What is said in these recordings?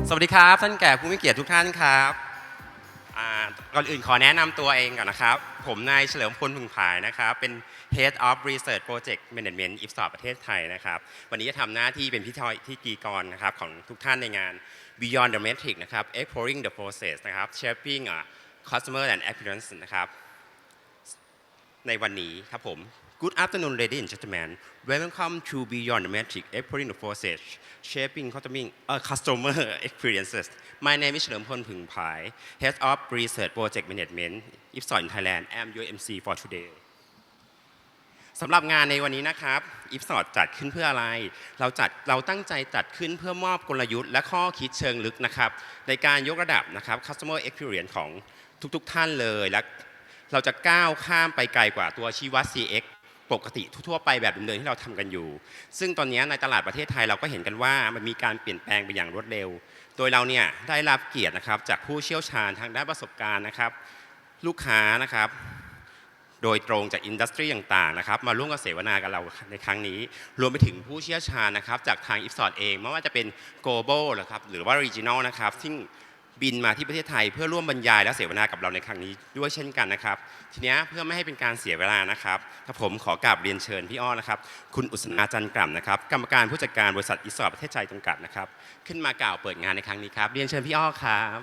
สวัสดีครับท่านแขกผู้มีเกียรติทุกท่านครับก่อนอื่นขอแนะนำตัวเองก่อนนะครับผมนายเฉลิมพล พึงผายนะครับเป็น Head of Research Project Management Ipsos ประเทศไทยนะครับวันนี้จะทำหน้าที่เป็นพิธีกรนะครับของทุกท่านในงาน Beyond the Metric นะครับ Exploring the Process นะครับ Shaping Customer and Experience นะครับในวันนี้ครับผม Good afternoon, ladies and gentlemen. Welcome to Beyond the Metric, Exploring the Process, Shaping Customer Experiences. My name is เฉลิมพล พึงผาย Head of Research Project Management, Ipsos in Thailand. I am your MC for today. สำหรับงานในวันนี้นะครับ Ipsos จัดขึ้นเพื่ออะไรเราตั้งใจจัดขึ้นเพื่อมอบกลยุทธ์และข้อคิดเชิงลึกนะครับในการยกระดับนะครับ Customer Experience ของทุกท่านเลยและเราจะก้าวข้ามไปไกลกว่าตัวชี้วัด CX ปกติทั่วไปแบบเดิมๆที่เราทำกันอยู่ซึ่งตอนนี้ในตลาดประเทศไทยเราก็เห็นกันว่ามันมีการเปลี่ยนแปลงไปอย่างรวดเร็วโดยเราเนี่ยได้รับเกียรตินะครับจากผู้เชี่ยวชาญทางด้านประสบการณ์นะครับลูกค้านะครับโดยตรงจากอินดัสทรีต่างๆนะครับมาร่วมกับเสวนากับเราในครั้งนี้รวมไปถึงผู้เชี่ยวชาญนะครับจากทาง Ipsos เองไม่ว่าจะเป็น Global นะครับหรือว่า Regional นะครับซึ่งบินมาที่ประเทศไทยเพื่อร่วมบรรยายและเสวนากับเราในครั้งนี้ด้วยเช่นกันนะครับทีนี้เพื่อไม่ให้เป็นการเสียเวลานะครับผมขอกราบเรียนเชิญพี่อ้อนะครับคุณอุษณาจันทร์กล่ำนะครับกรรมการผู้จัดการบริษัทอิสระประเทศไทยจำกัดนะครับขึ้นมากล่าวเปิดงานในครั้งนี้ครับเรียนเชิญพี่อ้อครับ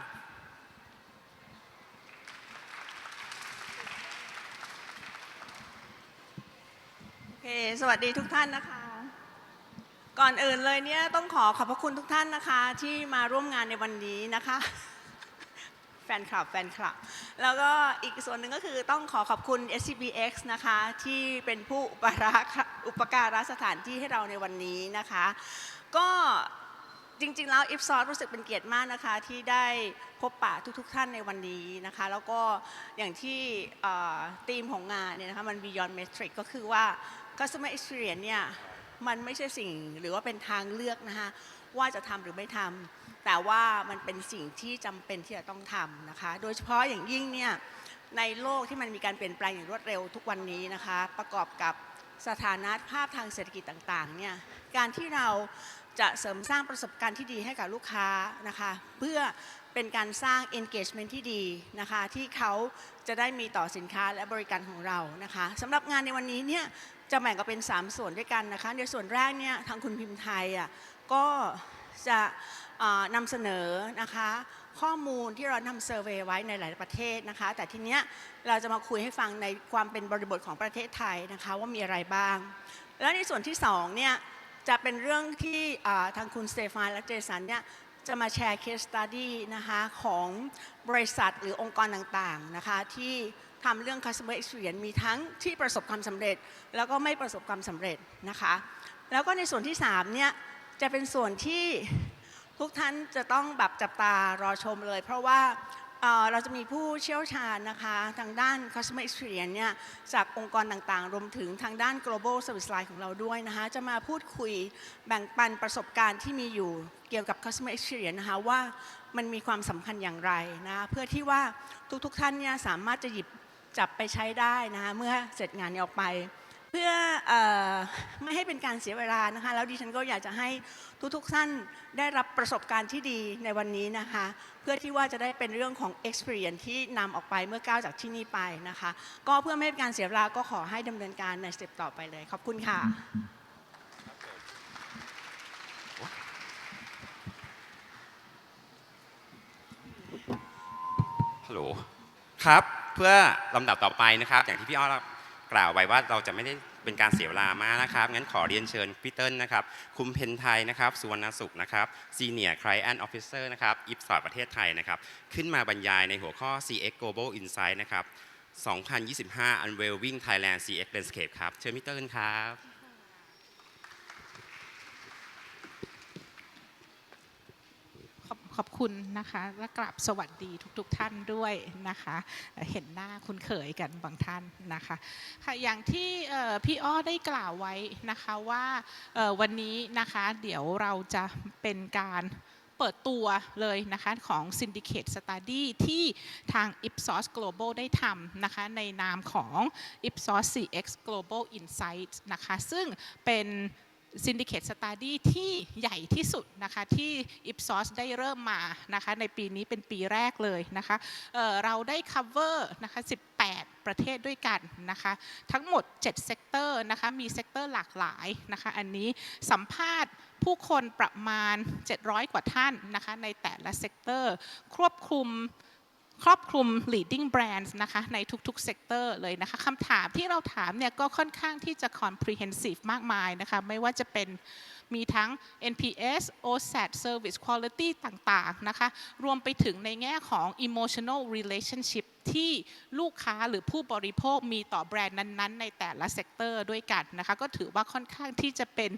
โอเคสวัสดีทุกท่านนะคะก่อนอื่นเลยเนี่ยต้องขอบพระคุณทุกท่านนะคะที่มาร่วมงานในวันนี้นะคะแฟนคลับแล้วก็อีกส่วนหนึ่งก็คือต้องขอบคุณ SCBX นะคะที่เป็นผู้อุปการะสถานที่ให้เราในวันนี้นะคะก็จริงๆแล้ว Ipsos รู้สึกเป็นเกียรติมากนะคะที่ได้พบปะทุกท่านในวันนี้นะคะแล้วก็อย่างที่ธีมของงานเนี่ยนะคะมัน Beyond Metric ก็คือว่า Customer Experience เนี่ยมันไม่ใช่สิ่งหรือว่าเป็นทางเลือกนะคะว่าจะทำหรือไม่ทำแต่ว่ามันเป็นสิ่งที่จำเป็นที่จะต้องทำนะคะโดยเฉพาะอย่างยิ่งเนี่ยในโลกที่มันมีการเปลี่ยนแปลงอย่างรวดเร็วทุกวันนี้นะคะประกอบกับสถานะภาพทางเศรษฐกิจต่างๆเนี่ยการที่เราจะเสริมสร้างประสบการณ์ที่ดีให้กับลูกค้านะคะเพื่อเป็นการสร้าง engagement ที่ดีนะคะที่เขาจะได้มีต่อสินค้าและบริการของเรานะคะสำหรับงานในวันนี้เนี่ยจะแบ่งกันเป็น3ส่วนด้วยกันนะคะในส่วนแรกเนี่ยทางคุณพิมพ์ไทยก็จะนำเสนอนะคะข้อมูลที่เราทำเซอร์เวย์ไว้ในหลายประเทศนะคะแต่ทีเนี้ยเราจะมาคุยให้ฟังในความเป็นบริบทของประเทศไทยนะคะว่ามีอะไรบ้างแล้วในส่วนที่2เนี่ยจะเป็นเรื่องที่ทางคุณสเตฟานและเจสันเนี่ยจะมาแชร์ case study นะคะของบริษัทหรือองค์กรต่างๆนะคะที่ทำเรื่อง customer experience มีทั้งที่ประสบความสำเร็จแล้วก็ไม่ประสบความสำเร็จนะคะแล้วก็ในส่วนที่3เนี่ยจะเป็นส่วนที่ทุกท่านจะต้องแบบจับตารอชมเลยเพราะว่าเราจะมีผู้เชี่ยวชาญนะคะทางด้าน customer experience เนี่ยจากองค์กรต่างๆรวมถึงทางด้าน global service line ของเราด้วยนะคะจะมาพูดคุยแบ่งปันประสบการณ์ที่มีอยู่เกี่ยวกับ customer experience นะคะว่ามันมีความสำคัญอย่างไรนะเพื่อที่ว่าทุกๆท่านเนี่ยสามารถจะหยิบจับไปใช้ได้นะคะเมื่อเสร็จงานนี้ออกไปเพื่อไม่ให้เป็นการเสียเวลานะคะแล้วดิฉันก็อยากจะให้ทุกท่านได้รับประสบการณ์ที่ดีในวันนี้นะคะเพื่อที่ว่าจะได้เป็นเรื่องของ experience ที่นำออกไปเมื่อก้าวจากที่นี่ไปนะคะก็เพื่อไม่ให้เป็นการเสียเวลาก็ขอให้ดำเนินการในสเต็ปต่อไปเลยขอบคุณค่ะฮัลโหลครับเพื่อลำดับต่อไปนะครับอย่างที่พี่อ้อกล่าวไว้ว่าเราจะไม่ได้เป็นการเสียเวลามากนะครับงั้นขอเรียนเชิญพี่เติ้ลนะครับคุมเพนไทยนะครับสุวรรณสุขนะครับ Senior Client Officer นะครับ Ipsos ประเทศไทยนะครับขึ้นมาบรรยายในหัวข้อ CX Global Insights นะครับ2025 Unveiling Thailand CX Landscape ครับเชิญพี่เติ้ลครับขอบคุณนะคะและกราบสวัสดีทุกท่านด้วยนะคะเห็นหน้าคุ้นเคยกันบางท่านนะคะค่ะอย่างที่พี่อ้อได้กล่าวไว้นะคะว่าวันนี้นะคะเดี๋ยวเราจะเป็นการเปิดตัวเลยนะคะของ Syndicate Study ที่ทาง Ipsos Global ได้ทำนะคะในนามของ Ipsos CX Global Insights นะคะซึ่งเป็น syndicate study ที่ใหญ่ที่สุดนะคะที่ Ipsos ได้เริ่มมานะคะในปีนี้เป็นปีแรกเลยนะคะเราได้ cover นะคะ18 ประเทศด้วยกันนะคะทั้งหมด7 sector นะคะมี sector หลากหลายนะคะอันนี้สัมภาษณ์ผู้คนประมาณ700 กว่าท่านนะคะในแต่ละ sector ครอบคลุม leading brands นะคะในทุกๆ sector เลยนะคะคำถามที่เราถามเนี่ยก็ค่อนข้างที่จะ comprehensive มากมายนะคะไม่ว่าจะเป็นมีทั้ง NPS OSAT Service Quality ต่างๆนะคะรวมไปถึงในแง่ของ emotional relationship ที่ลูกค้าหรือผู้บริโภคมีต่อแบรนด์นั้นๆในแต่ละเซกเตอร์ด้วยกันนะคะก็ถือว่าค่อนข้างที่จะเป็น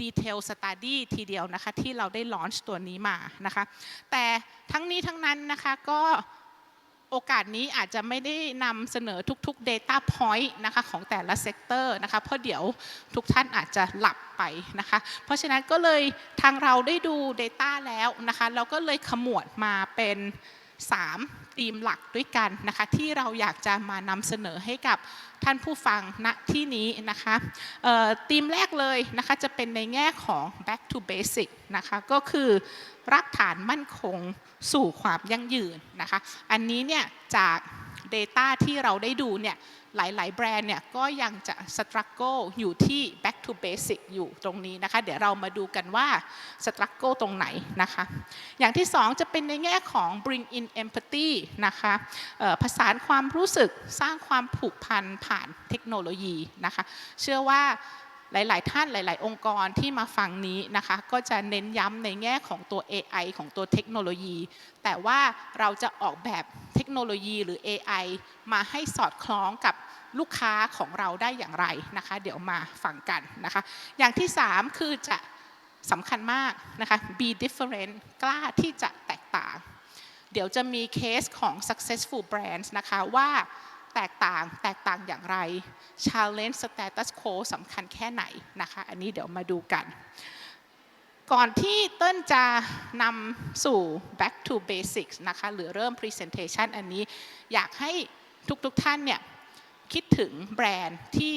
detail study ทีเดียวนะคะที่เราได้ launch ตัวนี้มานะคะแต่ทั้งนี้ทั้งนั้นนะคะก็โอกาสนี้อาจจะไม่ได้นำเสนอทุกๆ data point นะคะของแต่ละเซกเตอร์นะคะเพราะเดี๋ยวทุกท่านอาจจะหลับไปนะคะเพราะฉะนั้นก็เลยทางเราได้ดู data แล้วนะคะเราก็เลยขมวดมาเป็น3ธีมหลักด้วยกันนะคะที่เราอยากจะมานำเสนอให้กับท่านผู้ฟังณที่นี้นะคะธีมแรกเลยนะคะจะเป็นในแง่ของ back to basic นะคะก็คือรากฐานมั่นคงสู่ความยั่งยืนนะคะอันนี้เนี่ยจาก data ที่เราได้ดูเนี่ยหลายๆแบรนด์เนี่ยก็ยังจะ struggle อยู่ที่ back to basic อยู่ตรงนี้นะคะเดี๋ยวเรามาดูกันว่า struggle ตรงไหนนะคะอย่างที่2จะเป็นในแง่ของ bring in empathy นะคะผสานความรู้สึกสร้างความผูกพันผ่านเทคโนโลยีนะคะเชื่อว่าหลายๆท่านหลายๆองค์กรที่มาฟังนี้นะคะก็จะเน้นย้ำในแง่ของตัว AI ของตัวเทคโนโลยีแต่ว่าเราจะออกแบบเทคโนโลยีหรือ AI มาให้สอดคล้องกับลูกค้าของเราได้อย่างไรนะคะเดี๋ยวมาฟังกันนะคะอย่างที่3คือจะสำคัญมากนะคะ be different กล้าที่จะแตกต่างเดี๋ยวจะมีเคสของ successful brands นะคะว่าแตกต่างอย่างไร challenge status quo สำคัญแค่ไหนนะคะอันนี้เดี๋ยวมาดูกันก่อนที่เติ้ลจะนำสู่ back to basics นะคะหรือเริ่ม presentation อันนี้อยากให้ทุกท่านเนี่ยคิดถึงแบรนด์ที่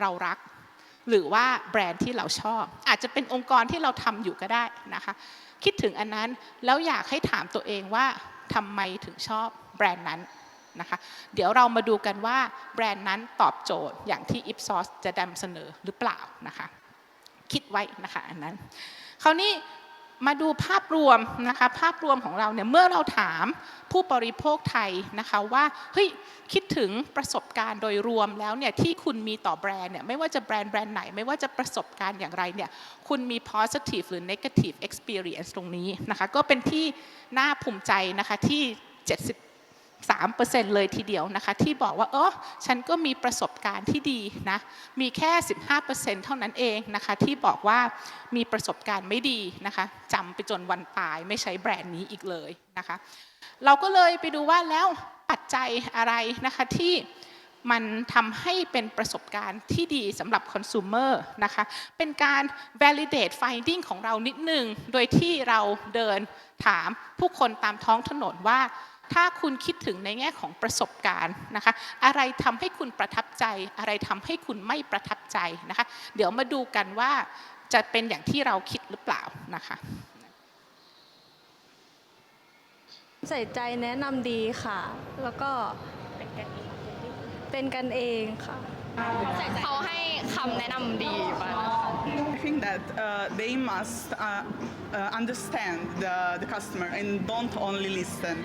เรารักหรือว่าแบรนด์ที่เราชอบอาจจะเป็นองค์กรที่เราทำอยู่ก็ได้นะคะคิดถึงอันนั้นแล้วอยากให้ถามตัวเองว่าทำไมถึงชอบแบรนด์นั้นนะคะเดี๋ยวเรามาดูกันว่าแบรนด์นั้นตอบโจทย์อย่างที่ Ipsos จะนำเสนอหรือเปล่านะคะคิดไว้นะคะอันนั้นคราวนี้มาดูภาพรวมนะคะภาพรวมของเราเนี่ยเมื่อเราถามผู้บริโภคไทยนะคะว่าเฮ้ยคิดถึงประสบการณ์โดยรวมแล้วเนี่ยที่คุณมีต่อแบรนด์เนี่ยไม่ว่าจะแบรนด์ไหนไม่ว่าจะประสบการณ์อย่างไรเนี่ยคุณมี positive หรือ negative experience ตรงนี้นะคะก็เป็นที่น่าภูมิใจนะคะที่3% เลยทีเดียวนะคะที่บอกว่าฉันก็มีประสบการณ์ที่ดีนะมีแค่ 15% เท่านั้นเองนะคะที่บอกว่ามีประสบการณ์ไม่ดีนะคะจำไปจนวันตายไม่ใช้แบรนด์นี้อีกเลยนะคะเราก็เลยไปดูว่าแล้วปัจจัยอะไรนะคะที่มันทำให้เป็นประสบการณ์ที่ดีสำหรับคอน sumer นะคะเป็นการ validate finding ของเรานิดนึงโดยที่เราเดินถามผู้คนตามท้องถนนว่าถ้าคุณคิดถึงในแง่ของประสบการณ์นะคะอะไรทำให้คุณประทับใจอะไรทำให้คุณไม่ประทับใจนะคะเดี๋ยวมาดูกันว่าจะเป็นอย่างที่เราคิดหรือเปล่านะคะใส่ใจแนะนำดีค่ะแล้วก็เป็นกันเองค่ะเขาให้คำแนะนำดีมาก I think that they must understand the customer and don't only listen.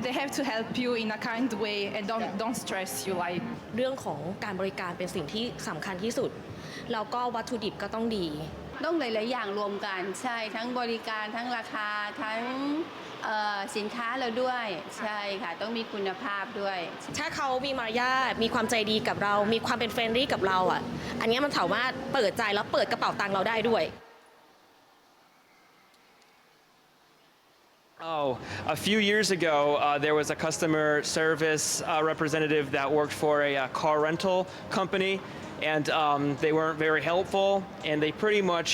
They have to help you in a kind way and don't stress you like เรื่องของการบริการเป็นสิ่งที่สำคัญที่สุดแล้วก็วัตถุดิบก็ต้องดีต้องหลายๆอย่างรวมกันใช่ทั้งบริการทั้งราคาทั้งสินค้าเราด้วยใช่ค่ะต้องมีคุณภาพด้วยถ้าเขามีมารยาทมีความใจดีกับเรามีความเป็นเฟรนลี่กับเราอ่ะอันนี้มันสามารถเปิดใจแล้วเปิดกระเป๋าตังค์เราได้ด้วย Oh, a few years ago, there was a customer service representative that worked for a car rental company, and they weren't very helpful, and they pretty much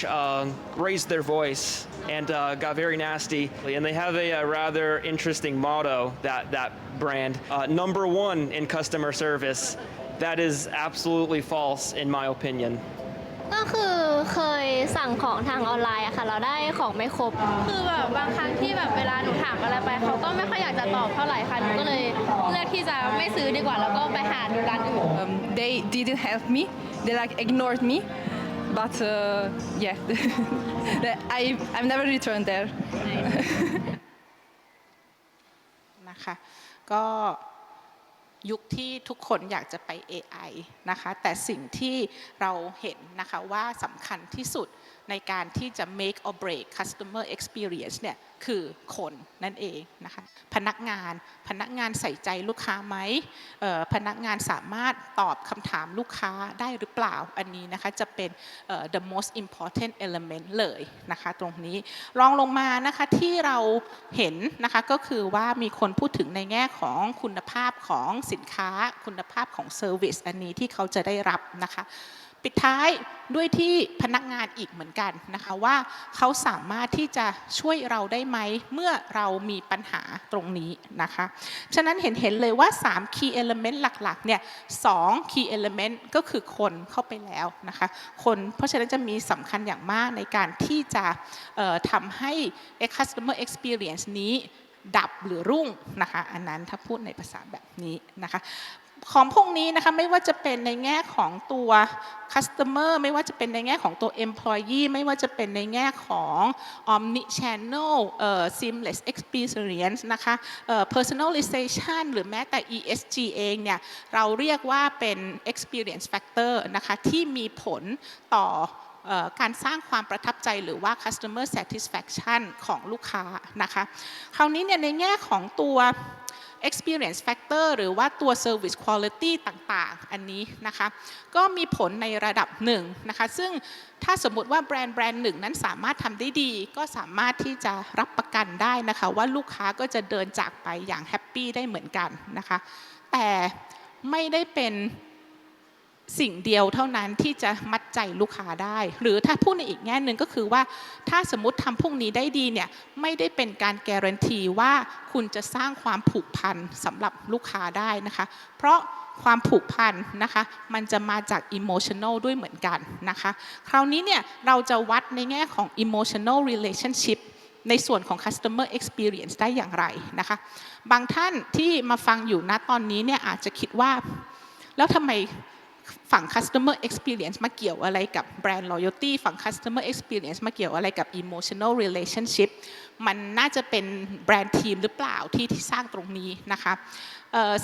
raised their voice and got very nasty. And they have a rather interesting motto, that brand, number one in customer service. That is absolutely false, in my opinion. ก็คือเคยสั่งของทางออนไลน์อะค่ะเราได้ของไม่ครบคือแบบบางครั้งที่แบบเวลาหนูถามอะไรไปเขาก็ไม่ค่อยอยากจะตอบเท่าไหร่ค่ะหนูก็เลยเลือกที่จะไม่ซื้อดีกว่าแล้วก็ไปหาดูร้านอื่น They didn't help me. They like ignored me. But yeah, I've never returned there. นะคะก็ยุคที่ทุกคนอยากจะไป AI นะคะแต่สิ่งที่เราเห็นนะคะว่าสำคัญที่สุดในการที่จะ make or break customer experience เนี่ยคือคนนั่นเองนะคะพนักงานใส่ใจลูกค้าไหมพนักงานสามารถตอบคำถามลูกค้าได้หรือเปล่าอันนี้นะคะจะเป็นthe most important element เลยนะคะตรงนี้รองลงมานะคะที่เราเห็นนะคะก็คือว่ามีคนพูดถึงในแง่ของคุณภาพของสินค้าคุณภาพของเซอร์วิสอันนี้ที่เขาจะได้รับนะคะปิดท้ายด้วยที่พนักงานอีกเหมือนกันนะคะว่าเขาสามารถที่จะช่วยเราได้ไหมเมื่อเรามีปัญหาตรงนี้นะคะฉะนั้นเห็นเลยว่า3 key element หลักๆเนี่ย2 key element ก็คือคนเข้าไปแล้วนะคะคนเพราะฉะนั้นจะมีสำคัญอย่างมากในการที่จะทำให้ customer experience นี้ดับหรือรุ่งนะคะอันนั้นถ้าพูดในภาษาแบบนี้นะคะของพวกนี้นะคะไม่ว่าจะเป็นในแง่ของตัว customer ไม่ว่าจะเป็นในแง่ของตัว employee ไม่ว่าจะเป็นในแง่ของ omni channel seamless experience นะคะ personalization หรือแม้แต่ ESG เองเนี่ยเราเรียกว่าเป็น experience factor นะคะที่มีผลต่อการสร้างความประทับใจหรือว่า customer satisfaction ของลูกค้านะคะคราวนี้เนี่ยในแง่ของตัวexperience factor หรือว่าตัว service quality ต่างๆอันนี้นะคะก็มีผลในระดับหนึ่งนะคะซึ่งถ้าสมมติว่าแบรนด์หนึ่งนั้นสามารถทำได้ดีก็สามารถที่จะรับประกันได้นะคะว่าลูกค้าก็จะเดินจากไปอย่างแฮปปี้ได้เหมือนกันนะคะแต่ไม่ได้เป็นสิ่งเดียวเท่านั้นที่จะมัดใจลูกค้าได้หรือถ้าพูดในอีกแง่หนึ่งก็คือว่าถ้าสมมติทำพวกนี้ได้ดีเนี่ยไม่ได้เป็นการการันตีว่าคุณจะสร้างความผูกพันสำหรับลูกค้าได้นะคะเพราะความผูกพันนะคะมันจะมาจาก emotional ด้วยเหมือนกันนะคะคราวนี้เนี่ยเราจะวัดในแง่ของ emotional relationship ในส่วนของ customer experience ได้อย่างไรนะคะบางท่านที่มาฟังอยู่ณตอนนี้เนี่ยอาจจะคิดว่าแล้วทำไมฝั่ง customer experience มาเกี่ยวอะไรกับ brand loyalty ฝั่ง customer experience มาเกี่ยวอะไรกับ emotional relationship มันน่าจะเป็นแบรนด์ทีมหรือเปล่าที่สร้างตรงนี้นะคะ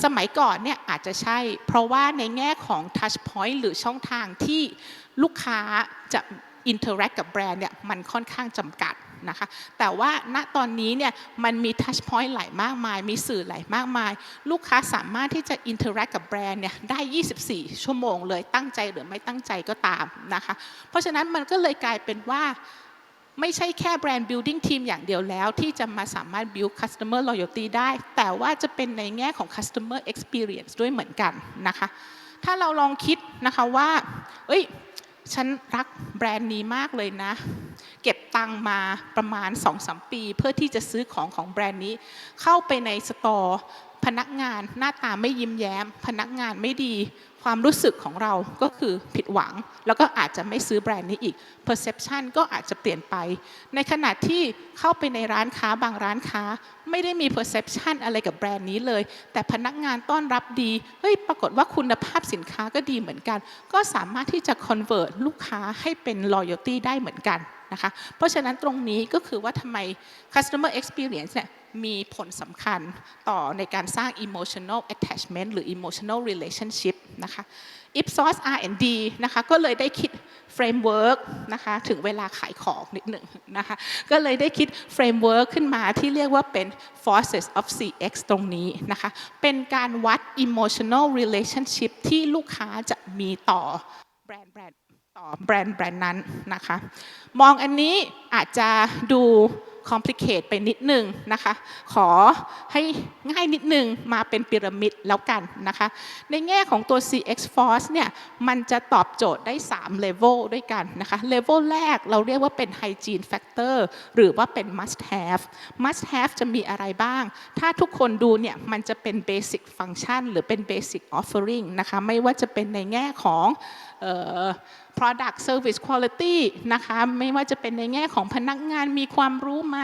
สมัยก่อนเนี่ยอาจจะใช่เพราะว่าในแง่ของ touch point หรือช่องทางที่ลูกค้าจะ interact กับแบรนด์เนี่ยมันค่อนข้างจำกัดนะคะแต่ว่าณตอนนี้เนี่ยมันมี touch point หลายมากมายมีสื่อหลายมากมายลูกค้าสามารถที่จะ interact กับแบรนด์เนี่ยได้24ชั่วโมงเลยตั้งใจหรือไม่ตั้งใจก็ตามนะคะเพราะฉะนั้นมันก็เลยกลายเป็นว่าไม่ใช่แค่แบรนด์ building team อย่างเดียวแล้วที่จะมาสามารถ build customer loyalty ได้แต่ว่าจะเป็นในแง่ของ customer experience ด้วยเหมือนกันนะคะถ้าเราลองคิดนะคะว่าฉันรักแบรนด์นี้มากเลยนะเก็บตังมาประมาณ 2-3 ปีเพื่อที่จะซื้อของแบรนด์นี้เข้าไปในสตอร์พนักงานหน้าตาไม่ยิ้มแย้มพนักงานไม่ดีความรู้สึกของเราก็คือผิดหวังแล้วก็อาจจะไม่ซื้อแบรนด์นี้อีก perception ก็อาจจะเปลี่ยนไปในขณะที่เข้าไปในร้านค้าบางร้านค้าไม่ได้มี perception อะไรกับแบรนด์นี้เลยแต่พนักงานต้อนรับดีปรากฏว่าคุณภาพสินค้าก็ดีเหมือนกันก็สามารถที่จะ convert ลูกค้าให้เป็น loyalty ได้เหมือนกันนะคะเพราะฉะนั้นตรงนี้ก็คือว่าทำไม customer experience เนี่ยมีผลสำคัญต่อในการสร้าง emotional attachment หรือ emotional relationship นะคะ Ipsos R&D นะคะก็เลยได้คิด framework นะคะถึงเวลาขายของนิดหนึ่งนะคะก็เลยได้คิด framework ขึ้นมาที่เรียกว่าเป็น forces of CX ตรงนี้นะคะเป็นการวัด emotional relationship ที่ลูกค้าจะมีต่อแบรนด์นั้นนะคะมองอันนี้อาจจะดู complicate ไปนิดนึงนะคะขอให้ง่ายนิดนึงมาเป็นพีระมิดแล้วกันนะคะในแง่ของตัว CX Force เนี่ยมันจะตอบโจทย์ได้3 level ด้วยกันนะคะ level แรกเราเรียกว่าเป็น hygiene factor หรือว่าเป็น must have จะมีอะไรบ้างถ้าทุกคนดูเนี่ยมันจะเป็น basic function หรือเป็น basic offering นะคะไม่ว่าจะเป็นในแง่ของ product service quality นะคะไม่ว่าจะเป็นในแง่ของพนักงานมีความรู้ไหม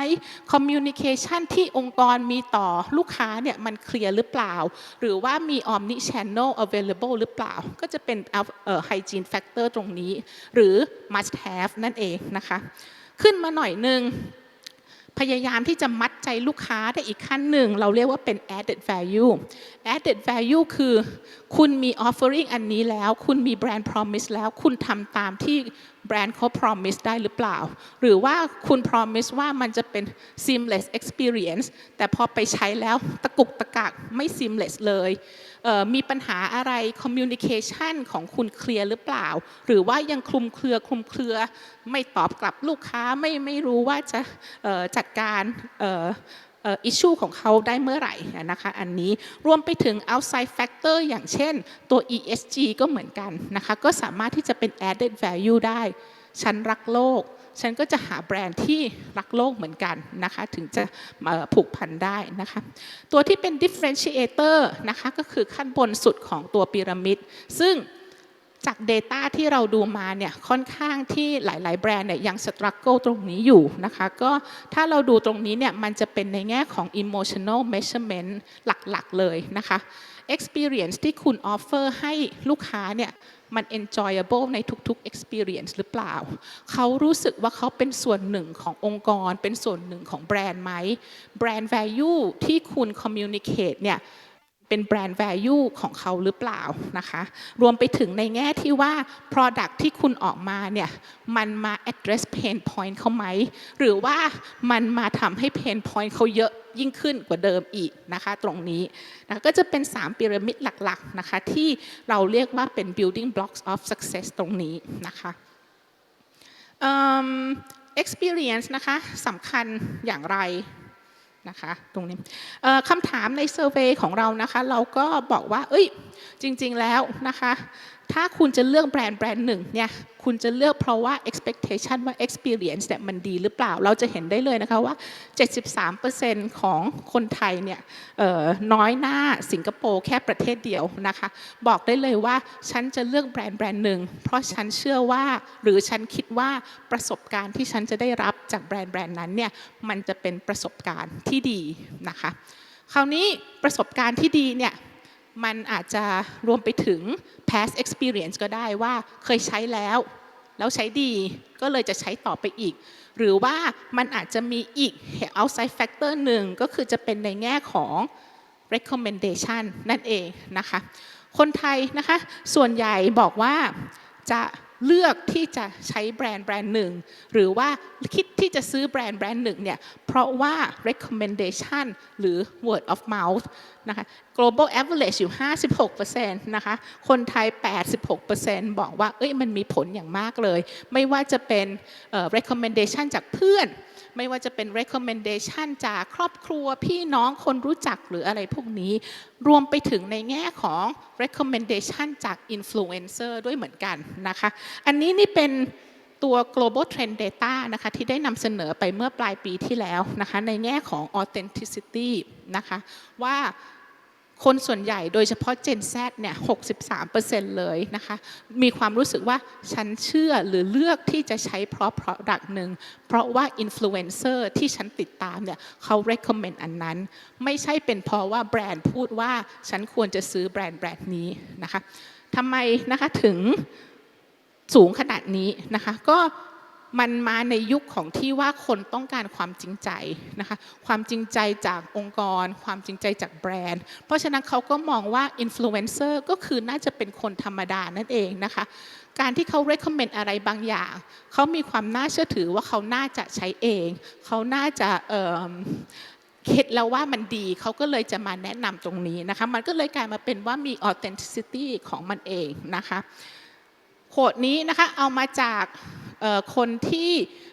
communication ที่องค์กรมีต่อลูกค้าเนี่ยมันเคลียร์หรือเปล่าหรือว่ามี omni channel available หรือเปล่าก็จะเป็นhygiene factor ตรงนี้หรือ must have นั่นเองนะคะขึ้นมาหน่อยนึงพยายามที่จะมัดใจลูกค้าได้อีกขั้นหนึ่งเราเรียกว่าเป็น added value added value คือคุณมี offering อันนี้แล้วคุณมี brand promise แล้วคุณทำตามที่แบรนด์เขา promise ได้หรือเปล่าหรือว่าคุณ promise ว่ามันจะเป็น seamless experience แต่พอไปใช้แล้วตะกุกตะกักไม่ seamless เลยมีปัญหาอะไร communication ของคุณเคลียร์หรือเปล่าหรือว่ายังคลุมเครือไม่ตอบกลับลูกค้าไม่รู้ว่าจะจัดการissue ของเขาได้เมื่อไหร่นะคะอันนี้รวมไปถึง outside factor อย่างเช่นตัว ESG ก็เหมือนกันนะคะก็สามารถที่จะเป็น added value ได้ฉันรักโลกฉันก็จะหาแบรนด์ที่รักโลกเหมือนกันนะคะถึงจะผูกพันได้นะคะตัวที่เป็น differentiator นะคะก็คือขั้นบนสุดของตัวพีระมิดซึ่งจาก Data ที่เราดูมาเนี่ยค่อนข้างที่หลายๆแบรนด์เนี่ยยัง struggle ตรงนี้อยู่นะคะก็ถ้าเราดูตรงนี้เนี่ยมันจะเป็นในแง่ของ emotional measurement หลักๆเลยนะคะ experience ที่คุณ offer ให้ลูกค้าเนี่ยมัน enjoyable ในทุกๆ experience หรือเปล่าเขารู้สึกว่าเขาเป็นส่วนหนึ่งขององค์กรเป็นส่วนหนึ่งของแบรนด์ไหม brand value ที่คุณ communicate เนี่ยเป็นแบรนด์ value ของเขาหรือเปล่านะคะรวมไปถึงในแง่ที่ว่า product ที่คุณออกมาเนี่ยมันมา address pain point เขาไหมหรือว่ามันมาทำให้ pain point เขาเยอะยิ่งขึ้นกว่าเดิมอีกนะคะตรงนี้นะก็จะเป็น3พีระมิดหลักๆนะคะที่เราเรียกว่าเป็น building blocks of success ตรงนี้นะคะexperience นะคะสำคัญอย่างไรนะคะตรงนี้คำถามในเซอร์เวย์ของเรานะคะเราก็บอกว่าจริงๆแล้วนะคะถ้าคุณจะเลือกแบรนด์หนึ่งเนี่ยคุณจะเลือกเพราะว่า expectation ว่า experience เนี่ยมันดีหรือเปล่าเราจะเห็นได้เลยนะคะว่า 73% ของคนไทยเนี่ยน้อยหน้าสิงคโปร์แค่ประเทศเดียวนะคะบอกได้เลยว่าฉันจะเลือกแบรนด์หนึ่งเพราะฉันเชื่อว่าหรือฉันคิดว่าประสบการณ์ที่ฉันจะได้รับจากแบรนด์นั้นเนี่ยมันจะเป็นประสบการณ์ที่ดีนะคะคราวนี้ประสบการณ์ที่ดีเนี่ยมันอาจจะรวมไปถึง past experience ก็ได้ว่าเคยใช้แล้วใช้ดีก็เลยจะใช้ต่อไปอีกหรือว่ามันอาจจะมีอีก outside factor หนึ่งก็คือจะเป็นในแง่ของ recommendation นั่นเองนะคะคนไทยนะคะส่วนใหญ่บอกว่าจะเลือกที่จะใช้แบรนด์หนึ่งหรือว่าคิดที่จะซื้อแบรนด์หนึ่งเนี่ยเพราะว่า recommendation หรือ word of mouth นะคะ global average อยู่ 56% นะคะคนไทย 86% บอกว่ามันมีผลอย่างมากเลยไม่ว่าจะเป็นrecommendation จากเพื่อนไม่ว่าจะเป็น recommendation จากครอบครัวพี่น้องคนรู้จักหรืออะไรพวกนี้รวมไปถึงในแง่ของ recommendation จาก influencer ด้วยเหมือนกันนะคะอันนี้นี่เป็นตัว global trend data นะคะที่ได้นำเสนอไปเมื่อปลายปีที่แล้วนะคะในแง่ของ authenticity นะคะว่าคนส่วนใหญ่โดยเฉพาะ Gen Z เนี่ย 63% เลยนะคะมีความรู้สึกว่าฉันเชื่อหรือเลือกที่จะใช้เพราะ product หนึ่งเพราะว่า influencer ที่ฉันติดตามเนี่ยเขา recommend อันนั้นไม่ใช่เป็นเพราะว่าแบรนด์พูดว่าฉันควรจะซื้อแบรนด์นี้นะคะทำไมนะคะถึงสูงขนาดนี้นะคะก็มันมาในยุคของที่ว่าคนต้องการความจริงใจนะคะความจริงใจจากองค์กรความจริงใจจากแบรนด์เพราะฉะนั้นเขาก็มองว่าอินฟลูเอนเซอร์ก็คือน่าจะเป็นคนธรรมดานั่นเองนะคะการที่เขา recommend อะไรบางอย่างเขามีความน่าเชื่อถือว่าเขาน่าจะใช้เองเขาน่าจะคิดแล้วว่ามันดีเขาก็เลยจะมาแนะนำตรงนี้นะคะมันก็เลยกลายมาเป็นว่ามี authenticity ของมันเองนะคะโคดนี้นะคะเอามาจากคนที่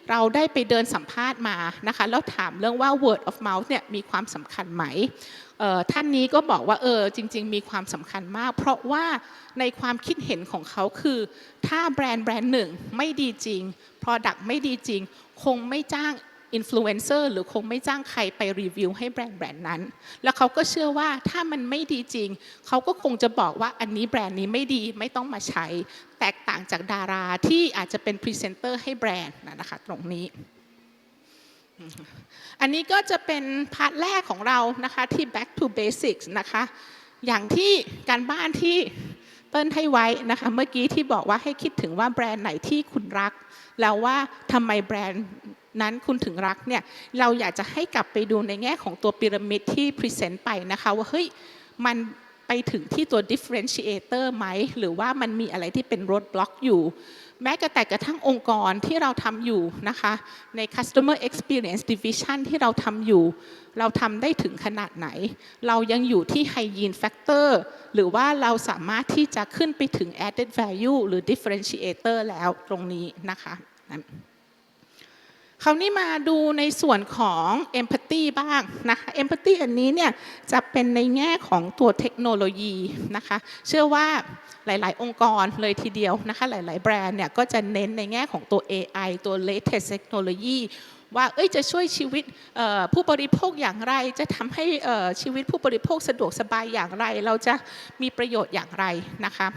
เราได้ไปเดินสัมภาษณ์มานะคะแล้วถามเรื่องว่า word of mouth เนี่ยมีความสำคัญไหมท่านนี้ก็บอกว่าจริงๆมีความสำคัญมากเพราะว่าในความคิดเห็นของเขาคือถ้าแบรนด์หนึ่งไม่ดีจริง product ไม่ดีจริงคงไม่จ้าง อินฟลูเอนเซอร์หรือคงไม่จ้างใครไปรีวิวให้แบรนด์นั้นแล้วเขาก็เชื่อว่าถ้ามันไม่ดีจริงเขาก็คงจะบอกว่าอันนี้แบรนด์นี้ไม่ดีไม่ต้องมาใช้แตกต่างจากดาราที่อาจจะเป็นพรีเซนเตอร์ให้แบรนด์นะคะตรงนี้อันนี้ก็จะเป็นพาร์ทแรกของเรานะคะที่ back to basics นะคะอย่างที่การบ้านที่เติ้ลให้ไว้นะคะเมื่อกี้ที่บอกว่าให้คิดถึงว่าแบรนด์ไหนที่คุณรักแล้วว่าทำไมแบรนด์นั้นคุณถึงรักเนี่ยเราอยากจะให้กลับไปดูในแง่ของตัวพีระมิดที่พรีเซนต์ไปนะคะว่าเฮ้ยมันไปถึงที่ตัว differentiator ไหมหรือว่ามันมีอะไรที่เป็น roadblock อยู่แม้แต่กระทั่งองค์กรที่เราทำอยู่นะคะใน customer experience division ที่เราทำอยู่เราทำได้ถึงขนาดไหนเรายังอยู่ที่ hygiene factor หรือว่าเราสามารถที่จะขึ้นไปถึง added value หรือ differentiator แล้วตรงนี้นะคะคราวนี้มาดูในส่วนของ empathy บ้างนะคะ empathy อันนี้เนี่ยจะเป็นในแง่ของตัวเทคโนโลยีนะคะเชื่อว่าหลายๆองค์กรเลยทีเดียวนะคะหลายๆแบรนด์เนี่ยก็จะเน้นในแง่ของตัว AI ตัว latest technology ว่าจะช่วยชีวิตผู้บริโภคอย่างไรจะทำให้ชีวิตผู้บริโภคสะดวกสบายอย่างไรเราจะมีประโยชน์อย่างไรนะคะ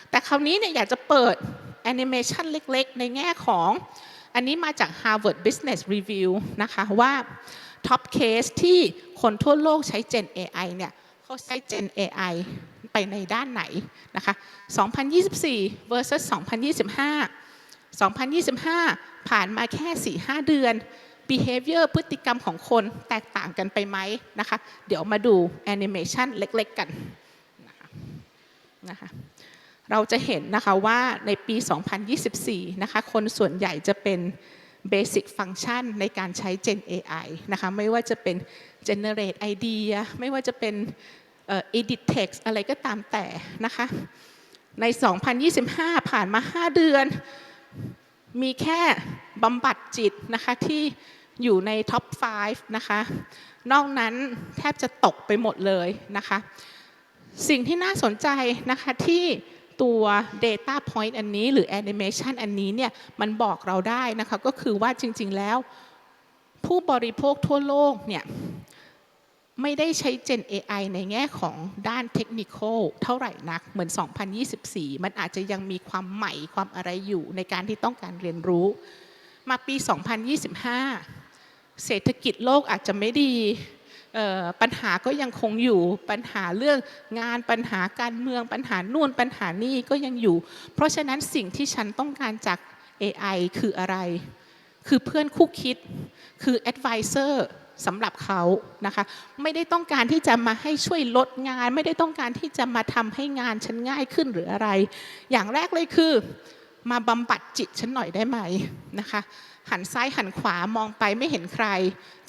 แต่คราวนี้เนี่ยอยากจะเปิดแอนิเมชันเล็กๆในแง่ของอันนี้มาจาก Harvard Business Review นะคะว่า Top Case ที่คนทั่วโลกใช้ Gen AI เนี่ยเขาใช้ Gen AI ไปในด้านไหนนะคะ2024 versus 2025 ผ่านมาแค่ 4-5 เดือน behavior พฤติกรรมของคนแตกต่างกันไปไหมนะคะเดี๋ยวมาดูแอนิเมชันเล็กๆกันนะคะเราจะเห็นนะคะว่าในปี 2024 นะคะคนส่วนใหญ่จะเป็น Basic Function ในการใช้ Gen AI นะคะไม่ว่าจะเป็น Generate Idea ไม่ว่าจะเป็นEdit Text อะไรก็ตามแต่นะคะใน 2025 ผ่านมา 5 เดือนมีแค่บำบัดจิตนะคะที่อยู่ในท็อป 5 นะคะนอกนั้นแทบจะตกไปหมดเลยนะคะสิ่งที่น่าสนใจนะคะที่ตัว data point อันนี้หรือ animation อันนี้เนี่ยมันบอกเราได้นะคะก็คือว่าจริงๆแล้วผู้บริโภคทั่วโลกเนี่ยไม่ได้ใช้ Gen AI ในแง่ของด้านเทคนิคเท่าไหร่นักเหมือน 2024 มันอาจจะยังมีความใหม่ความอะไรอยู่ในการที่ต้องการเรียนรู้มาปี 2025 เศรษฐกิจโลกอาจจะไม่ดีปัญหาก็ยังคงอยู่ปัญหาเรื่องงานปัญหาการเมืองปัญหานู่นปัญหานี่ก็ยังอยู่เพราะฉะนั้นสิ่งที่ฉันต้องการจาก AI คืออะไรคือเพื่อนคู่คิดคือ advisor สำหรับเขานะคะไม่ได้ต้องการที่จะมาให้ช่วยลดงานไม่ได้ต้องการที่จะมาทำให้งานฉันง่ายขึ้นหรืออะไรอย่างแรกเลยคือมาบำบัดจิตฉันหน่อยได้ไหมนะคะหันซ้ายหันขวามองไปไม่เห็นใคร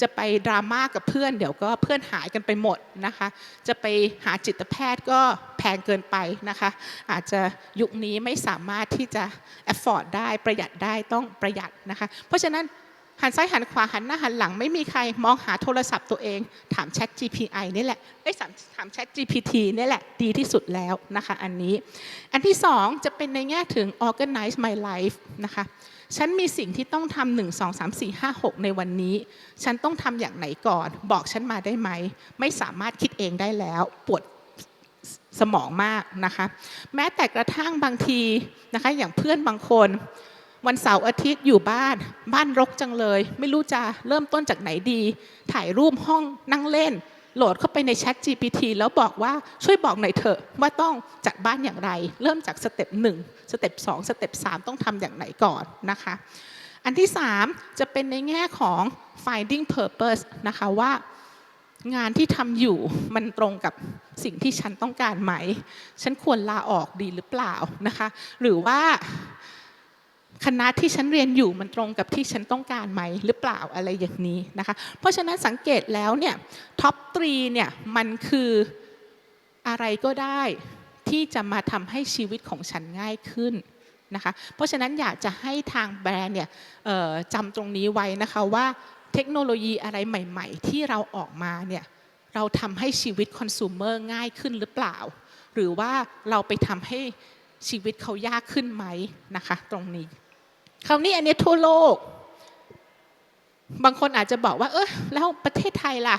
จะไปดราม่ากับเพื่อนเดี๋ยวก็เพื่อนหายกันไปหมดนะคะจะไปหาจิตแพทย์ก็แพงเกินไปนะคะอาจจะยุคนี้ไม่สามารถที่จะ afford ได้ประหยัดได้ต้องประหยัดนะคะเพราะฉะนั้นหันซ้ายหันขวาหันหน้าหันหลังไม่มีใครมองหาโทรศัพท์ตัวเองถาม Chat GPI นี่แหละถาม Chat GPT นี่แหละดีที่สุดแล้วนะคะอันนี้อันที่สองจะเป็นในแง่ถึง organize my life นะคะฉันมีสิ่งที่ต้องทำ1 2 3 4 5 6ในวันนี้ฉันต้องทำอย่างไหนก่อนบอกฉันมาได้ไหมไม่สามารถคิดเองได้แล้วปวดสมองมากนะคะแม้แต่กระทั่งบางทีนะคะอย่างเพื่อนบางคนวันเสาร์อาทิตย์อยู่บ้านรกจังเลยไม่รู้จะเริ่มต้นจากไหนดีถ่ายรูปห้องนั่งเล่นโหลดเข้าไปใน Chat GPT แล้วบอกว่าช่วยบอกหน่อยเถอะว่าต้องจัดบ้านอย่างไรเริ่มจากสเต็ป1สเต็ป2สเต็ป3ต้องทำอย่างไหนก่อนนะคะอันที่3จะเป็นในแง่ของ finding purpose นะคะว่างานที่ทำอยู่มันตรงกับสิ่งที่ฉันต้องการไหมฉันควรลาออกดีหรือเปล่านะคะหรือว่าคณะที่ฉันเรียนอยู่มันตรงกับที่ฉันต้องการไหมหรือเปล่าอะไรอย่างนี้นะคะเพราะฉะนั้นสังเกตแล้วเนี่ยท็อป3เนี่ยมันคืออะไรก็ได้ที่จะมาทำให้ชีวิตของฉันง่ายขึ้นนะคะเพราะฉะนั้นอยากจะให้ทางแบรนด์เนี่ยจำตรงนี้ไว้นะคะว่าเทคโนโลยีอะไรใหม่ๆที่เราออกมาเนี่ยเราทำให้ชีวิตคอน sumer ง่ายขึ้นหรือเปล่าหรือว่าเราไปทำให้ชีวิตเขายากขึ้นไหมนะคะตรงนี้คราวนี้อันนี้ทั่วโลก บางคนอาจจะบอกว่าแล้วประเทศไทยล่ะ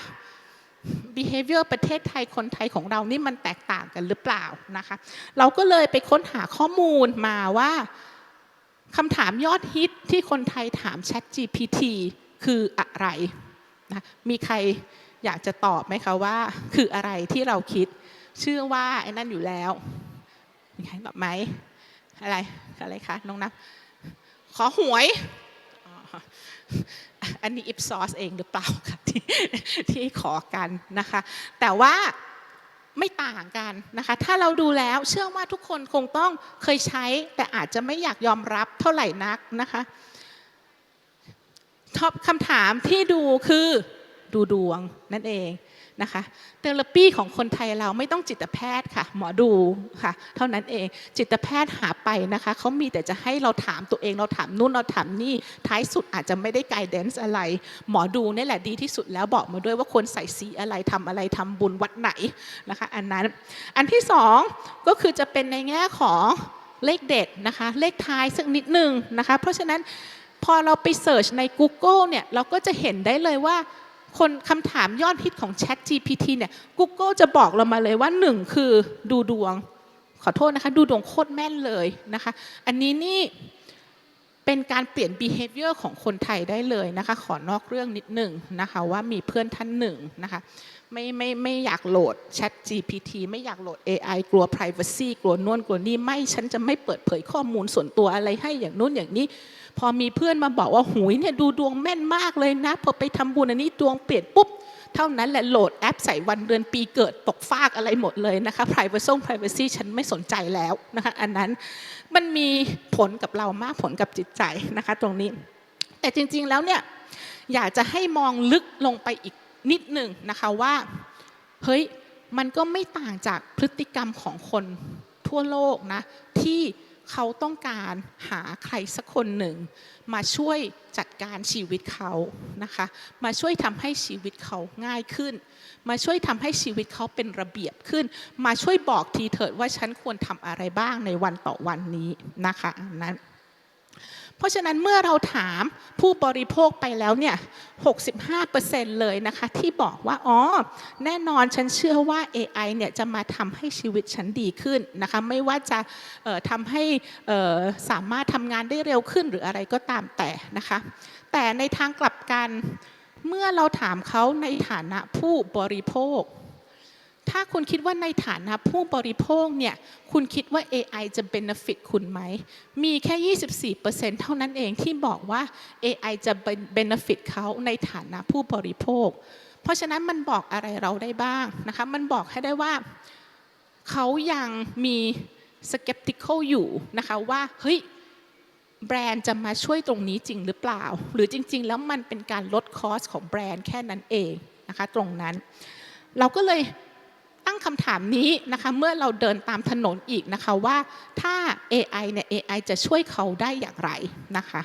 behavior ประเทศไทยคนไทยของเรานี่มันแตกต่างกันหรือเปล่านะคะเราก็เลยไปค้นหาข้อมูลมาว่าคำถามยอดฮิตที่คนไทยถาม ChatGPT คืออะไรนะมีใครอยากจะตอบไหมคะว่าคืออะไรที่เราคิดเชื่อว่าไอ้นั่นอยู่แล้วมีใครตอบไหมอะไรคะน้องนับขอหวยอันนี้ Ipsos เองหรือเปล่าคะที่ขอกันนะคะแต่ว่าไม่ต่างกันนะคะถ้าเราดูแล้วเชื่อว่าทุกคนคงต้องเคยใช้แต่อาจจะไม่อยากยอมรับเท่าไหร่นักนะคะคำถามที่ดูคือดูดวงนั่นเองนะคะเทอราปีของคนไทยเราไม่ต้องจิตแพทย์ค่ะหมอดูค่ะเท่านั้นเองจิตแพทย์หาไปนะคะเขามีแต่จะให้เราถามตัวเองเราถามนู่นเราถามนี่ท้ายสุดอาจจะไม่ได้ไกด์แดนซ์อะไรหมอดูนี่แหละดีที่สุดแล้วบอกมาด้วยว่าควรใส่สีอะไรทำบุญวัดไหนนะคะอันที่สองก็คือจะเป็นในแง่ของเลขเด็ดนะคะเลขท้ายสักนิดนึงนะคะเพราะฉะนั้นพอเราไปเสิร์ชใน Google เนี่ยเราก็จะเห็นได้เลยว่าคำถามยอดฮิตของ ChatGPT เนี่ย Google จะบอกเรามาเลยว่า1คือดูดวงขอโทษนะคะดูดวงโคตรแม่นเลยนะคะอันนี้นี่เป็นการเปลี่ยน behavior ของคนไทยได้เลยนะคะขอนอกเรื่องนิดหนึ่งนะคะว่ามีเพื่อนท่านหนึ่งนะคะไม่อยากโหลด ChatGPT ไม่อยากโหลด AI กลัว privacy กลัวนู่นกลัวนี่ไม่ฉันจะไม่เปิดเผยข้อมูลส่วนตัวอะไรให้อย่างนู้นอย่างนี้พอมีเพื่อนมาบอกว่าหุยเนี่ยดูดวงแม่นมากเลยนะพอไปทำบุญอันนี้ดวงเปลี่ยนปุ๊บเท่านั้นแหละโหลดแอปใส่วันเดือนปีเกิดตกฟากอะไรหมดเลยนะคะ privacy ฉันไม่สนใจแล้วนะคะอันนั้นมันมีผลกับเรามากผลกับจิตใจนะคะตรงนี้แต่จริงๆแล้วเนี่ยอยากจะให้มองลึกลงไปอีกนิดหนึ่งนะคะว่าเฮ้ยมันก็ไม่ต่างจากพฤติกรรมของคนทั่วโลกนะที่เขาต้องการหาใครสักคนหนึ่งมาช่วยจัดการชีวิตเขานะคะมาช่วยทำให้ชีวิตเขาง่ายขึ้นมาช่วยทำให้ชีวิตเขาเป็นระเบียบขึ้นมาช่วยบอกทีเถิดว่าฉันควรทำอะไรบ้างในวันต่อวันนี้นะคะนั้นเพราะฉะนั้นเมื่อเราถามผู้บริโภคไปแล้วเนี่ย 65% เลยนะคะที่บอกว่าแน่นอนฉันเชื่อว่า AI เนี่ยจะมาทำให้ชีวิตฉันดีขึ้นนะคะไม่ว่าจะทำให้สามารถทำงานได้เร็วขึ้นหรืออะไรก็ตามแต่นะคะแต่ในทางกลับกันเมื่อเราถามเขาในฐานะผู้บริโภคถ้าคุณคิดว่าในฐานะผู้บริโภคเนี่ยคุณคิดว่า AI จะ benefit คุณไหมมีแค่ 24% เท่านั้นเองที่บอกว่า AI จะ benefit เขาในฐานะผู้บริโภคเพราะฉะนั้นมันบอกอะไรเราได้บ้างนะคะมันบอกให้ได้ว่าเขายังมี skeptical อยู่นะคะว่าเฮ้ยแบรนด์จะมาช่วยตรงนี้จริงหรือเปล่าหรือจริงๆแล้วมันเป็นการลดคอสของแบรนด์แค่นั้นเองนะคะตรงนั้นเราก็เลยตั้งคำถามนี้นะคะเมื่อเราเดินตามถนนอีกนะคะว่าถ้า AI เนี่ย AI จะช่วยเขาได้อย่างไรนะคะ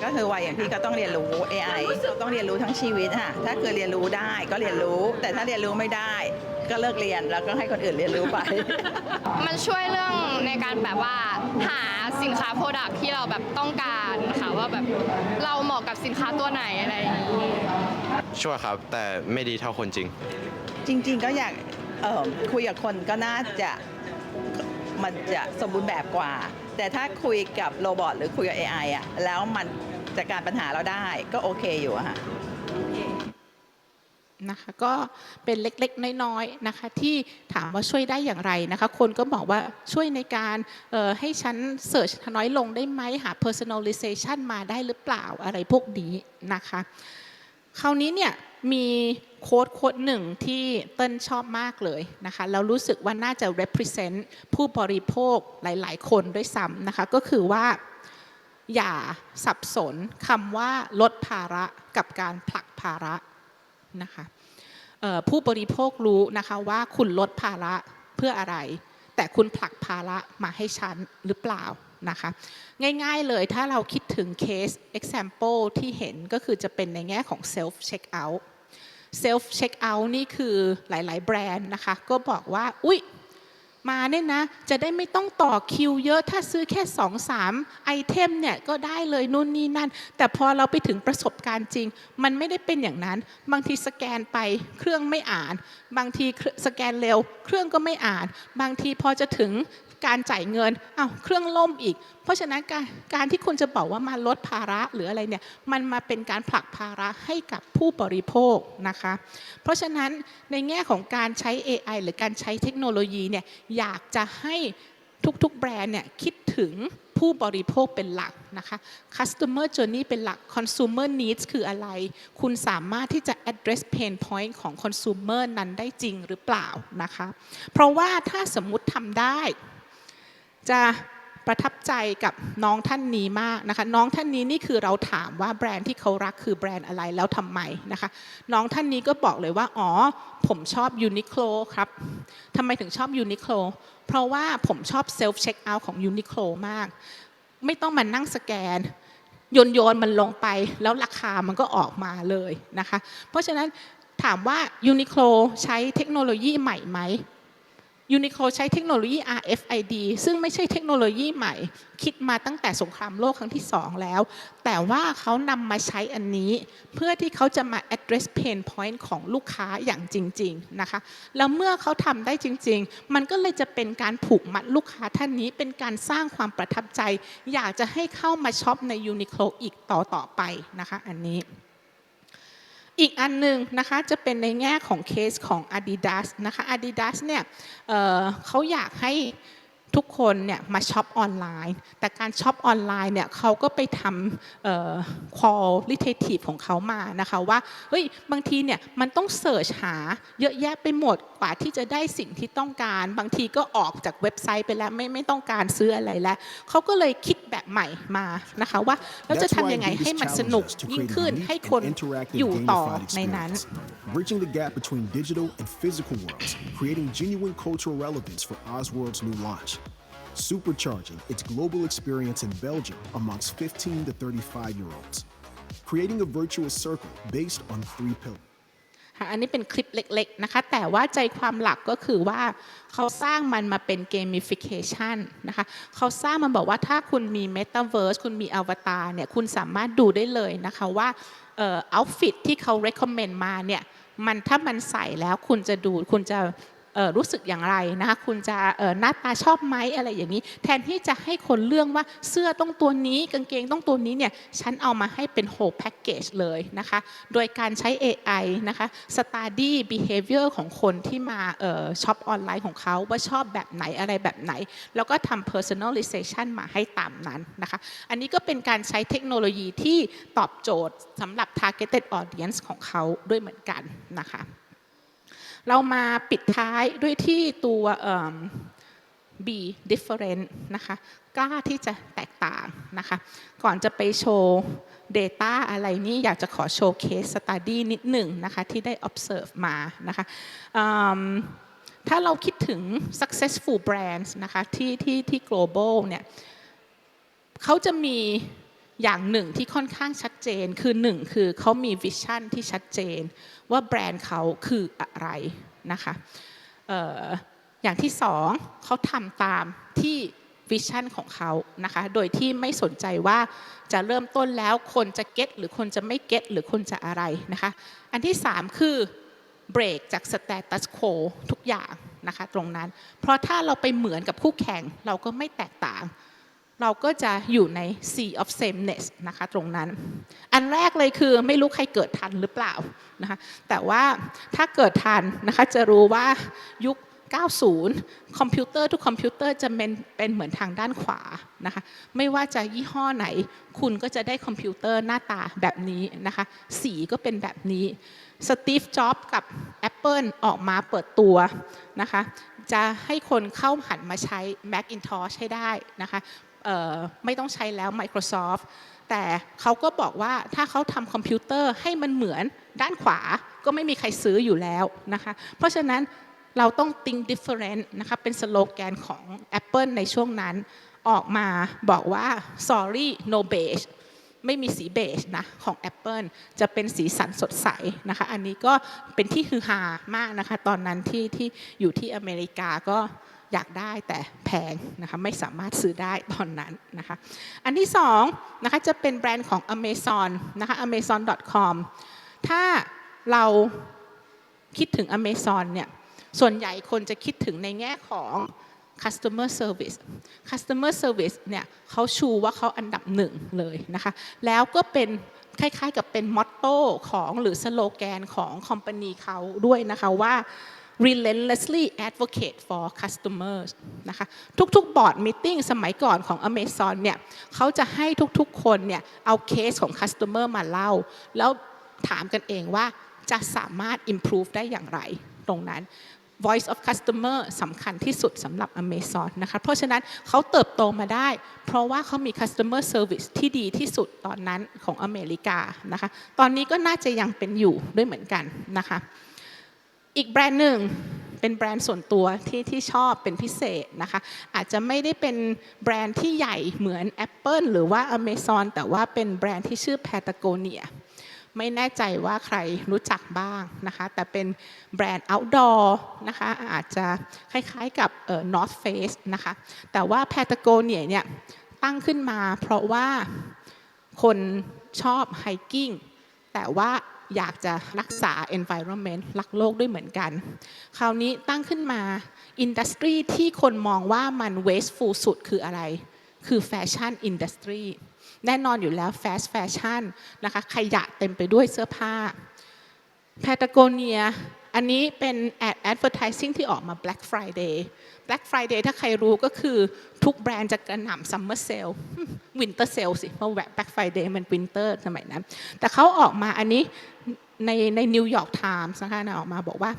ก็คือวัยอย่างพี่ก็ต้องเรียนรู้ AI ต้องเรียนรู้ทั้งชีวิตค่ะถ้าเกิดเรียนรู้ได้ก็เรียนรู้แต่ถ้าเรียนรู้ไม่ได้ก็เลิกเรียนแล้วก็ให้คนอื่นเรียนรู้ไป มันช่วยเรื่องในการแบบว่าหาสินค้าโปรดักที่เราแบบต้องการค่ะว่าแบบเราเหมาะกับสินค้าตัวไหนอะไรอย่างนี้ช่วยครับแต่ไม่ดีเท่าคนจริงจริงๆก็อยากคุยกับคนก็น่าจะมันจะสมบูรณ์แบบกว่าแต่ถ้าคุยกับโรบอทหรือคุยกับ AI อ่ะแล้วมันจัดการปัญหาเราได้ก็โอเคอยู่อะค่ะนะคะก็เป็นเล็กๆน้อยๆนะคะที่ถามว่าช่วยได้อย่างไรนะคะคนก็บอกว่าช่วยในการให้ฉันเสิร์ชน้อยลงได้ไหมหา personalization มาได้หรือเปล่าอะไรพวกนี้นะคะคราวนี้เนี่ยมีโค้ดหนึ่งที่เติ้ลชอบมากเลยนะคะแล้วรู้สึกว่าน่าจะ represent ผู้บริโภคหลายๆคนด้วยซ้ำนะคะก็คือว่าอย่าสับสนคำว่าลดภาระกับการผลักภาระนะคะผู้บริโภครู้นะคะว่าคุณลดภาระเพื่ออะไรแต่คุณผลักภาระมาให้ฉันหรือเปล่านะคะง่ายๆเลยถ้าเราคิดถึงเคส example ที่เห็นก็คือจะเป็นในแง่ของ self checkout self checkout นี่คือหลายๆแบรนด์นะคะก็บอกว่าอุ๊ย มาเนี่ยนะจะได้ไม่ต้องต่อคิวเยอะถ้าซื้อแค่ 2-3 ไอเทมเนี่ยก็ได้เลยนู่นนี่นั่นแต่พอเราไปถึงประสบการณ์จริงมันไม่ได้เป็นอย่างนั้นบางทีสแกนไปเครื่องไม่อ่านบางทีสแกนเร็วเครื่องก็ไม่อ่านบางทีพอจะถึงการจ่ายเงินเครื่องล่มอีกเพราะฉะนั้นการที่คุณจะบอกว่ามาลดภาระหรืออะไรเนี่ยมันมาเป็นการผลักภาระให้กับผู้บริโภคนะคะเพราะฉะนั้นในแง่ของการใช้ AI หรือการใช้เทคโนโลยีเนี่ยอยากจะให้ทุกๆแบรนด์เนี่ยคิดถึงผู้บริโภคเป็นหลักนะคะ customer journey เป็นหลัก consumer needs คืออะไรคุณสามารถที่จะ address pain point ของ consumer นั้นได้จริงหรือเปล่านะคะเพราะว่าถ้าสมมุติทำได้จะประทับใจกับน้องท่านนี้มากนะคะน้องท่านนี้นี่คือเราถามว่าแบรนด์ที่เขารักคือแบรนด์อะไรแล้วทำไมนะคะน้องท่านนี้ก็บอกเลยว่าผมชอบ Uniqlo ครับทำไมถึงชอบ Uniqlo เพราะว่าผมชอบ self check out ของ Uniqlo มากไม่ต้องมานั่งสแกนโยนมันลงไปแล้วราคามันก็ออกมาเลยนะคะเพราะฉะนั้นถามว่า Uniqlo ใช้เทคโนโลยีใหม่ไหมUniqlo ใช้เทคโนโลยี RFID ซึ่งไม่ใช่เทคโนโลยีใหม่คิดมาตั้งแต่สงครามโลกครั้งที่2แล้วแต่ว่าเขานำมาใช้อันนี้เพื่อที่เขาจะมา address pain point ของลูกค้าอย่างจริงๆนะคะแล้วเมื่อเขาทำได้จริงๆมันก็เลยจะเป็นการผูกมัดลูกค้าท่านนี้เป็นการสร้างความประทับใจอยากจะให้เข้ามาช็อปใน Uniqlo อีกต่อไปนะคะอันนี้อีกอันหนึ่งนะคะจะเป็นในแง่ของเคสของ Adidas นะคะ Adidas เนี่ยเขาอยากให้ทุกคนเนี่ยมาช็อปออนไลน์แต่การช็อปออนไลน์เนี่ยเขาก็ไปทำqualitative ของเขามานะคะว่าเฮ้ยบางทีเนี่ยมันต้องเสิร์ชหาเยอะแยะไปหมดกว่าที่จะได้สิ่งที่ต้องการบางทีก็ออกจากเว็บไซต์ไปแล้วไม่ต้องการซื้ออะไรแล้วเขาก็เลยคิดแบบใหม่มานะคะว่าเราจะทำยังไงให้มันสนุกยิ่งขึ้นให้คนอยู่ต่อในนั้น Bridging the gap between digital and physical worlds, creating genuine cultural relevance for Osworld's new launch. Supercharging its global experience in Belgium amongst 15 to 35-year-olds. Creating a virtuous circle based on 3 pillars. อันนี้เป็นคลิปเล็กๆนะคะแต่ว่าใจความหลักก็คือว่าเขาสร้างมันมาเป็น gamification นะคะเขาสร้างมันบอกว่าถ้าคุณมี metaverse คุณมีอวตารเนี่ยคุณสามารถดูได้เลยนะคะว่าoutfit ที่เขา recommend มาเนี่ยถ้ามันใส่แล้วคุณจะรู้สึกอย่างไรนะคะคุณจะหน้าตาชอบไหมอะไรอย่างนี้แทนที่จะให้คนเลือกว่าเสื้อต้องตัวนี้กางเกงต้องตัวนี้เนี่ยฉันเอามาให้เป็น whole package เลยนะคะโดยการใช้ AI นะคะ study behavior ของคนที่มาช็อปออนไลน์ของเขาว่าชอบแบบไหนอะไรแบบไหนแล้วก็ทำ personalization มาให้ตามนั้นนะคะอันนี้ก็เป็นการใช้เทคโนโลยีที่ตอบโจทย์สำหรับ targeted audience ของเขาด้วยเหมือนกันนะคะเรามาปิดท้ายด้วยที่ตัว be different นะคะกล้าที่จะแตกต่างนะคะก่อนจะไปโชว์ data อะไรนี่อยากจะขอโชว์ case study นิดหนึ่งนะคะที่ได้ observe มานะคะถ้าเราคิดถึง successful brands นะคะที่ global เนี่ยเขาจะมีอย่างหนึ่งที่ค่อนข้างชัดเจนคือหนึ่งคือเขามีวิชั่นที่ชัดเจนว่าแบรนด์เขาคืออะไรนะคะอย่างที่สองเขาทำตามที่วิชั่นของเขานะคะโดยที่ไม่สนใจว่าจะเริ่มต้นแล้วคนจะเก็ตหรือคนจะไม่เก็ตหรือคนจะอะไรนะคะอันที่สามคือเบรกจากสแตตัสโควทุกอย่างนะคะตรงนั้นเพราะถ้าเราไปเหมือนกับคู่แข่งเราก็ไม่แตกต่างเราก็จะอยู่ใน sea of sameness นะคะตรงนั้นอันแรกเลยคือไม่รู้ใครเกิดทันหรือเปล่านะคะแต่ว่าถ้าเกิดทันนะคะจะรู้ว่ายุค 90 คอมพิวเตอร์ทุกคอมพิวเตอร์จะเป็นเหมือนทางด้านขวานะคะไม่ว่าจะยี่ห้อไหนคุณก็จะได้คอมพิวเตอร์หน้าตาแบบนี้นะคะสีก็เป็นแบบนี้สตีฟ จ็อบส์กับ Apple ออกมาเปิดตัวนะคะจะให้คนเข้าหันมาใช้ Macintosh ให้ได้นะคะไม่ต้องใช้แล้ว Microsoft แต่เขาก็บอกว่าถ้าเขาทำคอมพิวเตอร์ให้มันเหมือนด้านขวาก็ไม่มีใครซื้ออยู่แล้วนะคะเพราะฉะนั้นเราต้อง think different นะคะเป็นสโลแกนของ Apple ในช่วงนั้นออกมาบอกว่า sorry no beige ไม่มีสีเบจนะของ Apple จะเป็นสีสันสดใสนะคะอันนี้ก็เป็นที่ฮือฮามากนะคะตอนนั้นที่อยู่ที่อเมริกาก็ อยากได้แต่แพงนะคะไม่สามารถซื้อได้ตอนนั้นนะคะอันที่2นะคะจะเป็นแบรนด์ของ Amazon นะคะ amazon.com ถ้าเราคิดถึง Amazon เนี่ยส่วนใหญ่คนจะคิดถึงในแง่ของ customer service เนี่ยเขาชูว่าเขาอันดับ1เลยนะคะแล้วก็เป็นคล้ายๆกับเป็นมอตโต้ของหรือสโลแกนของคอมพานีเขาด้วยนะคะว่า relentlessly advocate for customers นะคะทุกๆบอร์ดมีตติ้งสมัยก่อนของ Amazon เนี่ยเขาจะให้ทุกๆคนเนี่ยเอาเคสของ customer มาเล่าแล้วถามกันเองว่าจะสามารถ improve ได้อย่างไรตรงนั้น Voice of Customer สำคัญที่สุดสำหรับ Amazon นะคะเพราะฉะนั้นเขาเติบโตมาได้เพราะว่าเขามี Customer Service ที่ดีที่สุดตอนนั้นของอเมริกานะคะตอนนี้ก็น่าจะยังเป็นอยู่ด้วยเหมือนกันนะคะอีกแบรนด์หนึ่งเป็นแบรนด์ส่วนตัวที่ชอบเป็นพิเศษนะคะอาจจะไม่ได้เป็นแบรนด์ที่ใหญ่เหมือน Apple หรือว่า Amazon แต่ว่าเป็นแบรนด์ที่ชื่อ Patagoniaไม่แน่ใจว่าใครรู้จักบ้างนะคะแต่เป็นแบรนด์ outdoor นะคะอาจจะคล้ายๆกับ North Face นะคะแต่ว่า Patagonia เนี่ยตั้งขึ้นมาเพราะว่าคนชอบ hiking แต่ว่าอยากจะรักษา environment รักโลกด้วยเหมือนกันคราวนี้ตั้งขึ้นมา industry ที่คนมองว่ามัน wasteful สุดคืออะไรคือ fashion industryแน่นอนอยู่แล้ว fast fashion นะคะขยะเต็มไปด้วยเสื้อผ้า Patagonia อันนี้เป็น advertising ที่ออกมา Black Friday ถ้าใครรู้ก็คือทุกแบรนด์จะกระหน่ำ Summer Sale Winter Sale สิเพราะ Black Friday มัน Winter สมัยนั้นแต่เขาออกมาอันนี้ใน New York Times นะคะออกมาบอกว่า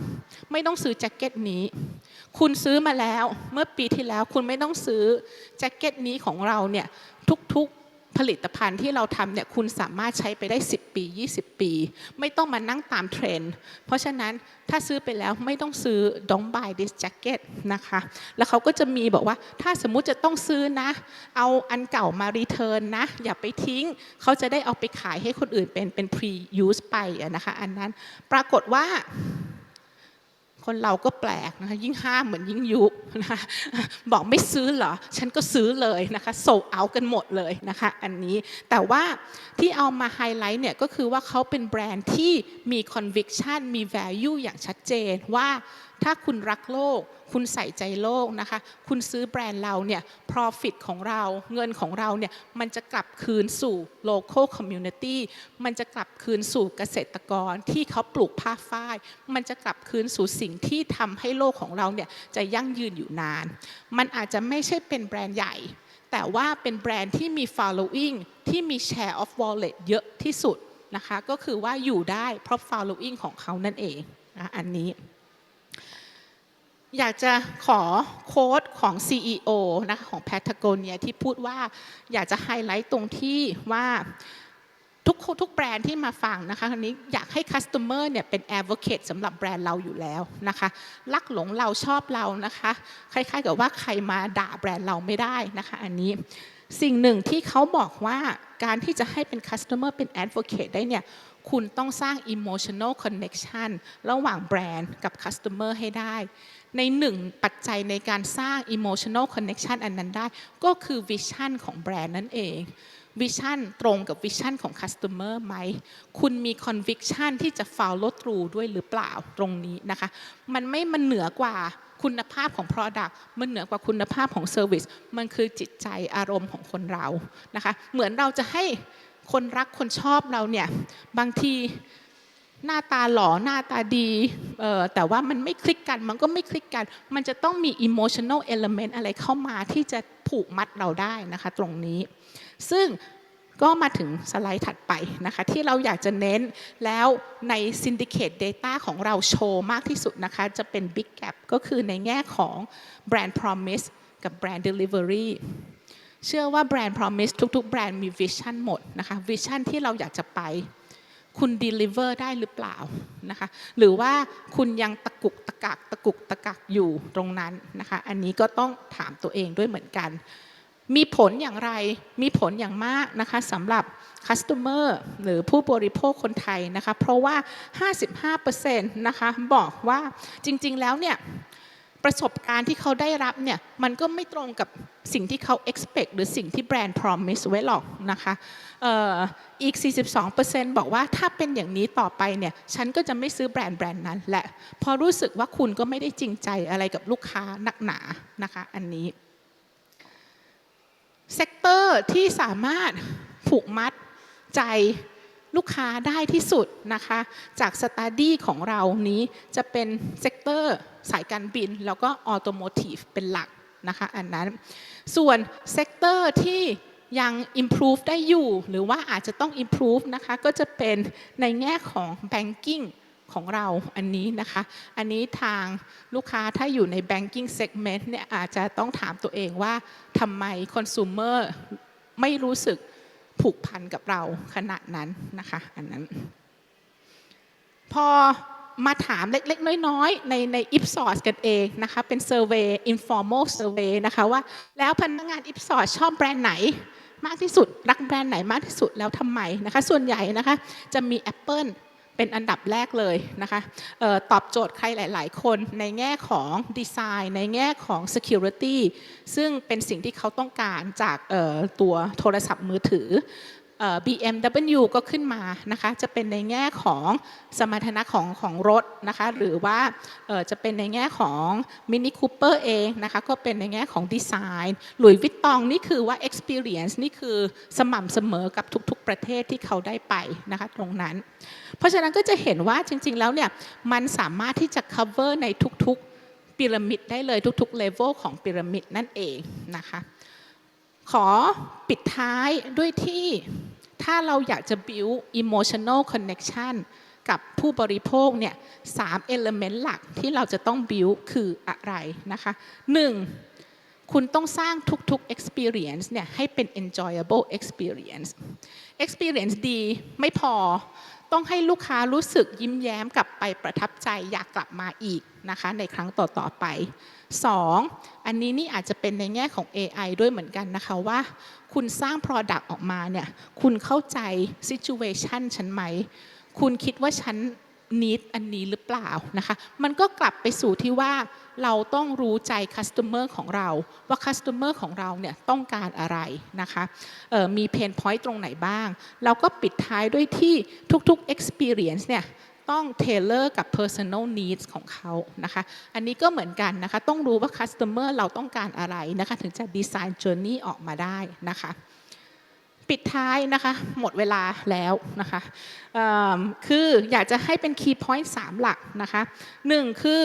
ไม่ต้องซื้อแจ็คเก็ตนี้คุณซื้อมาแล้วเมื่อปีที่แล้วคุณไม่ต้องซื้อแจ็คเก็ตนี้ของเราเนี่ยทุกผลิตภัณฑ์ที่เราทำเนี่ยคุณสามารถใช้ไปได้10ปี20ปีไม่ต้องมานั่งตามเทรนด์เพราะฉะนั้นถ้าซื้อไปแล้วไม่ต้องซื้อ don't buy this jacket นะคะแล้วเขาก็จะมีบอกว่าถ้าสมมุติจะต้องซื้อนะเอาอันเก่ามารีเทิร์นนะอย่าไปทิ้งเขาจะได้เอาไปขายให้คนอื่นเป็น pre use ไปนะคะอันนั้นปรากฏว่าคนเราก็แปลกนะคะยิ่งห้ามเหมือนยิ่งยุนะคะบอกไม่ซื้อเหรอฉันก็ซื้อเลยนะคะโซลเอาท์กันหมดเลยนะคะอันนี้แต่ว่าที่เอามาไฮไลท์เนี่ยก็คือว่าเขาเป็นแบรนด์ที่มี conviction มี value อย่างชัดเจนว่าถ้าคุณรักโลกคุณใส่ใจโลกนะคะคุณซื้อแบรนด์เราเนี่ย profit ของเราเงินของเราเนี่ยมันจะกลับคืนสู่ local community มันจะกลับคืนสู่เกษตรกรที่เขาปลูกผ้าฝ้ายมันจะกลับคืนสู่สิ่งที่ทำให้โลกของเราเนี่ยจะยั่งยืนอยู่นานมันอาจจะไม่ใช่เป็นแบรนด์ใหญ่แต่ว่าเป็นแบรนด์ที่มี following ที่มี share of wallet เยอะที่สุดนะคะก็คือว่าอยู่ได้เพราะ following ของเขานั่นเองนะอันนี้อยากจะขอโค้ดของ CEO นะคะของ Patagonia ที่พูดว่าอยากจะไฮไลท์ตรงที่ว่าทุกแบรนด์ที่มาฟังนะคะคราวนี้อยากให้ Customer เนี่ยเป็น Advocate สำหรับแบรนด์เราอยู่แล้วนะคะรักหลงเราชอบเรานะคะคล้ายๆกับว่าใครมาด่าแบรนด์เราไม่ได้นะคะอันนี้สิ่งหนึ่งที่เขาบอกว่าการที่จะให้เป็น Customer เป็น Advocate ได้เนี่ยคุณต้องสร้าง emotional connection ระหว่างแบรนด์กับ Customer ให้ได้ในหนึ่งปัจจัยในการสร้าง emotional connection อันนั้นได้ก็คือ vision ของแบรนด์นั่นเอง vision ตรงกับ vision ของ customer ไหมคุณมี conviction ที่จะ follow through ด้วยหรือเปล่าตรงนี้นะคะมันเหนือกว่าคุณภาพของ product มันเหนือกว่าคุณภาพของ service มันคือจิตใจอารมณ์ของคนเรานะคะเหมือนเราจะให้คนรักคนชอบเราเนี่ยบางทีหน้าตาหล่อหน้าตาดีแต่ว่ามันไม่คลิกกันมันก็ไม่คลิกกันมันจะต้องมี emotional element อะไรเข้ามาที่จะผูกมัดเราได้นะคะตรงนี้ซึ่งก็มาถึงสไลด์ถัดไปนะคะที่เราอยากจะเน้นแล้วใน syndicate data ของเราโชว์มากที่สุดนะคะจะเป็น big gap ก็คือในแง่ของ brand promise กับ brand delivery เชื่อว่า brand promise ทุกๆแบรนด์มี vision หมดนะคะ vision ที่เราอยากจะไปคุณ deliver ได้หรือเปล่านะคะหรือว่าคุณยังตะกุกตะกักอยู่ตรงนั้นนะคะอันนี้ก็ต้องถามตัวเองด้วยเหมือนกันมีผลอย่างไรมีผลอย่างมากนะคะสำหรับ customer หรือผู้บริโภคคนไทยนะคะเพราะว่า 55% นะคะบอกว่าจริงๆแล้วเนี่ย ประสบการณ์ที่เขาได้รับเนี่ยมันก็ไม่ตรงกับสิ่งที่เขา expect หรือสิ่งที่แบรนด์ promise ไว้หรอกนะคะอีก 42% บอกว่าถ้าเป็นอย่างนี้ต่อไปเนี่ยฉันก็จะไม่ซื้อแบรนด์นั้นและพอรู้สึกว่าคุณก็ไม่ได้จริงใจอะไรกับลูกค้านักหนานะคะอันนี้เซกเตอร์ที่สามารถผูกมัดใจลูกค้าได้ที่สุดนะคะจากสตาร์ดี้ของเรานี้จะเป็นเซกเตอร์สายการบินแล้วก็ออโตโมทีฟเป็นหลักนะคะอันนั้นส่วนเซกเตอร์ที่ยัง improve ได้อยู่หรือว่าอาจจะต้อง improve นะคะก็จะเป็นในแง่ของ banking ของเราอันนี้นะคะอันนี้ทางลูกค้าถ้าอยู่ใน banking segment เนี่ยอาจจะต้องถามตัวเองว่าทำไม consumer ไม่รู้สึกผูกพันกับเราขนาดนั้นนะคะอันนั้นพอมาถามเล็กๆน้อยๆใน Ipsos กันเองนะคะเป็น survey informal survey นะคะว่าแล้วพนักงาน Ipsos ชอบแบรนด์ไหนมากที่สุดรักแบรนด์ไหนมากที่สุดแล้วทำไมนะคะส่วนใหญ่นะคะจะมี Apple เป็นอันดับแรกเลยนะคะตอบโจทย์ใครหลายๆคนในแง่ของดีไซน์ในแง่ของ security ซึ่งเป็นสิ่งที่เขาต้องการจากตัวโทรศัพท์มือถือBMW ก็ขึ้นมานะคะจะเป็นในแง่ของสมรรถนะของรถนะคะหรือว่าจะเป็นในแง่ของ Mini Cooper เองนะคะก็เป็นในแง่ของดีไซน์หลุยส์วิตตองนี่คือว่า experience นี่คือสม่ำเสมอกับทุกๆประเทศที่เขาได้ไปนะคะตรงนั้นเพราะฉะนั้นก็จะเห็นว่าจริงๆแล้วเนี่ยมันสามารถที่จะ cover ในทุกๆพีระมิดได้เลยทุกๆ level ของพีระมิดนั่นเองนะคะขอปิดท้ายด้วยที่ถ้าเราอยากจะ build emotional connection กับผู้บริโภคเนี่ย3 element หลักที่เราจะต้อง build คืออะไรนะคะ 1. คุณต้องสร้างทุกๆ experience เนี่ยให้เป็น enjoyable experience ดีไม่พอต้องให้ลูกค้ารู้สึกยิ้มแย้มกลับไปประทับใจอยากกลับมาอีกนะคะในครั้งต่อๆไป 2. อันนี้นี่อาจจะเป็นในแง่ของ AI ด้วยเหมือนกันนะคะว่าคุณสร้าง Product ออกมาเนี่ยคุณเข้าใจ Situation ฉันไหมคุณคิดว่าฉัน need อันนี้หรือเปล่านะคะมันก็กลับไปสู่ที่ว่าเราต้องรู้ใจ Customer ของเราว่า Customer ของเราเนี่ยต้องการอะไรนะคะมี Pain Point ตรงไหนบ้างเราก็ปิดท้ายด้วยที่ทุกๆ Experience เนี่ยต้อง tailor กับ personal needs ของเขานะคะอันนี้ก็เหมือนกันนะคะต้องรู้ว่า customer เราต้องการอะไรนะคะถึงจะ design journey ออกมาได้นะคะปิดท้ายนะคะหมดเวลาแล้วนะคะคืออยากจะให้เป็น key point 3 หลักนะคะ1คือ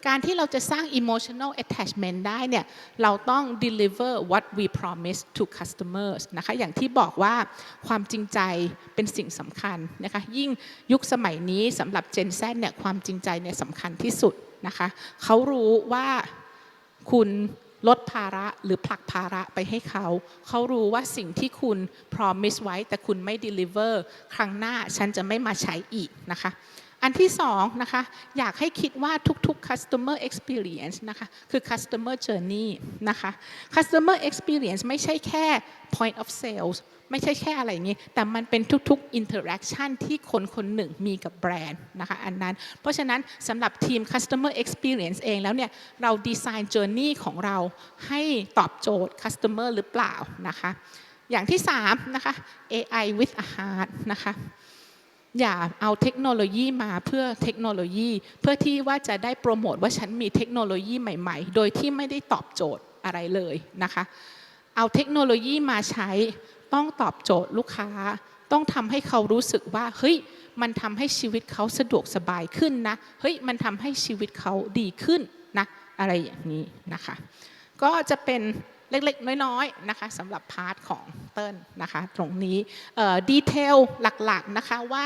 การที่เราจะสร้าง emotional attachment ได้เนี่ยเราต้อง deliver what we promise to customers นะคะอย่างที่บอกว่าความจริงใจเป็นสิ่งสำคัญนะคะยิ่งยุคสมัยนี้สำหรับ Gen Z เนี่ยความจริงใจเนี่ยสำคัญที่สุดนะคะเขารู้ว่าคุณลดภาระหรือผลักภาระไปให้เขารู้ว่าสิ่งที่คุณ promise ไว้แต่คุณไม่ deliver ครั้งหน้าฉันจะไม่มาใช้อีกนะคะอันที่2นะคะอยากให้คิดว่าทุกๆ customer experience นะคะคือ customer journey นะคะ customer experience ไม่ใช่แค่ point of sales ไม่ใช่แค่อะไรอย่างนี้แต่มันเป็นทุกๆ interaction ที่คนหนึ่งมีกับแบรนด์นะคะอันนั้นเพราะฉะนั้นสำหรับทีม customer experience เองแล้วเนี่ยเราดีไซน์ journey ของเราให้ตอบโจทย์ customer หรือเปล่านะคะอย่างที่3นะคะ AI with a heart นะคะอย่าเอาเทคโนโลยีมาเพื่อเทคโนโลยีเพื่อที่ว่าจะได้โปรโมทว่าฉันมีเทคโนโลยีใหม่ๆโดยที่ไม่ได้ตอบโจทย์อะไรเลยนะคะเอาเทคโนโลยีมาใช้ต้องตอบโจทย์ลูกค้าต้องทำให้เขารู้สึกว่าเฮ้ยมันทำให้ชีวิตเขาสะดวกสบายขึ้นนะเฮ้ยมันทำให้ชีวิตเขาดีขึ้นนะอะไรอย่างนี้นะคะก็จะเป็นเล็กๆน้อยๆนะคะสำหรับพาร์ทของเติ้ลนะคะตรงนี้ดีเทลหลักๆนะคะว่า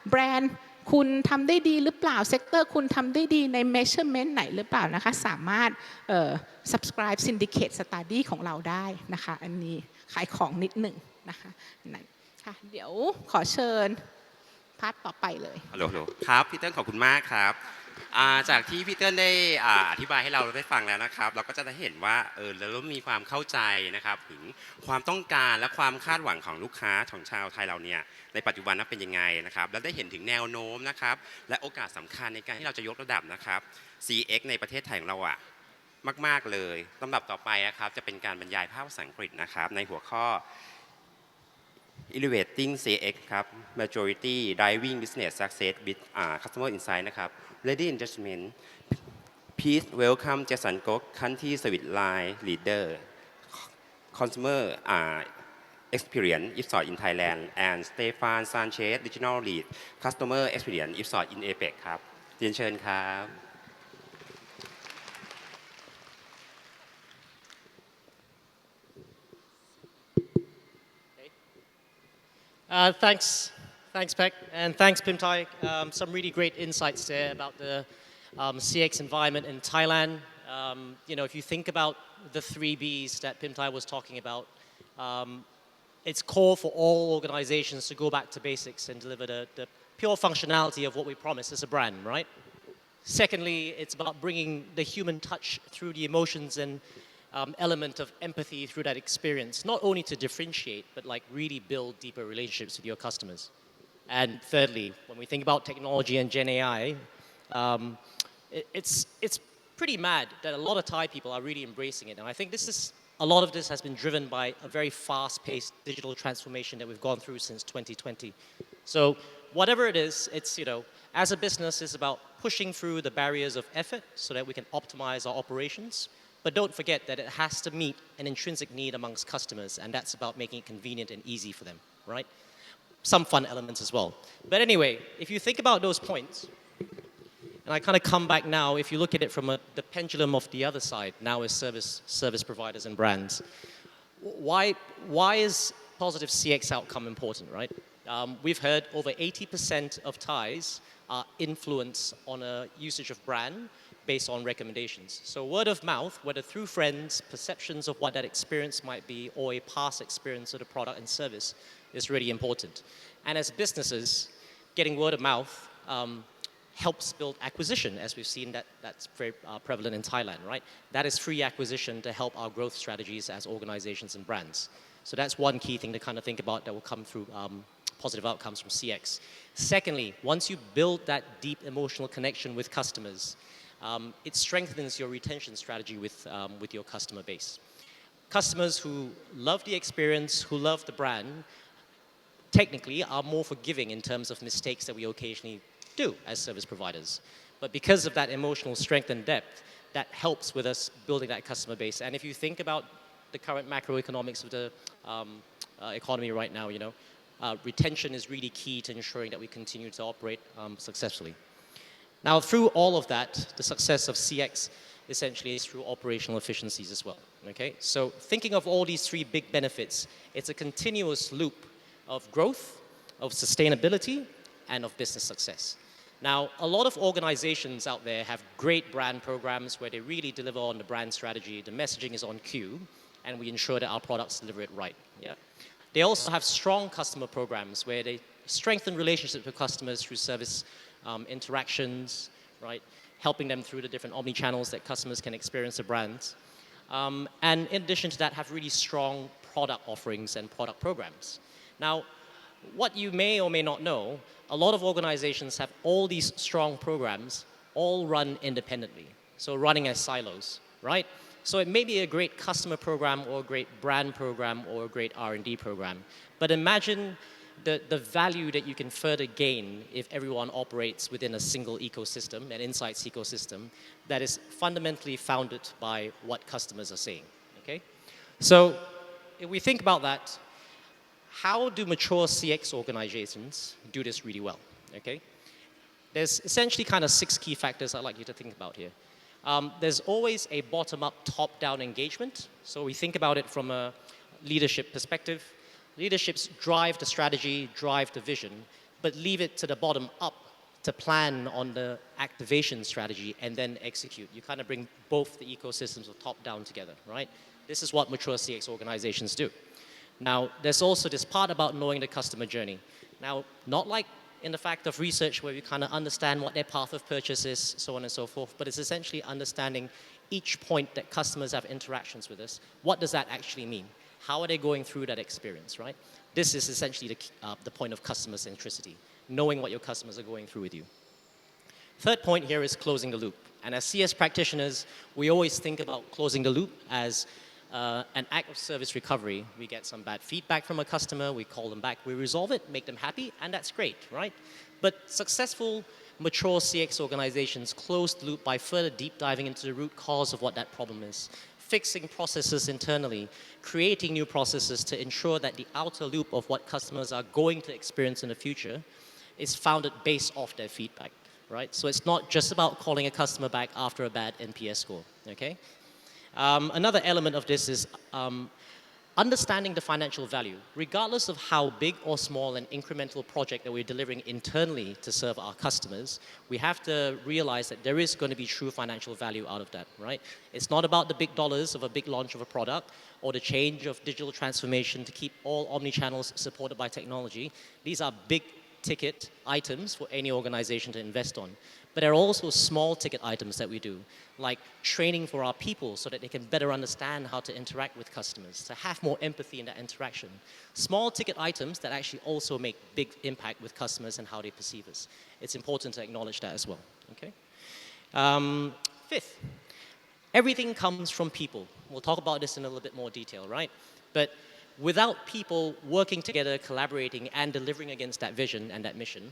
แบรนด์คุณทำได้ดีหรือเปล่าเซกเตอร์คุณทำได้ดีใน measurement ไหนหรือเปล่านะคะสามารถsubscribe syndicate study ของเราได้นะคะอันนี้ขายของนิดหนึ่งนะคะนั่นค่ะเดี๋ยวขอเชิญพาร์ทต่อไปเลยฮัลโหลครับพี่เติ้ลขอบคุณมากครับจากที่พี่เติ้ลได้อธิบายให้เราได้ฟังแล้วนะครับเราก็จะได้เห็นว่าเรามีความเข้าใจนะครับถึงความต้องการและความคาดหวังของลูกค้าของชาวไทยเราเนี่ยในปัจจุบันนั้นเป็นยังไงนะครับแล้วได้เห็นถึงแนวโน้มนะครับและโอกาสสำคัญในการที่เราจะยกระดับนะครับ CX ในประเทศไทยของเรา มากๆเลยลำดับต่อไปนะครับจะเป็นการบรรยายภาพภาษาอังกฤษนะครับในหัวข้อ Elevating CX ครับ Majority Driving Business Success with Customer Insight นะครับ Ladies and gentlemen, please welcome Jason Gok, Country Service Line Leader, Consumer Experience Ipsos in Thailand, and Stefan Sanchez, Regional Lead, Customer Experience Ipsos in APEC ครับเรียนเชิญครับ Thanks, Pek, and thanks, Pimtai. Some really great insights there about the CX environment in Thailand. If you think about the 3 Bs that Pimtai was talking about, it's core for all organizations to go back to basics and deliver the pure functionality of what we promise as a brand, right? Secondly, it's about bringing the human touch through the emotions and element of empathy through that experience, not only to differentiate, but like really build deeper relationships with your customers. And thirdly, when we think about technology and Gen AI, it's pretty mad that a lot of Thai people are really embracing it. And I think a lot of this has been driven by a very fast-paced digital transformation that we've gone through since 2020. So whatever it is, it's, as a business, it's about pushing through the barriers of effort so that we can optimize our operations. But don't forget that it has to meet an intrinsic need amongst customers, and that's about making it convenient and easy for them, right? Some fun elements as well. But anyway, if you think about those points, and I kind of come back now, if you look at it from the pendulum of the other side, now as service providers and brands, why is positive CX outcome important, right? We've heard over 80% of Thais are influenced on a usage of brand based on recommendations. So word of mouth, whether through friends, perceptions of what that experience might be, or a past experience of the product and service is really important. And as businesses, getting word of mouth helps build acquisition, as we've seen that's very prevalent in Thailand, right? That is free acquisition to help our growth strategies as organizations and brands. So that's one key thing to kind of think about that will come through positive outcomes from CX. Secondly, once you build that deep emotional connection with customers, it strengthens your retention strategy with your customer base. Customers who love the experience, who love the brand, technically are more forgiving in terms of mistakes that we occasionally do as service providers. But because of that emotional strength and depth, that helps with us building that customer base. And if you think about the current macroeconomics of the economy right now, retention is really key to ensuring that we continue to operate successfully. Now, through all of that, the success of CX essentially is through operational efficiencies as well, okay? So thinking of all these 3 big benefits, it's a continuous loop of growth, of sustainability, and of business success. Now, a lot of organizations out there have great brand programs where they really deliver on the brand strategy, the messaging is on cue, and we ensure that our products deliver it right, yeah? They also have strong customer programs where they strengthen relationships with customers through service interactions, right? Helping them through the different omni-channels that customers can experience the brands. And in addition to that, have really strong product offerings and product programs. Now, what you may or may not know, a lot of organizations have all these strong programs all run independently. So running as silos, right? So it may be a great customer program or a great brand program or a great R&D program. But imagine the value that you can further gain if everyone operates within a single ecosystem, an insights ecosystem, that is fundamentally founded by what customers are saying, okay? So if we think about that, how do mature CX organizations do this really well, okay? There's essentially kind of 6 key factors I'd like you to think about here. There's always a bottom-up, top-down engagement. So we think about it from a leadership perspective. Leaderships drive the strategy, drive the vision, but leave it to the bottom up to plan on the activation strategy and then execute. You kind of bring both the ecosystems of top down together, right? This is what mature CX organizations do. Now, there's also this part about knowing the customer journey. Now, not like in the fact of research where we kind of understand what their path of purchase is, so on and so forth, but it's essentially understanding each point that customers have interactions with us. What does that actually mean? How are they going through that experience, right? This is essentially the point of customer centricity, knowing what your customers are going through with you. Third point here is closing the loop. And as CS practitioners, we always think about closing the loop as an act of service recovery. We get some bad feedback from a customer, we call them back, we resolve it, make them happy, and that's great, right? But successful, mature CX organizations close the loop by further deep diving into the root cause of what that problem is, fixing processes internally, creating new processes to ensure that the outer loop of what customers are going to experience in the future is founded based off their feedback, right? So it's not just about calling a customer back after a bad NPS score, okay? Another element of this is understanding the financial value. Regardless of how big or small an incremental project that we're delivering internally to serve our customers, we have to realize that there is going to be true financial value out of that, right? It's not about the big dollars of a big launch of a product or the change of digital transformation to keep all omnichannels supported by technology. These are big ticket items for any organization to invest on. But there are also small ticket items that we do, like training for our people so that they can better understand how to interact with customers, to have more empathy in that interaction. Small ticket items that actually also make big impact with customers and how they perceive us. It's important to acknowledge that as well, okay? Fifth, everything comes from people. We'll talk about this in a little bit more detail, right? But without people working together, collaborating, and delivering against that vision and that mission,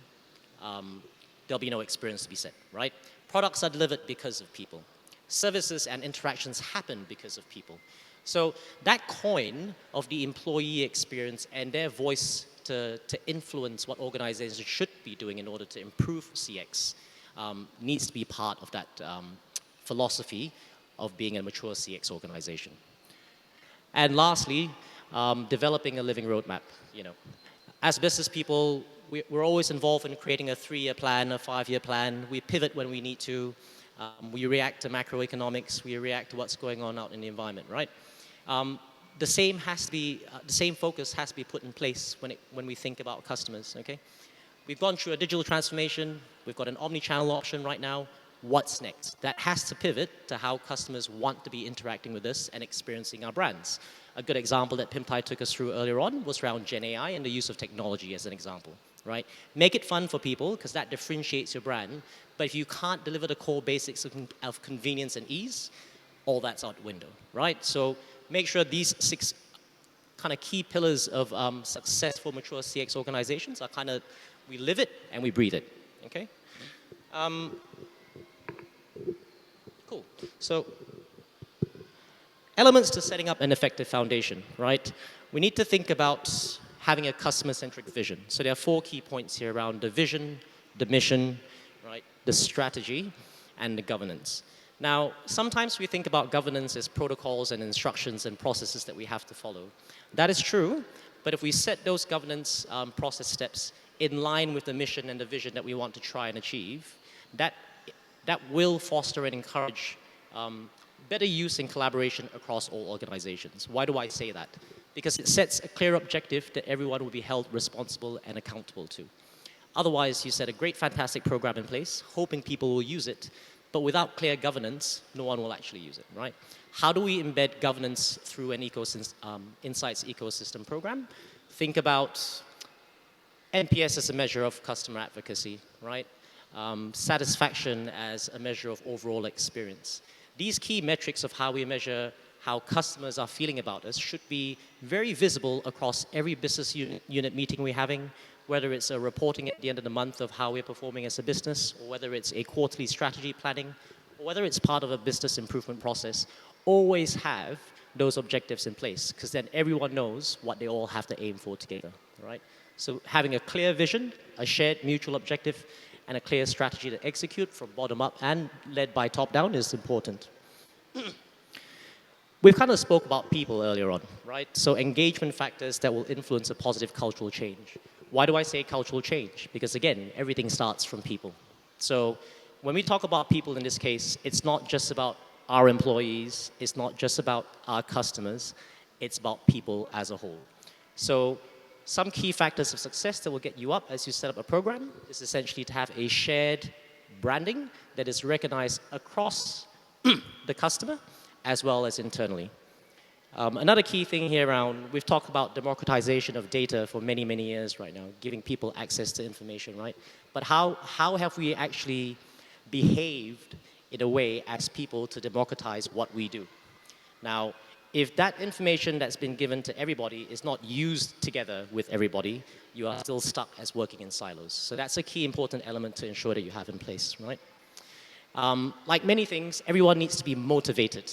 there'll be no experience to be set, right? Products are delivered because of people. Services and interactions happen because of people. So that coin of the employee experience and their voice to influence what organizations should be doing in order to improve CX needs to be part of that philosophy of being a mature CX organization. And lastly, developing a living roadmap. You know, as business people, we're always involved in creating a 3-year plan, a 5-year plan. We pivot when we need to. We react to macroeconomics. We react to what's going on out in the environment, right? The same focus has to be put in place when we think about customers, okay? We've gone through a digital transformation. We've got an omni-channel option right now. What's next? That has to pivot to how customers want to be interacting with us and experiencing our brands. A good example that Pim Tai took us through earlier on was around Gen AI and the use of technology as an example, right? Make it fun for people because that differentiates your brand. But if you can't deliver the core basics of convenience and ease, all that's out the window, right? So make sure these 6 kind of key pillars of successful mature CX organizations are kind of, we live it and we breathe it, okay? Cool. So elements to setting up an effective foundation, right? We need to think about having a customer-centric vision. So there are 4 key points here around the vision, the mission, right, the strategy, and the governance. Now, sometimes we think about governance as protocols and instructions and processes that we have to follow. That is true, but if we set those governance process steps in line with the mission and the vision that we want to try and achieve, that will foster and encourage better use and collaboration across all organizations. Why do I say that? Because it sets a clear objective that everyone will be held responsible and accountable to. Otherwise, you set a great, fantastic program in place, hoping people will use it, but without clear governance, no one will actually use it, right? How do we embed governance through an insights ecosystem program? Think about NPS as a measure of customer advocacy, right? Satisfaction as a measure of overall experience. These key metrics of how we measure how customers are feeling about us should be very visible across every business unit meeting we're having, whether it's a reporting at the end of the month of how we're performing as a business, or whether it's a quarterly strategy planning, or whether it's part of a business improvement process. Always have those objectives in place, because then everyone knows what they all have to aim for together, right? So having a clear vision, a shared mutual objective, and a clear strategy to execute from bottom up and led by top down is important. We've kind of spoke about people earlier on, right? So engagement factors that will influence a positive cultural change. Why do I say cultural change? Because again, everything starts from people. So when we talk about people in this case, it's not just about our employees, it's not just about our customers, it's about people as a whole. So some key factors of success that will get you up as you set up a program is essentially to have a shared branding that is recognized across the customer as well as internally. Another key thing here around, we've talked about democratization of data for many, many years right now, giving people access to information, right? But how have we actually behaved in a way as people to democratize what we do. Now, if that information that's been given to everybody is not used together with everybody, you are still stuck as working in silos. So that's a key important element to ensure that you have in place, right? Like many things, everyone needs to be motivated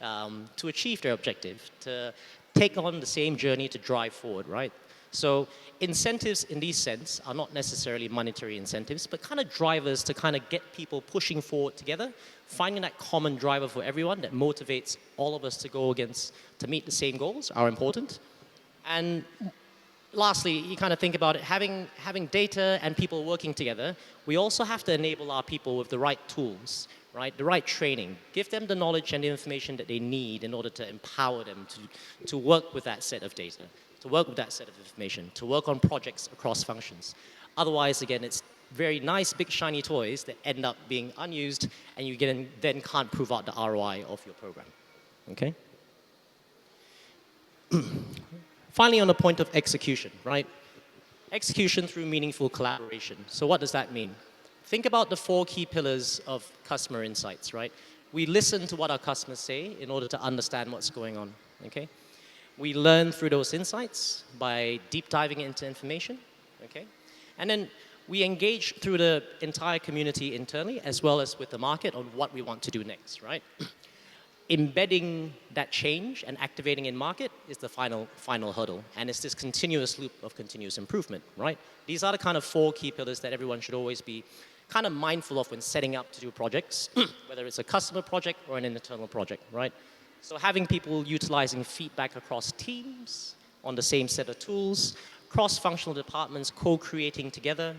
to achieve their objective, to take on the same journey to drive forward, right? So incentives in this sense are not necessarily monetary incentives, but kind of drivers to kind of get people pushing forward together, finding that common driver for everyone that motivates all of us to meet the same goals are important. And lastly, you kind of think about it, having data and people working together, we also have to enable our people with the right tools, right? The right training. Give them the knowledge and the information that they need in order to empower them to work with that set of data, to work with that set of information, to work on projects across functions. Otherwise, again, it's very nice, big, shiny toys that end up being unused, and you then can't prove out the ROI of your program, okay? Finally, on the point of execution, right? Execution through meaningful collaboration. So what does that mean? Think about the 4 key pillars of customer insights, right? We listen to what our customers say in order to understand what's going on, okay? We learn through those insights by deep diving into information, okay? And then we engage through the entire community internally as well as with the market on what we want to do next, right? Embedding that change and activating in market is the final hurdle. And it's this continuous loop of continuous improvement, right? These are the kind of 4 key pillars that everyone should always be kind of mindful of when setting up to do projects, whether it's a customer project or an internal project, right? So having people utilizing feedback across teams on the same set of tools, cross-functional departments co-creating together,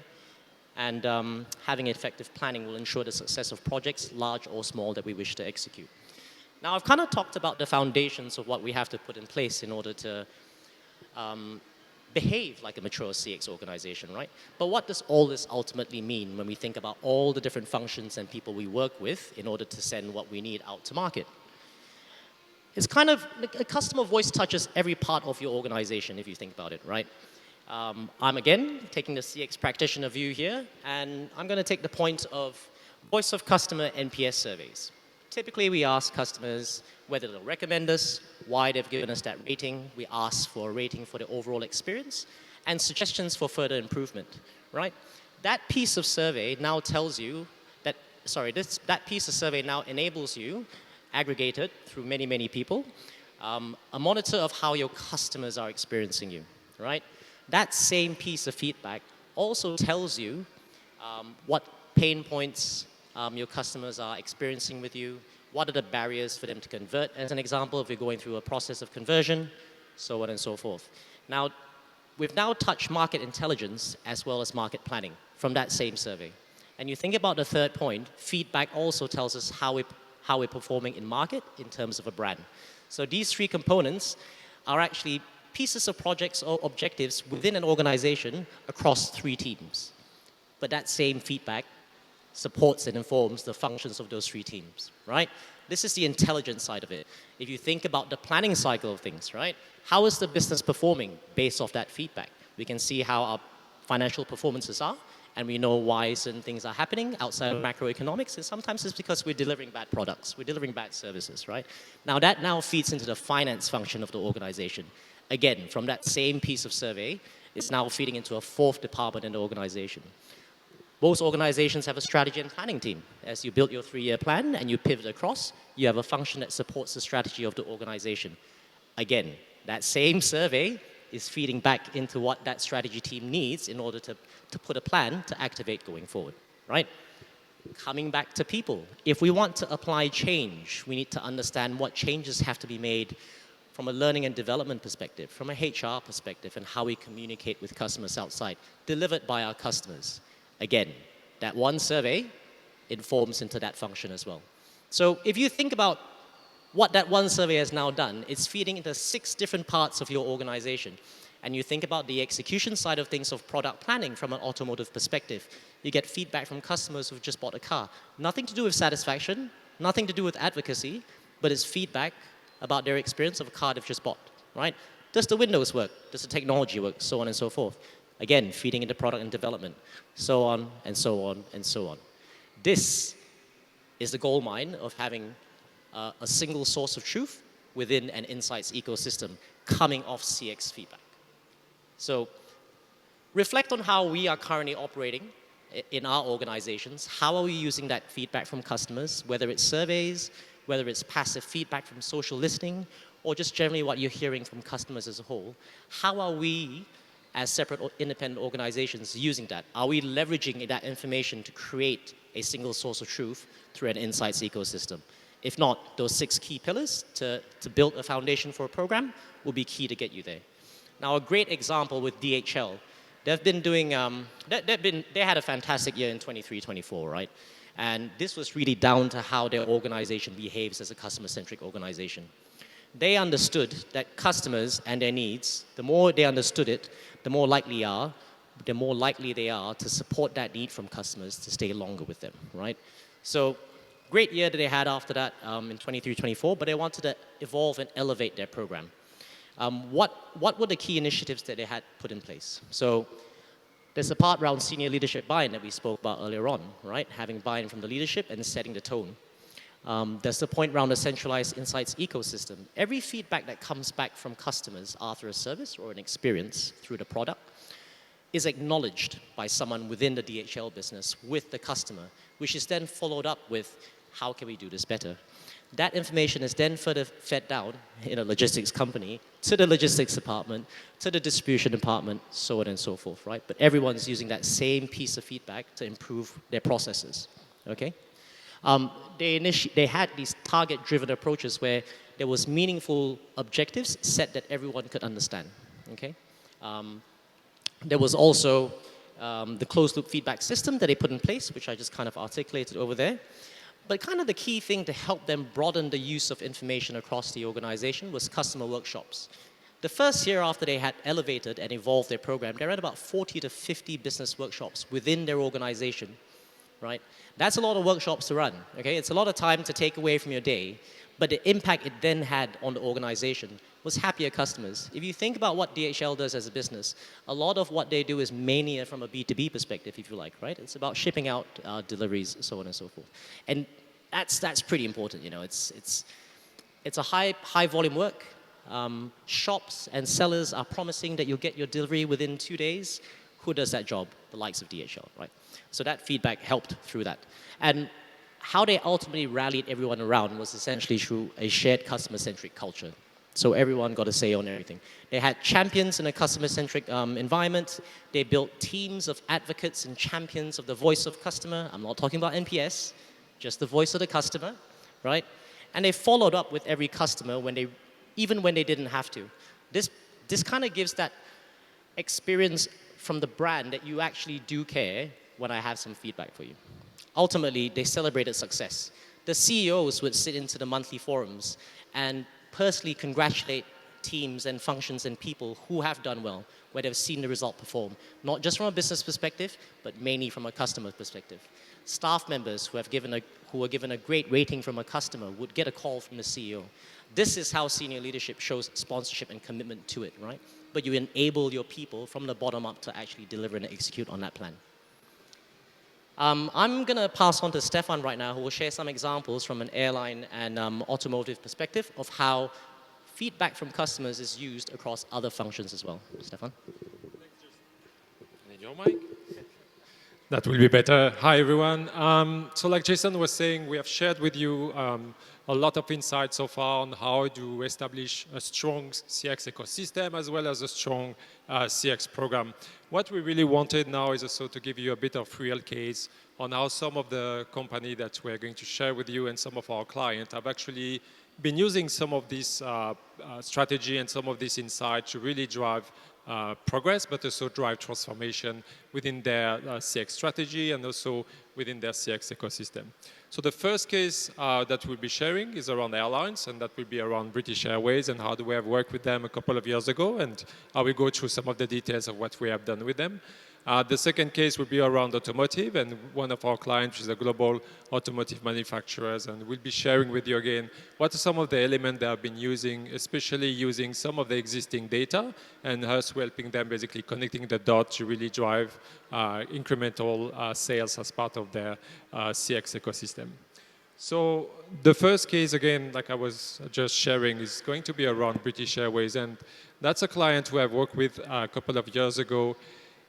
and having effective planning will ensure the success of projects, large or small, that we wish to execute. Now, I've kind of talked about the foundations of what we have to put in place in order to behave like a mature CX organization, right? But what does all this ultimately mean when we think about all the different functions and people we work with in order to send what we need out to market? It's kind of, a customer voice touches every part of your organization if you think about it, right? I'm again taking the CX practitioner view here, and I'm going to take the point of voice of customer NPS surveys. Typically, we ask customers whether they'll recommend us, why they've given us that rating. We ask for a rating for the overall experience and suggestions for further improvement, right? That piece of survey now tells you that, that piece of survey now enables you, aggregated through many, many people, a monitor of how your customers are experiencing you, right? That same piece of feedback also tells you what pain points your customers are experiencing with you, what are the barriers for them to convert, as an example, if you're going through a process of conversion, so on and so forth. Now, we've now touched market intelligence as well as market planning from that same survey. And you think about the third point, feedback also tells us how we're performing in market in terms of a brand. So these 3 components are actually pieces of projects or objectives within an organization across 3 teams. But that same feedback supports and informs the functions of those 3 teams, right? This is the intelligence side of it. If you think about the planning cycle of things, right? How is the business performing based off that feedback? We can see how our financial performances are, and we know why certain things are happening outside of macroeconomics, and sometimes it's because we're delivering bad products, we're delivering bad services, right? Now that now feeds into the finance function of the organization. Again, from that same piece of survey, it's now feeding into a 4th department in the organization. Most organizations have a strategy and planning team. As you build your 3-year plan and you pivot across, you have a function that supports the strategy of the organization. Again, that same survey is feeding back into what that strategy team needs in order to put a plan to activate going forward, right? Coming back to people, if we want to apply change, we need to understand what changes have to be made from a learning and development perspective, from a HR perspective, and how we communicate with customers outside, delivered by our customers. Again, that one survey informs into that function as well. So if you think about what that one survey has now done, it's feeding into 6 different parts of your organization. And you think about the execution side of things of product planning from an automotive perspective. You get feedback from customers who've just bought a car. Nothing to do with satisfaction, nothing to do with advocacy, but it's feedback about their experience of a car they've just bought, right? Does the windows work? Does the technology work? So on and so forth. Again, feeding into product and development, so on and so on and so on. This is the gold mine of having a single source of truth within an insights ecosystem coming off CX feedback. So reflect on how we are currently operating in our organizations. How are we using that feedback from customers, whether it's surveys, whether it's passive feedback from social listening, or just generally what you're hearing from customers as a whole? How are we, as separate independent organizations, using that? Are we leveraging that information to create a single source of truth through an insights ecosystem? If not, those 6 key pillars to build a foundation for a program will be key to get you there. Now, a great example with DHL, they've been doing, they had a fantastic year in 23-24, right? And this was really down to how their organization behaves as a customer-centric organization. They understood that customers and their needs, the more they understood it, the more likely they are to support that need from customers to stay longer with them, right? So great year that they had after that in 23-24, but they wanted to evolve and elevate their program. What were the key initiatives that they had put in place? So there's a part around senior leadership buy-in that we spoke about earlier on, right? Having buy-in from the leadership and setting the tone. There's the point around the centralized insights ecosystem. Every feedback that comes back from customers after a service or an experience through the product is acknowledged by someone within the DHL business with the customer, which is then followed up with, how can we do this better? That information is then further fed down in a logistics company to the logistics department, to the distribution department, so on and so forth, right? But everyone's using that same piece of feedback to improve their processes, okay? They had these target-driven approaches where there was meaningful objectives set that everyone could understand, okay? There was also the closed-loop feedback system that they put in place, which I just kind of articulated over there. But kind of the key thing to help them broaden the use of information across the organization was customer workshops. The first year after they had elevated and evolved their program, they ran about 40 to 50 business workshops within their organization, right? That's a lot of workshops to run, okay? It's a lot of time to take away from your day, but the impact it then had on the organization was happier customers. If you think about what DHL does as a business, a lot of what they do is mainly from a B2B perspective, if you like, right? It's about shipping out deliveries, so on and so forth. And that's pretty important, you know. It's a high volume work. Shops and sellers are promising that you'll get your delivery within 2 days. Who does that job? The likes of DHL, right? So that feedback helped through that. And how they ultimately rallied everyone around was essentially through a shared customer-centric culture. So everyone got a say on everything. They had champions in a customer-centric environment. They built teams of advocates and champions of the voice of customer. I'm not talking about NPS, just the voice of the customer, right? And they followed up with every customer even when they didn't have to. This kind of gives that experience from the brand that you actually do care when I have some feedback for you. Ultimately, they celebrated success. The CEOs would sit into the monthly forums and personally congratulate teams and functions and people who have done well, where they've seen the result perform, not just from a business perspective, but mainly from a customer perspective. Staff members who were given a great rating from a customer would get a call from the CEO. This is how senior leadership shows sponsorship and commitment to it, right? But you enable your people from the bottom up to actually deliver and execute on that plan. I'm going to pass on to Stefan right now, who will share some examples from an airline and automotive perspective of how feedback from customers is used across other functions as well. Stefan? Need your mic? That will be better. Hi, everyone. So like Jason was saying, we have shared with you a lot of insights so far on how to establish a strong CX ecosystem as well as a strong CX program. What we really wanted now is also to give you a bit of real case on how some of the company that we're going to share with you and some of our clients have actually been using some of this strategy and some of this insight to really drive progress, but also drive transformation within their CX strategy and also within their CX ecosystem. So the first case that we'll be sharing is around airlines, and that will be around British Airways and how we have worked with them a couple of years ago, and I will go through some of the details of what we have done with them. The second case will be around automotive, and one of our clients is a global automotive manufacturers, and we'll be sharing with you again what are some of the elements they have been using, especially using some of the existing data, and us helping them basically connecting the dots to really drive incremental sales as part of their CX ecosystem. So the first case, again, like I was just sharing, is going to be around British Airways. And that's a client who I've worked with a couple of years ago.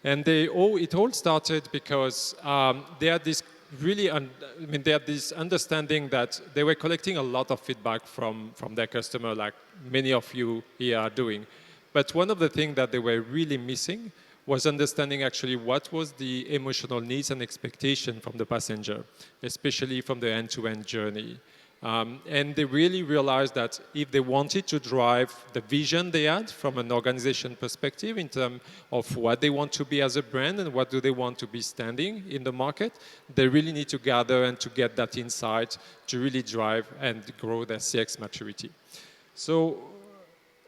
And it all started because they had this they had this understanding that they were collecting a lot of feedback from their customer, like many of you here are doing. But one of the things that they were really missing was understanding actually what was the emotional needs and expectation from the passenger, especially from the end-to-end journey. And they really realized that if they wanted to drive the vision they had from an organization perspective in terms of what they want to be as a brand and what do they want to be standing in the market, they really need to gather and to get that insight to really drive and grow their CX maturity. So,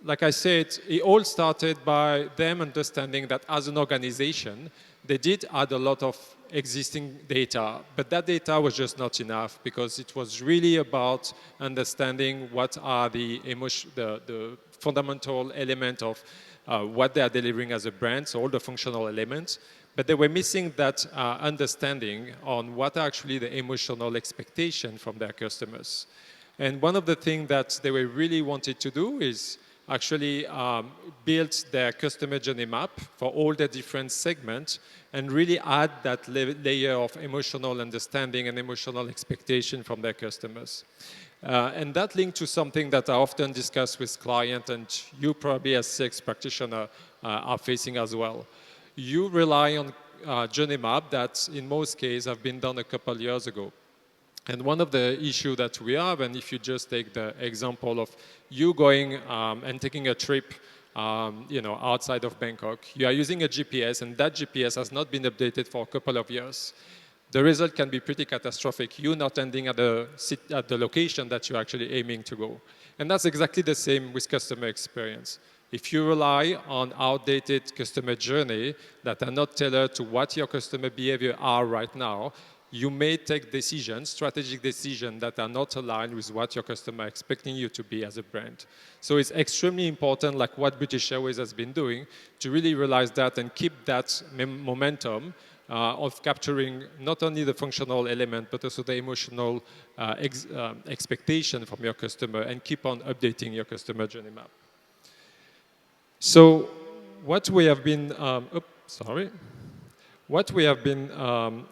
like I said, it all started by them understanding that as an organization, they did add a lot of existing data, but that data was just not enough because it was really about understanding what are the fundamental element of what they are delivering as a brand, so all the functional elements, but they were missing that understanding on what are actually the emotional expectation from their customers. And one of the things that they were really wanted to do is actually build their customer journey map for all the different segments and really add that layer of emotional understanding and emotional expectation from their customers. And that linked to something that I often discuss with clients, and you probably as CX practitioner are facing as well. You rely on journey map that in most cases have been done a couple of years ago. And one of the issues that we have, and if you just take the example of you going and taking a trip outside of Bangkok, you are using a GPS, and that GPS has not been updated for a couple of years. The result can be pretty catastrophic. You not ending at the location that you're actually aiming to go. And that's exactly the same with customer experience. If you rely on outdated customer journey that are not tailored to what your customer behavior are right now, you may take decisions, strategic decisions that are not aligned with what your customer is expecting you to be as a brand. So it's extremely important, like what British Airways has been doing, to really realize that and keep that momentum of capturing not only the functional element, but also the emotional expectation from your customer and keep on updating your customer journey map. So what we have been, what we have been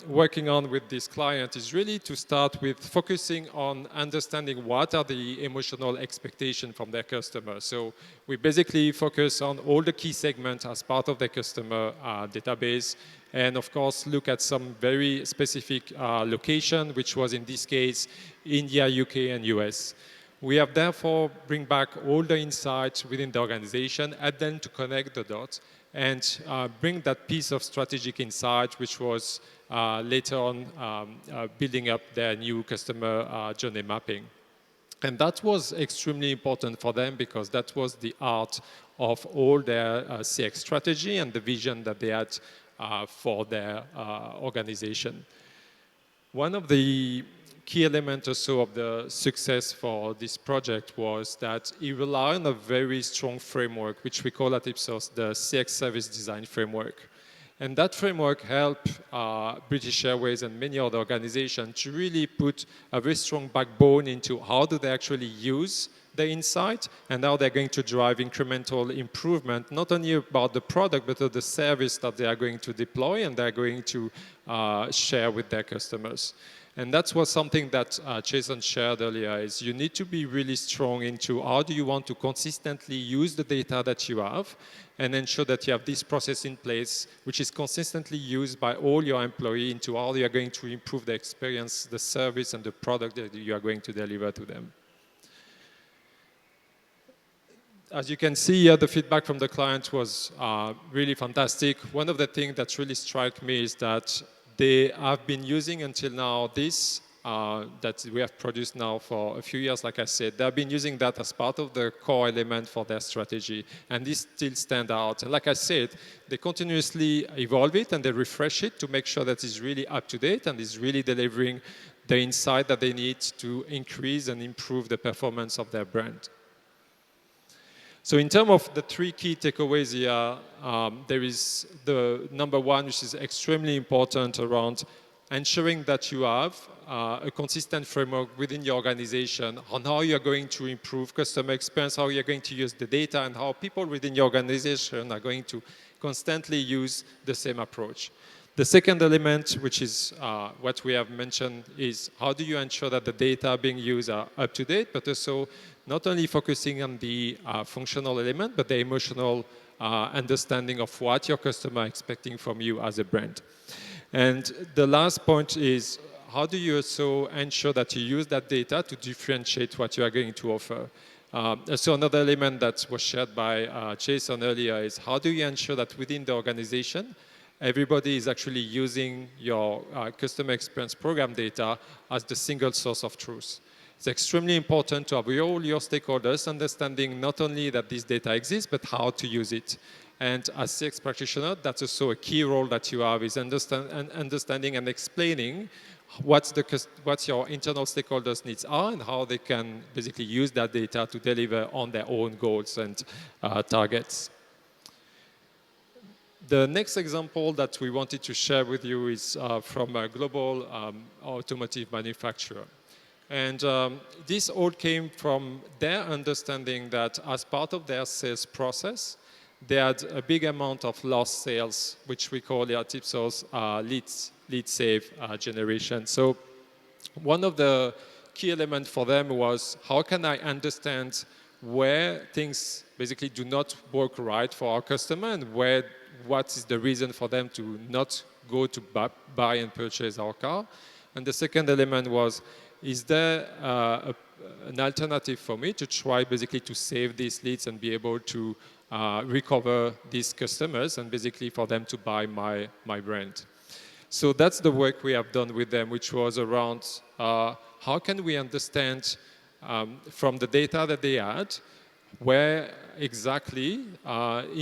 working on with this client is really to start with focusing on understanding what are the emotional expectations from their customer. So we basically focus on all the key segments as part of the customer database, and of course look at some very specific location, which was in this case India, UK, and US. We have therefore bring back all the insights within the organization, add them to connect the dots, and bring that piece of strategic insight, which was later on building up their new customer journey mapping. And that was extremely important for them because that was the art of all their CX strategy and the vision that they had for their organization. One of the key element also of the success for this project was that it relied on a very strong framework, which we call at Ipsos the CX Service Design Framework. And that framework helped British Airways and many other organizations to really put a very strong backbone into how do they actually use the insight and how they're going to drive incremental improvement, not only about the product, but of the service that they are going to deploy and they're going to share with their customers. And that was something that Jason shared earlier, is you need to be really strong into how do you want to consistently use the data that you have and ensure that you have this process in place, which is consistently used by all your employees into how you are going to improve the experience, the service, and the product that you are going to deliver to them. As you can see here, the feedback from the client was really fantastic. One of the things that really struck me is that they have been using until now this that we have produced now for a few years, like I said. They have been using that as part of the core element for their strategy, and this still stands out. And like I said, they continuously evolve it and they refresh it to make sure that it's really up to date and is really delivering the insight that they need to increase and improve the performance of their brand. So in terms of the three key takeaways here, there is the number one, which is extremely important around ensuring that you have a consistent framework within your organization on how you're going to improve customer experience, how you're going to use the data, and how people within your organization are going to constantly use the same approach. The second element, which is what we have mentioned, is how do you ensure that the data being used are up to date, but also not only focusing on the functional element, but the emotional understanding of what your customer is expecting from you as a brand. And the last point is, how do you also ensure that you use that data to differentiate what you are going to offer? So another element that was shared by Jason earlier is, how do you ensure that within the organization, everybody is actually using your customer experience program data as the single source of truth? It's extremely important to have all your stakeholders understanding not only that this data exists, but how to use it. And as CX practitioner, that's also a key role that you have, is understanding and explaining what your internal stakeholders' needs are and how they can basically use that data to deliver on their own goals and targets. The next example that we wanted to share with you is from a global automotive manufacturer. And this all came from their understanding that as part of their sales process, they had a big amount of lost sales, which we call at Ipsos lead save generation. So one of the key elements for them was, how can I understand where things basically do not work right for our customer, and what is the reason for them to not go to buy and purchase our car? And the second element was, is there an alternative for me to try basically to save these leads and be able to recover these customers and basically for them to buy my brand? So that's the work we have done with them, which was around how can we understand from the data that they had, where exactly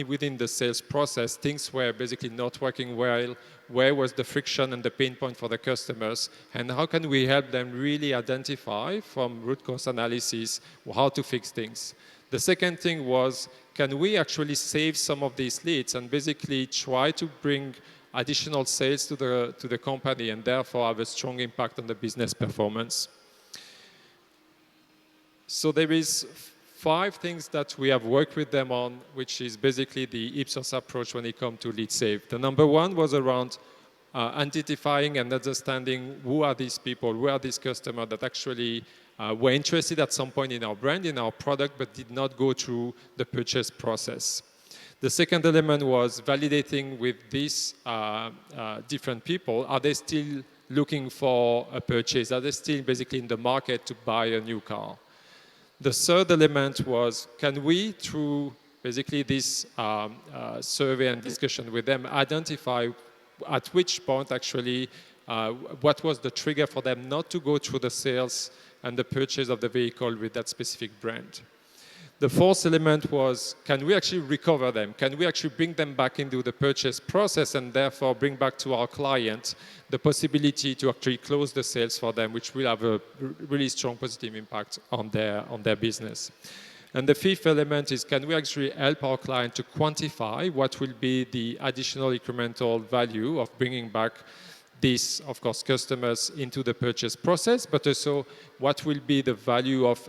within the sales process things were basically not working well, where was the friction and the pain point for the customers, and how can we help them really identify from root cause analysis how to fix things. The second thing was, can we actually save some of these leads and basically try to bring additional sales to the company and therefore have a strong impact on the business performance. So there is 5 things that we have worked with them on, which is basically the Ipsos approach when it comes to lead save. The number 1 was around identifying and understanding who are these people, who are these customers that actually were interested at some point in our brand, in our product, but did not go through the purchase process. The second element was validating with these different people, are they still looking for a purchase? Are they still basically in the market to buy a new car? The third element was, can we, through basically this survey and discussion with them, identify at which point actually what was the trigger for them not to go through the sales and the purchase of the vehicle with that specific brand? The fourth element was, can we actually recover them? Can we actually bring them back into the purchase process and therefore bring back to our client the possibility to actually close the sales for them, which will have a really strong positive impact on their business. And the fifth element is, can we actually help our client to quantify what will be the additional incremental value of bringing back these, of course, customers into the purchase process, but also what will be the value of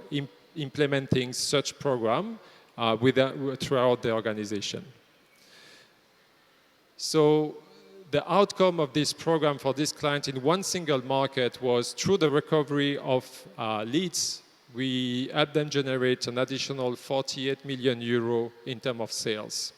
implementing such program throughout the organization. So the outcome of this program for this client in one single market was, through the recovery of leads, we helped them generate an additional 48 million euro in terms of sales.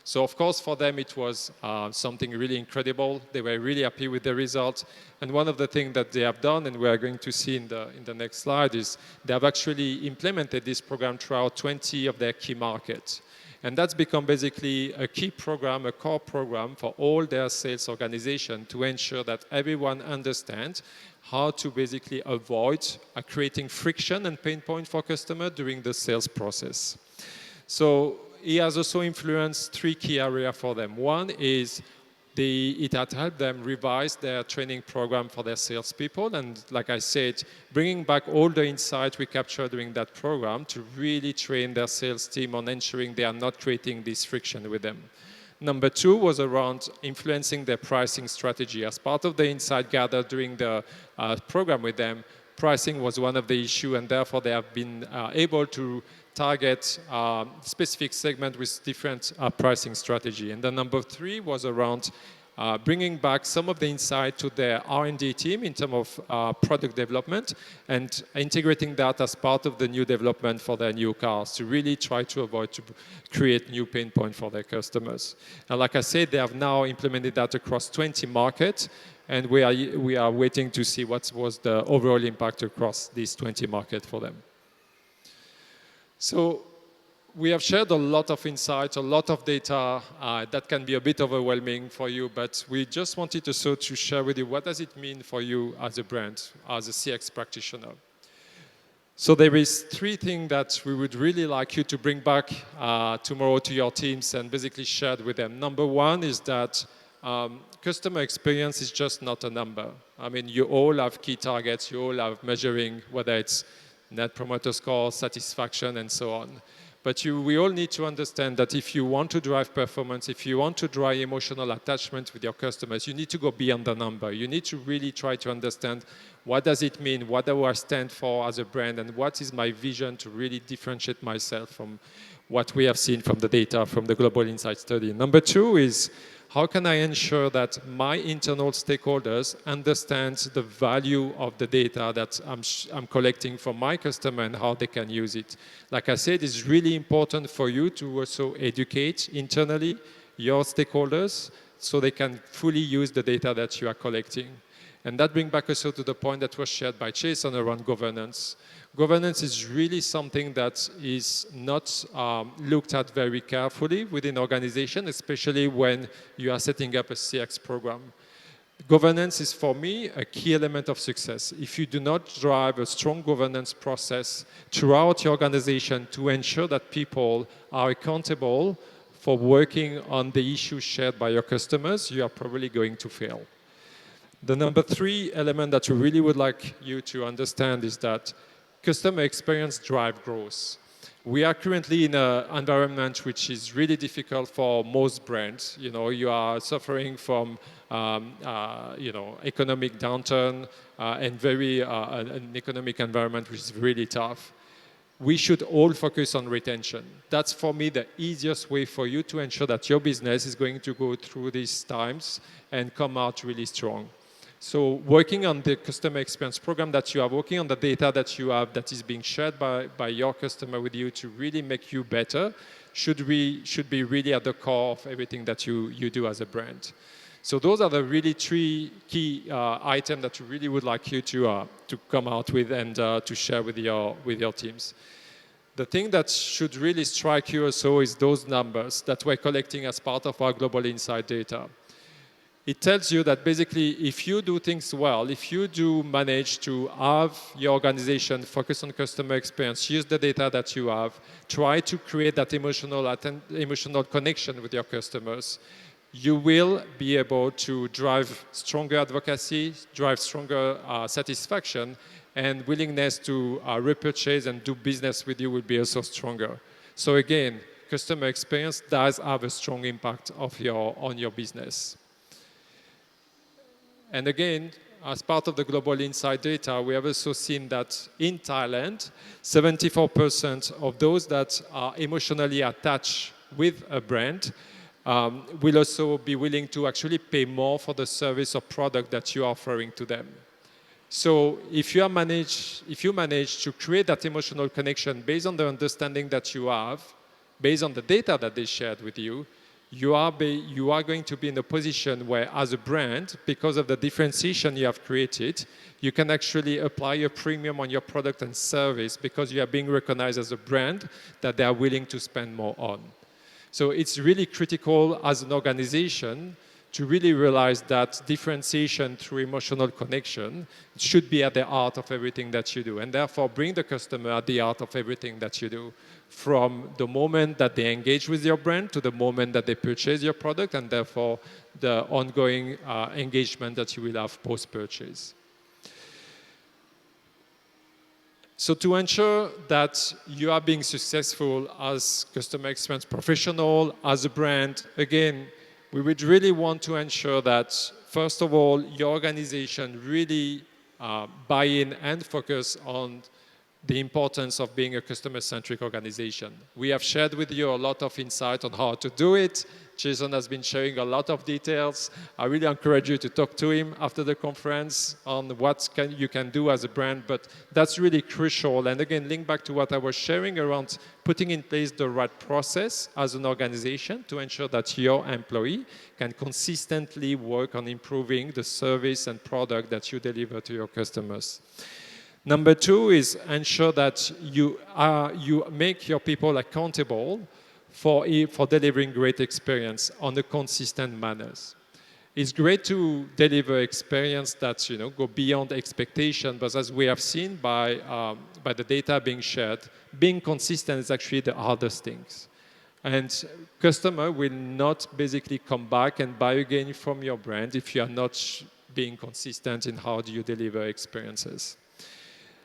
So of course for them it was something really incredible. They were really happy with the results. And one of the things that they have done, and we are going to see in the next slide, is they have actually implemented this program throughout 20 of their key markets. And that's become basically a key program, a core program for all their sales organization to ensure that everyone understands how to basically avoid creating friction and pain point for customers during the sales process. So he has also influenced 3 key areas for them. One is it had helped them revise their training program for their salespeople, and like I said, bringing back all the insights we captured during that program to really train their sales team on ensuring they are not creating this friction with them. Number 2 was around influencing their pricing strategy. As part of the insight gathered during the program with them, pricing was one of the issues, and therefore they have been able to target specific segment with different pricing strategy. And the number 3 was around bringing back some of the insight to their R&D team in terms of product development and integrating that as part of the new development for their new cars to really try to avoid to create new pain points for their customers. And like I said, they have now implemented that across 20 markets, and we are waiting to see what was the overall impact across these 20 markets for them. So we have shared a lot of insights, a lot of data that can be a bit overwhelming for you, but we just wanted also to share with you what does it mean for you as a brand, as a CX practitioner. So there is 3 things that we would really like you to bring back tomorrow to your teams and basically share with them. Number 1 is that customer experience is just not a number. I mean, you all have key targets, you all have measuring, whether it's Net Promoter Score, satisfaction, and so on. But we all need to understand that if you want to drive performance, if you want to drive emotional attachment with your customers, you need to go beyond the number. You need to really try to understand what does it mean, what do I stand for as a brand, and what is my vision to really differentiate myself from what we have seen from the data from the Global Insights study. Number 2 is, how can I ensure that my internal stakeholders understand the value of the data that I'm collecting from my customer and how they can use it? Like I said, it's really important for you to also educate internally your stakeholders so they can fully use the data that you are collecting. And that brings back also to the point that was shared by Jason around governance. Governance is really something that is not looked at very carefully within organization, especially when you are setting up a CX program. Governance is, for me, a key element of success. If you do not drive a strong governance process throughout your organization to ensure that people are accountable for working on the issues shared by your customers, you are probably going to fail. The number 3 element that we really would like you to understand is that customer experience drives growth. We are currently in an environment which is really difficult for most brands. You know, you are suffering from economic downturn and an economic environment which is really tough. We should all focus on retention. That's, for me, the easiest way for you to ensure that your business is going to go through these times and come out really strong. So working on the customer experience program that you are working on, the data that you have that is being shared by your customer with you to really make you better should be really at the core of everything that you do as a brand. So those are the really 3 key items that we really would like you to come out with and to share with your teams. The thing that should really strike you also is those numbers that we're collecting as part of our Global Insight data. It tells you that basically if you do things well, if you do manage to have your organization focus on customer experience, use the data that you have, try to create that emotional connection with your customers, you will be able to drive stronger advocacy, drive stronger satisfaction, and willingness to repurchase and do business with you will be also stronger. So again, customer experience does have a strong impact on your business. And again, as part of the Global Insight data, we have also seen that in Thailand, 74% of those that are emotionally attached with a brand will also be willing to actually pay more for the service or product that you are offering to them. So if you manage to create that emotional connection based on the understanding that you have, based on the data that they shared with you, you are going to be in a position where, as a brand, because of the differentiation you have created, you can actually apply a premium on your product and service because you are being recognized as a brand that they are willing to spend more on. So it's really critical as an organization to really realize that differentiation through emotional connection should be at the heart of everything that you do, and therefore bring the customer at the heart of everything that you do, from the moment that they engage with your brand to the moment that they purchase your product, and therefore the ongoing engagement that you will have post-purchase. So to ensure that you are being successful as customer experience professional, as a brand, again, we would really want to ensure that, first of all, your organization really buy in and focus on the importance of being a customer-centric organization. We have shared with you a lot of insight on how to do it. Jason has been sharing a lot of details. I really encourage you to talk to him after the conference on what you can do as a brand, but that's really crucial. And again, link back to what I was sharing around putting in place the right process as an organization to ensure that your employee can consistently work on improving the service and product that you deliver to your customers. Number two is ensure that you make your people accountable for delivering great experience on a consistent manner. It's great to deliver experience that go beyond expectation, but as we have seen by the data being shared, being consistent is actually the hardest things. And customer will not basically come back and buy again from your brand if you are not being consistent in how do you deliver experiences.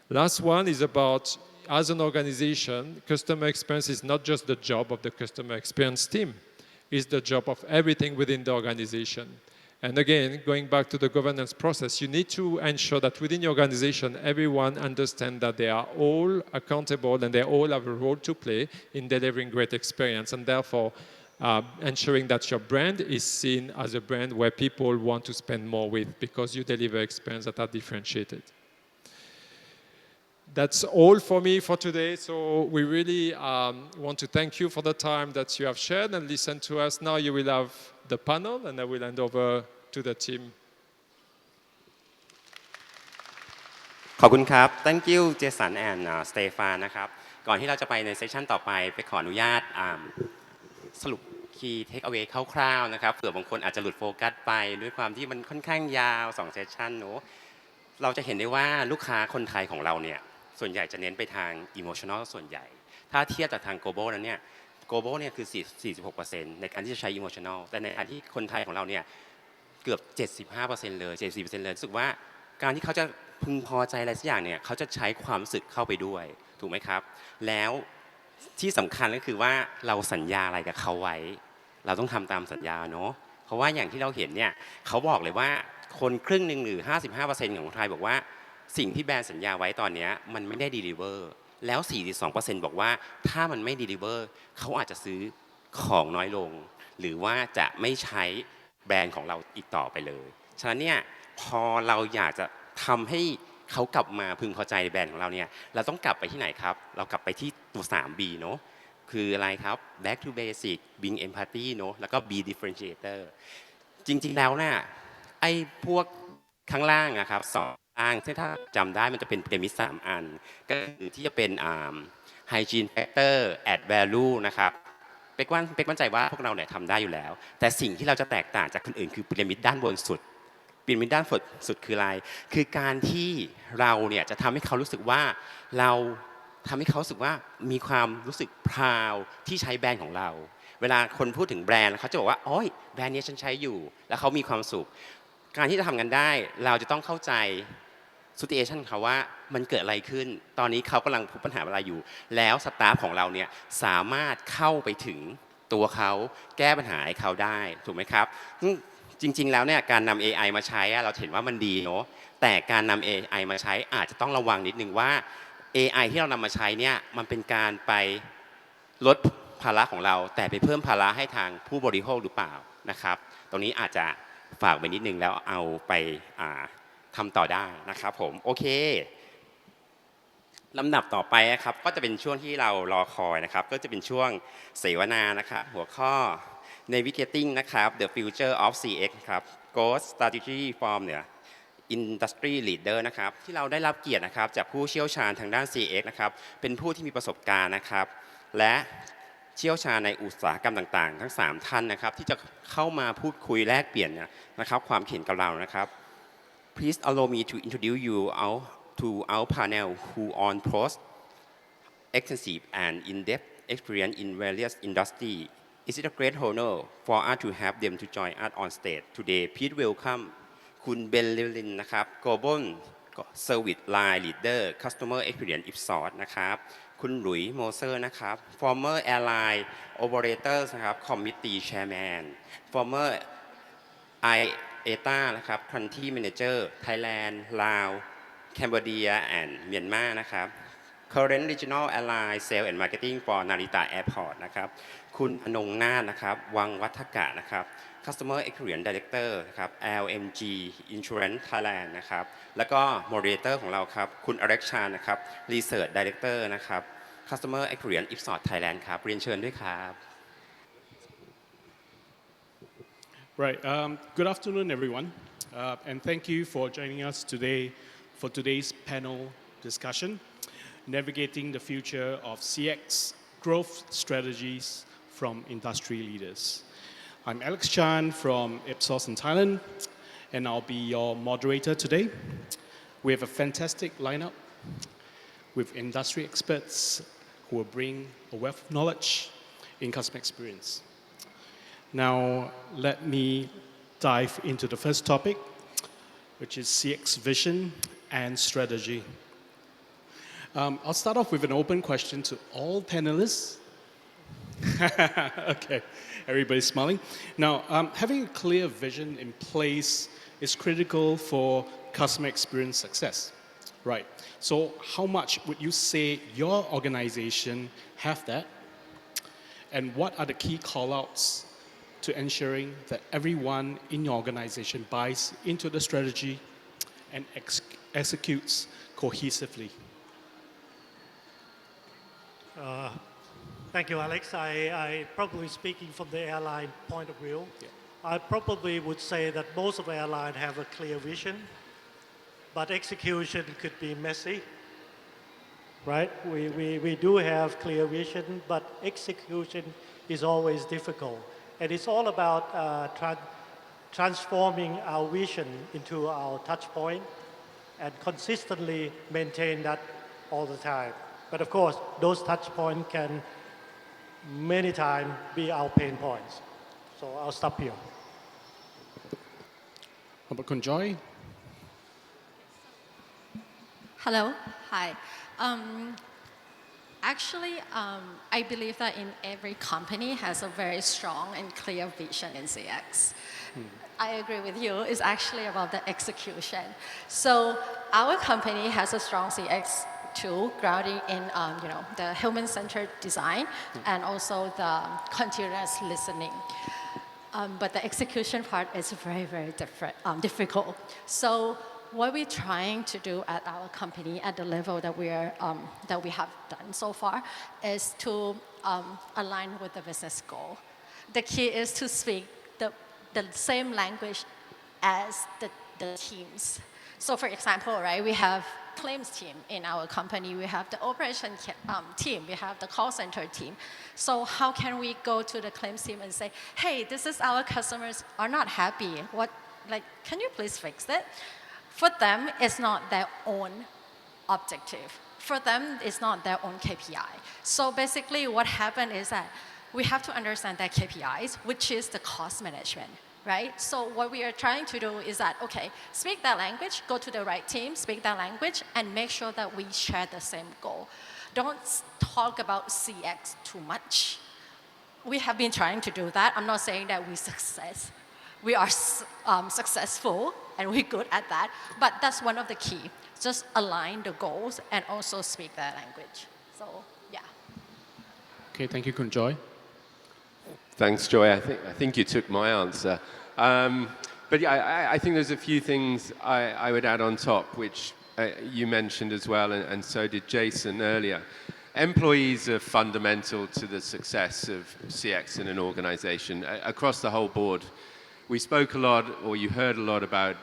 Last one is about, as an organization, customer experience is not just the job of the customer experience team. It's the job of everything within the organization. And again, going back to the governance process, you need to ensure that within your organization, everyone understands that they are all accountable and they all have a role to play in delivering great experience. And therefore, ensuring that your brand is seen as a brand where people want to spend more with because you deliver experience that are differentiated. That's all for me for today. So we really want to thank you for the time that you have shared and listened to us. Now you will have the panel, and I will hand over to the team. ขอบคุณครับ Thank you Jason and Stefan นะครับก่อนที่เราจะไปในเซสชันต่อไปขออนุญาตสรุป Key Takeaway คร่าวๆนะครับเผื่อบางคนอาจจะหลุดโฟกัสไปด้วยความที่มันค่อนข้างยาว2เซสชันเนอะเราจะเห็นได้ว่าลูกค้าคนไทยของเราเนี่ยส่วนใหญ่จะเน้นไปทาง emotional ส่วนใหญ่ถ้าเทียบจากทาง global แล้วเนี่ย global เนี่ยคือ 46% ในการที่จะใช้ emotional แต่ในขณะที่คนไทยของเราเนี่ยเกือบ 75% เลย 74% เลยรู้สึกว่าการที่เขาจะพึงพอใจอะไรสักอย่างเนี่ยเขาจะใช้ความรู้สึกเข้าไปด้วยถูกไหมครับแล้วที่สำคัญก็คือว่าเราสัญญาอะไรกับเขาไว้เราต้องทำตามสัญญาเนาะเพราะว่าอย่างที่เราเห็นเนี่ยเขาบอกเลยว่าคนครึ่งหนึ่งหรือ 55% ของคนไทยบอกว่าสิ่งที่แบรนด์สัญญาไว้ตอนนี้มันไม่ได้ดีลิเวอร์แล้ว 42% บอกว่าถ้ามันไม่ดีลิเวอร์เขาอาจจะซื้อของน้อยลงหรือว่าจะไม่ใช้แบรนด์ของเราอีกต่อไปเลยฉะนั้นเนี่ยพอเราอยากจะทำให้เขากลับมาพึงพอใจในแบรนด์ของเราเนี่ยเราต้องกลับไปที่ไหนครับเรากลับไปที่ตัว 3B เนาะคืออะไรครับ back to basic being empathy เนาะแล้วก็ be differentiator จริงๆแล้วเนี่ยไอ้พวกข้างล่างนะครับ2ถ้าจำได้มันจะเป็นพีระมิด3อันก็คือที่จะเป็นhygiene factor add value นะครับเป็กมั่นใจว่าพวกเราเนี่ยทำได้อยู่แล้วแต่สิ่งที่เราจะแตกต่างจากคนอื่นคือพีระมิดด้านบนสุดพีระมิดด้านสุดคืออะไรคือการที่เราเนี่ยจะทำให้เขารู้สึกว่าเราทำให้เขารู้สึกว่ามีความรู้สึกพราวที่ใช้แบรนด์ของเราเวลาคนพูดถึงแบรนด์เขาจะบอกว่าโอ๊ยแบรนด์นี้ฉันใช้อยู่แล้วเขามีความสุขการที่จะทำกันได้เราจะต้องเข้าใจsituation เขาว่ามันเกิดอะไรขึ้นตอนนี้เขากำลังพบปัญหาอะไรอยู่แล้วสตาฟของเราเนี่ยสามารถเข้าไปถึงตัวเขาแก้ปัญหาให้เขาได้ถูกไหมครับจริงๆแล้วเนี่ยการนำ AI มาใช้เราเห็นว่ามันดีเนาะแต่การนำ AI มาใช้อาจจะต้องระวังนิดนึงว่า AI ที่เรานำมาใช้เนี่ยมันเป็นการไปลดภาระของเราแต่ไปเพิ่มภาระให้ทางผู้บริโภคหรือเปล่านะครับตรงนี้อาจจะฝากไปนิดนึงแล้วเอาไปทำต่อได้นะครับผมโอเคลำดับต่อไปนะครับก็จะเป็นช่วงที่เรารอคอยนะครับก็จะเป็นช่วงเสวนานะครับหัวข้อ Navigating นะครับ The Future of CX ครับ Growth Strategy from Industry Leader นะครับที่เราได้รับเกียรตินะครับจากผู้เชี่ยวชาญทางด้าน CX นะครับเป็นผู้ที่มีประสบการณ์นะครับและเชี่ยวชาญในอุตสาหกรรมต่างๆทั้ง3ท่านนะครับที่จะเข้ามาพูดคุยแลกเปลี่ยนนะครับความเห็นกับเรานะครับ Please allow me to introduce you to our panel who on post extensive and in-depth experience in various industries. It is a great honor for us to have them to join us on stage today. Please welcome คุณเบนลิลินนะครับ Global Service Line Leader Customer Experience Ipsos นะครับคุณหลุยส์โมเซอร์นะครับ Former Airline Operators นะครับ Committee Chairman Former IATA นะครับ Country Manager Thailand Laos Cambodia and Myanmar นะครับ Current Regional Airline Sales and Marketing for Narita Airport นะครับคุณอนงนาถนะครับวังวัฒกะนะครับ Customer Experience Director นะครับ LMG Insurance Thailand นะครับแล้วก็ Moderator ของเราครับคุณอเล็กชานนะครับ Research Director นะครับ Customer Experience Ipsos Thailand ครับเรียนเชิญด้วยครับ Right. Good afternoon, everyone, and thank you for joining us today for today's panel discussion, Navigating the Future of CX Growth Strategies from Industry Leaders. I'm Alex Chan from Ipsos in Thailand, and I'll be your moderator today. We have a fantastic lineup with industry experts who will bring a wealth of knowledge in customer experience. Now, let me dive into the first topic, which is CX vision and strategy. I'll start off with an open question to all panelists. Okay, everybody's smiling. Now, having a clear vision in place is critical for customer experience success, right? So how much would you say your organization have that? And what are the key callouts to ensuring that everyone in your organization buys into the strategy and executes cohesively? Thank you, Alex. I probably speaking from the airline point of view, I probably would say that most of the airline have a clear vision, but execution could be messy, right? We do have clear vision, but execution is always difficult. And it's all about transforming our vision into our touch point and consistently maintain that all the time. But of course, those touch points can many times be our pain points. So I'll stop here. How about Kunjoy? Hello, hi. Actually, I believe that in every company has a very strong and clear vision in CX. I agree with you. It's actually about the execution. So our company has a strong CX tool grounding in the human-centered design and also the continuous listening. But the execution part is very, very difficult. So what we're trying to do at our company at the level that we have done so far is to align with the business goal. The key is to speak the same language as the teams. So for example, right, we have claims team in our company, we have the operation team, we have the call center team. So how can we go to the claims team and say, hey, this is our customers are not happy. Can you please fix it? For them, it's not their own objective. For them, it's not their own KPI. So basically what happened is that we have to understand their KPIs, which is the cost management, right? So what we are trying to do is that, okay, speak that language, go to the right team, speak that language, and make sure that we share the same goal. Don't talk about CX too much. We have been trying to do that. I'm not saying that we are successful and we're good at that, but that's one of the key. Just align the goals and also speak that language. So, yeah. Okay, thank you, Kunjoy. Thanks, Joy. I think you took my answer. But yeah, I think there's a few things I would add on top, which you mentioned as well, and so did Jason earlier. Employees are fundamental to the success of CX in an organization across the whole board. We spoke a lot, or you heard a lot about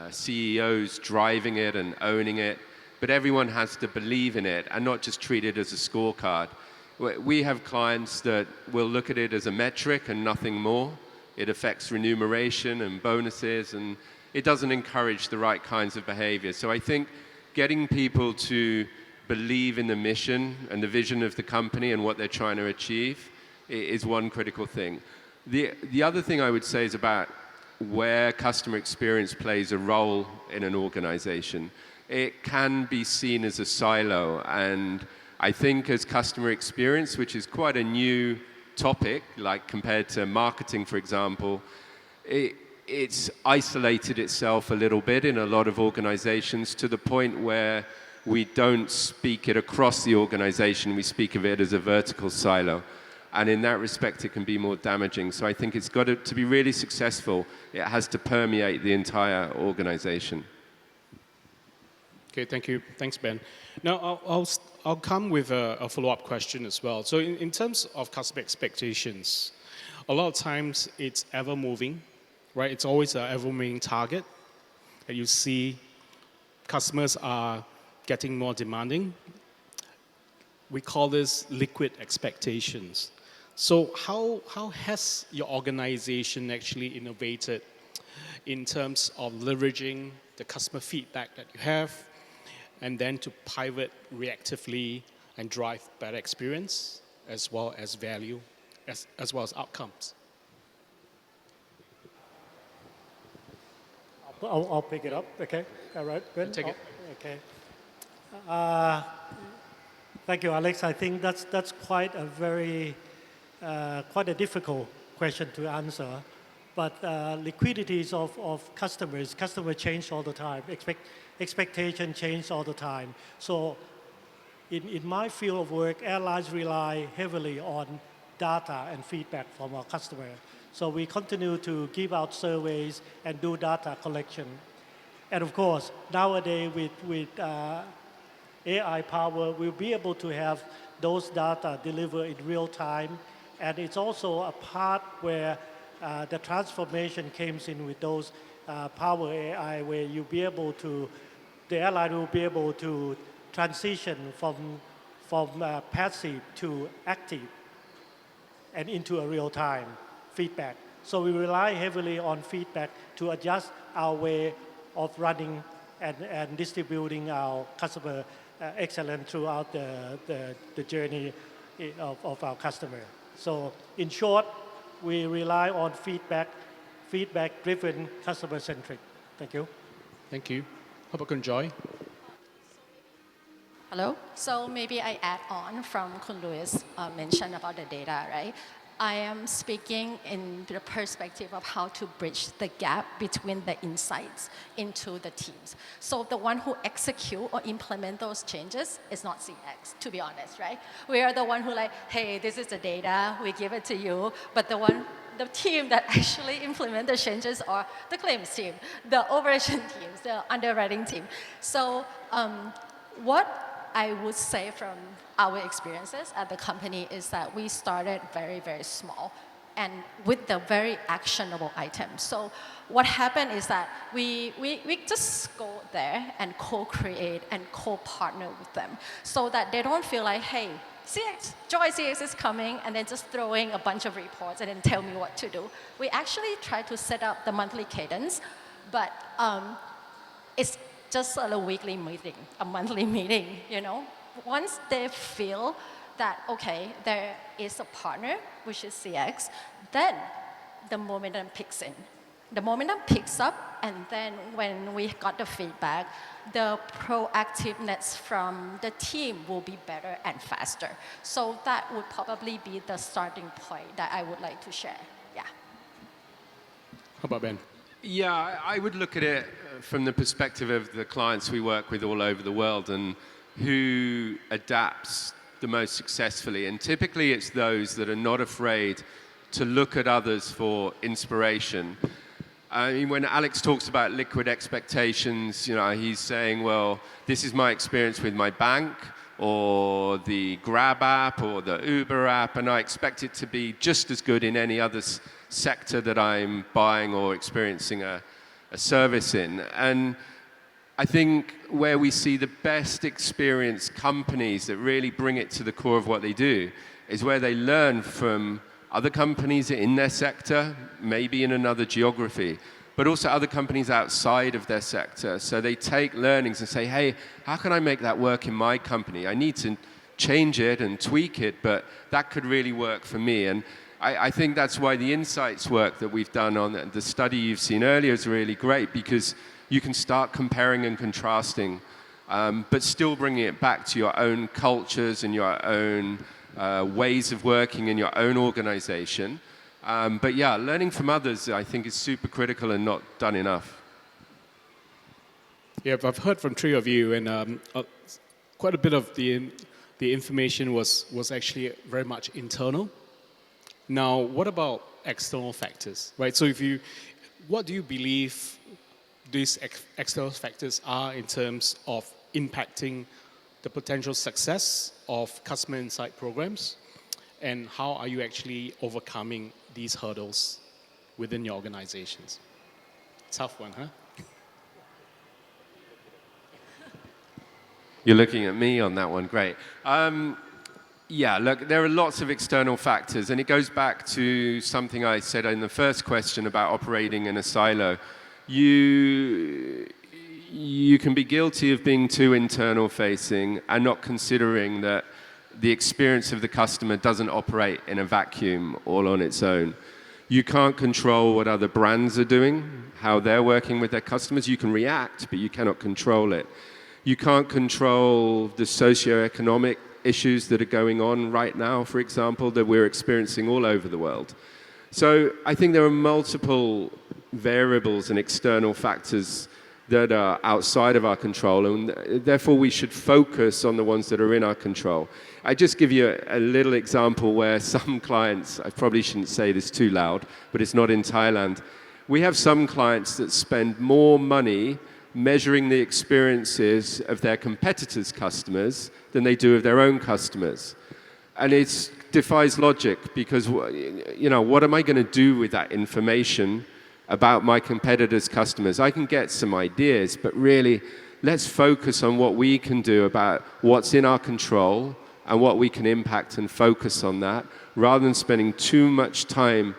CEOs driving it and owning it, but everyone has to believe in it and not just treat it as a scorecard. We have clients that will look at it as a metric and nothing more. It affects remuneration and bonuses, and it doesn't encourage the right kinds of behavior. So I think getting people to believe in the mission and the vision of the company and what they're trying to achieve is one critical thing. The other thing I would say is about where customer experience plays a role in an organization. it can be seen as a silo. And I think as customer experience, which is quite a new topic, like compared to marketing, for example, it's isolated itself a little bit in a lot of organizations to the point where we don't speak it across the organization, we speak of it as a vertical silo. And in that respect, it can be more damaging. So I think it's got to be really successful, it has to permeate the entire organization. Okay, thank you. Thanks, Ben. Now, I'll come with a follow-up question as well. So in terms of customer expectations, a lot of times it's ever-moving, right? It's always an ever-moving target. And you see customers are getting more demanding. We call this liquid expectations. So how has your organization actually innovated in terms of leveraging the customer feedback that you have and then to pivot reactively and drive better experience as well as value, as well as outcomes? I'll pick it up, okay? All right, Ben? Take it. Okay. Thank you, Alex. I think that's quite a difficult question to answer. But liquidities of customers change all the time. Expectation change all the time. So in my field of work, airlines rely heavily on data and feedback from our customer. So we continue to give out surveys and do data collection. And of course, nowadays with AI power, we'll be able to have those data delivered in real time. And it's also a part where the transformation comes in with those power AI, where you'll be able to, the airline will be able to transition from passive to active and into a real-time feedback. So we rely heavily on feedback to adjust our way of running and distributing our customer excellence throughout the journey of our customer. So in short, we rely on feedback-driven, customer-centric. Thank you. Thank you. How about Joy? Hello. So maybe I add on from Kun Louis mentioned about the data, right? I am speaking in the perspective of how to bridge the gap between the insights into the teams. So the one who execute or implement those changes is not CX, to be honest, right? We are the one who like, hey, this is the data, we give it to you, but the team that actually implement the changes are the claims team, the operation teams, the underwriting team. So what I would say from our experiences at the company is that we started very, very small and with the very actionable items. So what happened is that we just go there and co-create and co-partner with them so that they don't feel like, hey, Joy CX is coming and then just throwing a bunch of reports and then tell me what to do. We actually try to set up the monthly cadence, but it's just a weekly meeting, a monthly meeting, you know. Once they feel that, okay, there is a partner, which is CX, then the momentum picks in. The momentum picks up, and then when we got the feedback, the proactiveness from the team will be better and faster. So that would probably be the starting point that I would like to share. Yeah. How about Ben? Yeah, I would look at it from the perspective of the clients we work with all over the world and who adapts the most successfully. And typically it's those that are not afraid to look at others for inspiration. I mean, when Alex talks about liquid expectations, you know, he's saying, well, this is my experience with my bank or the Grab app or the Uber app, and I expect it to be just as good in any other sector that I'm buying or experiencing a service in. And I think where we see the best experienced companies that really bring it to the core of what they do is where they learn from other companies in their sector, maybe in another geography, but also other companies outside of their sector. So they take learnings and say, hey, how can I make that work in my company? I need to change it and tweak it, but that could really work for me. And I think that's why the insights work that we've done on the study you've seen earlier is really great, because you can start comparing and contrasting, but still bringing it back to your own cultures and your own ways of working in your own organization. But yeah, learning from others, I think, is super critical and not done enough. Yeah, I've heard from three of you, and quite a bit of the information was actually very much internal. Now, what about external factors, right? So what do you believe these external factors are in terms of impacting the potential success of customer insight programs, and how are you actually overcoming these hurdles within your organizations? Tough one, huh? You're looking at me on that one, great. Yeah, look, there are lots of external factors, and it goes back to something I said in the first question about operating in a silo. You can be guilty of being too internal facing and not considering that the experience of the customer doesn't operate in a vacuum all on its own. You can't control what other brands are doing, how they're working with their customers. You can react, but you cannot control it. You can't control the socioeconomic issues that are going on right now, for example, that we're experiencing all over the world. So I think there are multiple variables and external factors that are outside of our control, and therefore we should focus on the ones that are in our control. I just give you a little example where some clients, I probably shouldn't say this too loud, but it's not in Thailand. We have some clients that spend more money measuring the experiences of their competitors' customers than they do of their own customers. And it defies logic, because what am I going to do with that information about my competitors' customers? I can get some ideas, but really, let's focus on what we can do about what's in our control and what we can impact, and focus on that, rather than spending too much time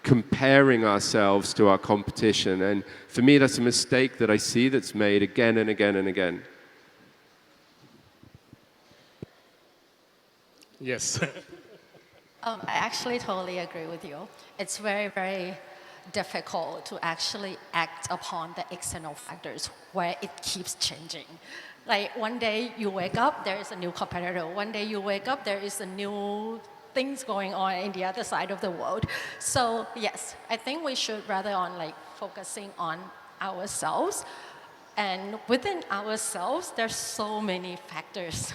comparing ourselves to our competition. And for me, that's a mistake that I see that's made again and again and again. Yes. I actually totally agree with you. It's very, very difficult to actually act upon the external factors where it keeps changing. Like one day you wake up, there is a new competitor. One day you wake up, there is a new things going on in the other side of the world. So yes, I think we should rather on focusing on ourselves. And within ourselves, there's so many factors.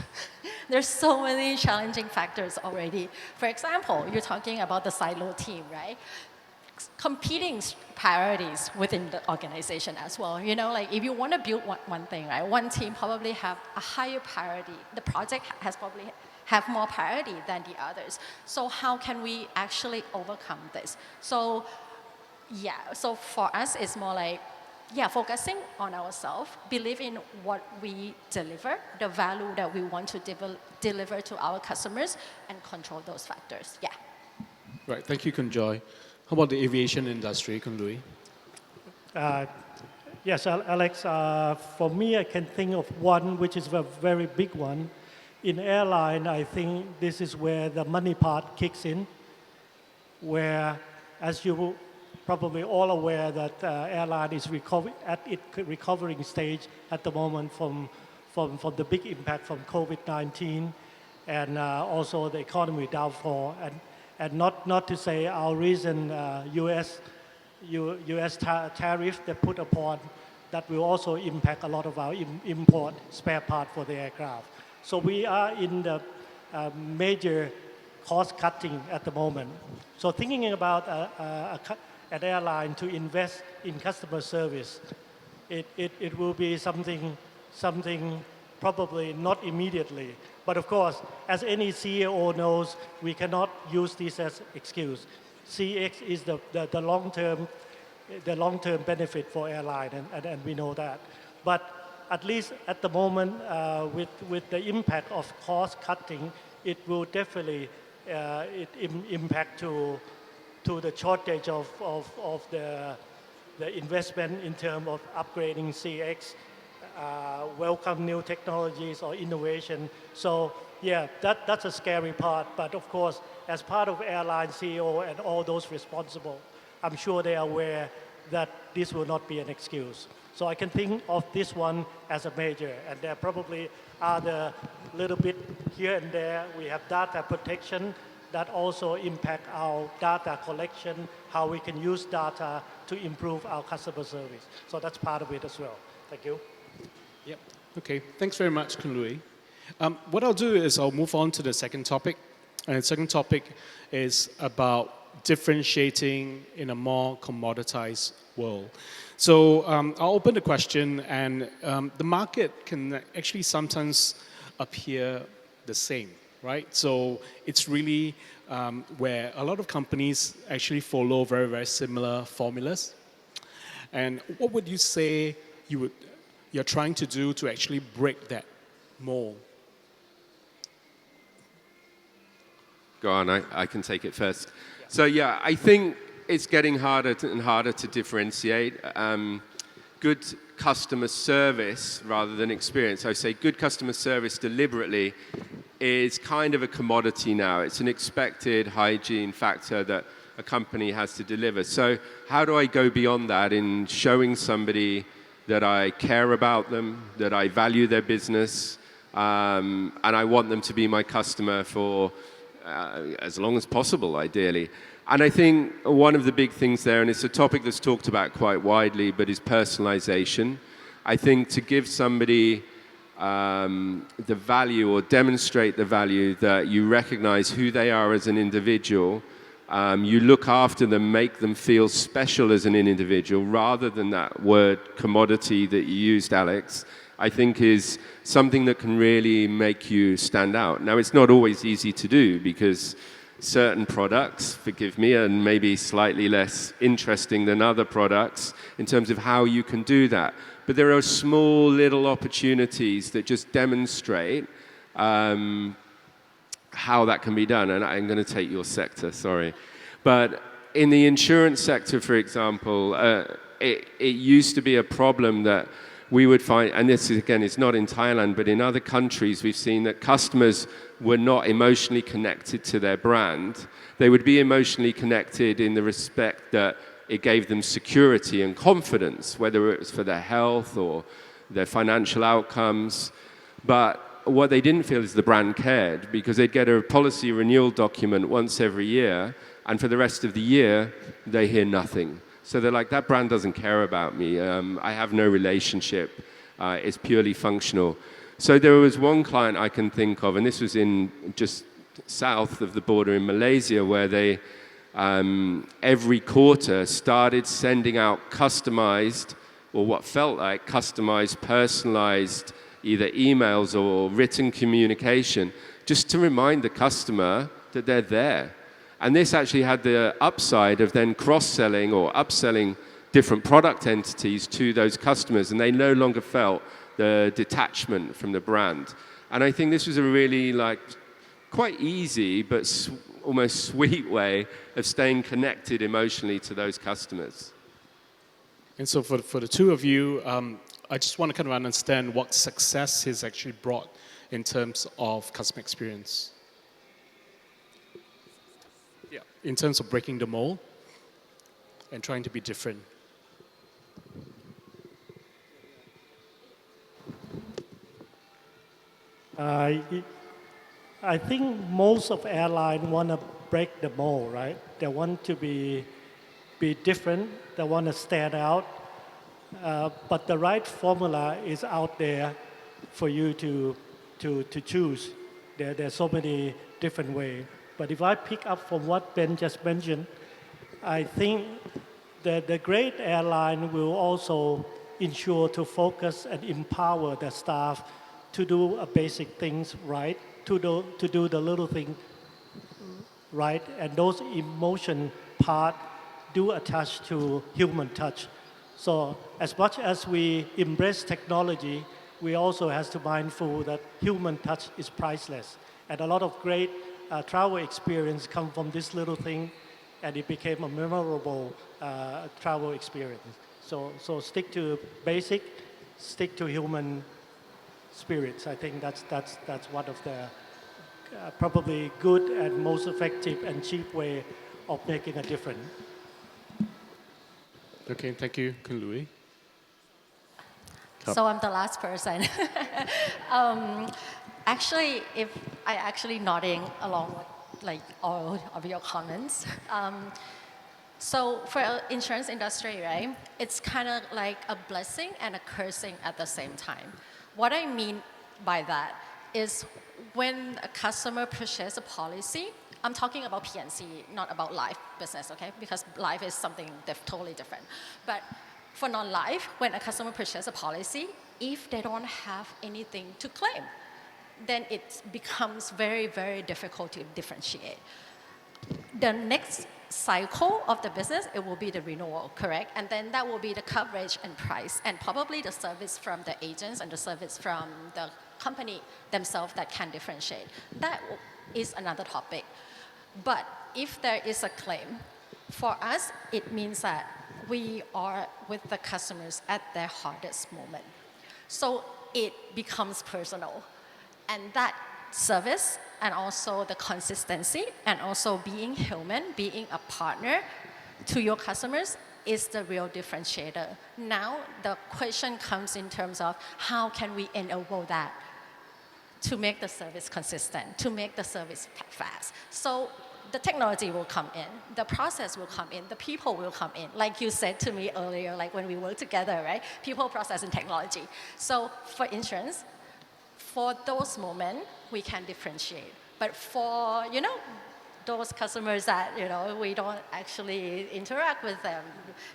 There's so many challenging factors already. For example, you're talking about the silo team, right? Competing priorities within the organization as well. If you want to build one thing, right? One team probably have a higher priority. The project has probably have more priority than the others. So how can we actually overcome this? So for us, it's more focusing on ourselves, believe in what we deliver, the value that we want to deliver to our customers, and control those factors. Yeah. Right. Thank you, Kun Joy. How about the aviation industry, Kun Louis? Yes, Alex. For me, I can think of one which is a very big one. In airline, I think this is where the money part kicks in, where, as you probably all aware, that airline is at its recovering stage at the moment from the big impact from COVID-19 and also the economy downfall. And not to say our recent U.S. tariff that put upon that will also impact a lot of our import spare part for the aircraft. So we are in the major cost cutting at the moment. So thinking about an airline to invest in customer service, it will be something probably not immediately. But of course, as any CEO knows, we cannot use this as excuse. CX is the long-term benefit for airline, and we know that. But at least at the moment, with the impact of cost cutting, it will definitely impact to the shortage of the investment in terms of upgrading CX welcome new technologies or innovation. So yeah, that's a scary part. But of course, as part of airline CEO and all those responsible, I'm sure they are aware that this will not be an excuse. So I can think of this one as a major, and there probably are the little bit here and there. We have data protection that also impact our data collection, how we can use data to improve our customer service. So that's part of it as well. Thank you. Yep. Okay. Thanks very much, Kun Lui. What I'll do is I'll move on to the second topic. And the second topic is about differentiating in a more commoditized world. So I'll open the question, and the market can actually sometimes appear the same, right? So it's really where a lot of companies actually follow very, very similar formulas. And what would you say you're trying to do to actually break that mold? Go on, I can take it first. So yeah, I think it's getting harder and harder to differentiate. Good customer service rather than experience. I say good customer service deliberately is kind of a commodity now. It's an expected hygiene factor that a company has to deliver. So how do I go beyond that in showing somebody that I care about them, that I value their business, and I want them to be my customer for as long as possible, ideally. And I think one of the big things there, and it's a topic that's talked about quite widely, but is personalization. I think to give somebody the value or demonstrate the value that you recognize who they are as an individual, you look after them, make them feel special as an individual, rather than that word commodity that you used, Alex, I think is something that can really make you stand out. Now, it's not always easy to do because certain products, forgive me, are maybe slightly less interesting than other products in terms of how you can do that. But there are small little opportunities that just demonstrate how that can be done. And I'm going to take your sector, sorry. But in the insurance sector, for example, it used to be a problem that we would find, and this is, again, it's not in Thailand, but in other countries, we've seen that customers were not emotionally connected to their brand. They would be emotionally connected in the respect that it gave them security and confidence, whether it was for their health or their financial outcomes. But what they didn't feel is the brand cared, because they'd get a policy renewal document once every year, and for the rest of the year, they hear nothing. So they're like, that brand doesn't care about me. I have no relationship. It's purely functional. So there was one client I can think of, and this was in just south of the border in Malaysia, where they every quarter started sending out customized, or what felt like customized, personalized, either emails or written communication, just to remind the customer that they're there. And this actually had the upside of then cross-selling or upselling different product entities to those customers, and they no longer felt the detachment from the brand. And I think this was a really quite easy but almost sweet way of staying connected emotionally to those customers. And so for the two of you, I just want to kind of understand what success has actually brought in terms of customer experience. Yeah, in terms of breaking the mold and trying to be different. I think most of airlines want to break the mold, right? They want to be different. They want to stand out. But the right formula is out there for you to choose. There's so many different ways. But if I pick up from what Ben just mentioned, I think that the great airline will also ensure to focus and empower the staff to do basic things right, to do the little thing right, and those emotion part do attach to human touch. So as much as we embrace technology, we also have to be mindful that human touch is priceless. And a lot of great travel experience come from this little thing, and it became a memorable travel experience. So stick to basic stick to human spirits. I think that's one of the probably good and most effective and cheap way of making a difference. Okay, thank you, Kun Louis. So I'm the last person. Actually, if I actually nodding along with like all of your comments. So for insurance industry, right, it's kind of like a blessing and a cursing at the same time. What I mean by that is when a customer purchases a policy, I'm talking about P&C, not about life business, okay? Because life is something totally different. But for non-life, when a customer purchases a policy, if they don't have anything to claim, then it becomes very, very difficult to differentiate. The next cycle of the business, it will be the renewal, correct? And then that will be the coverage and price, and probably the service from the agents and the service from the company themselves that can differentiate. That is another topic. But if there is a claim, for us, it means that we are with the customers at their hardest moment. So it becomes personal. And that service and also the consistency and also being human, being a partner to your customers is the real differentiator. Now the question comes in terms of how can we enable that to make the service consistent, to make the service fast. So the technology will come in, the process will come in, the people will come in. Like you said to me earlier, like when we work together, right? People, process, and technology. So for insurance, for those moments, we can differentiate. But for, those customers that, we don't actually interact with them,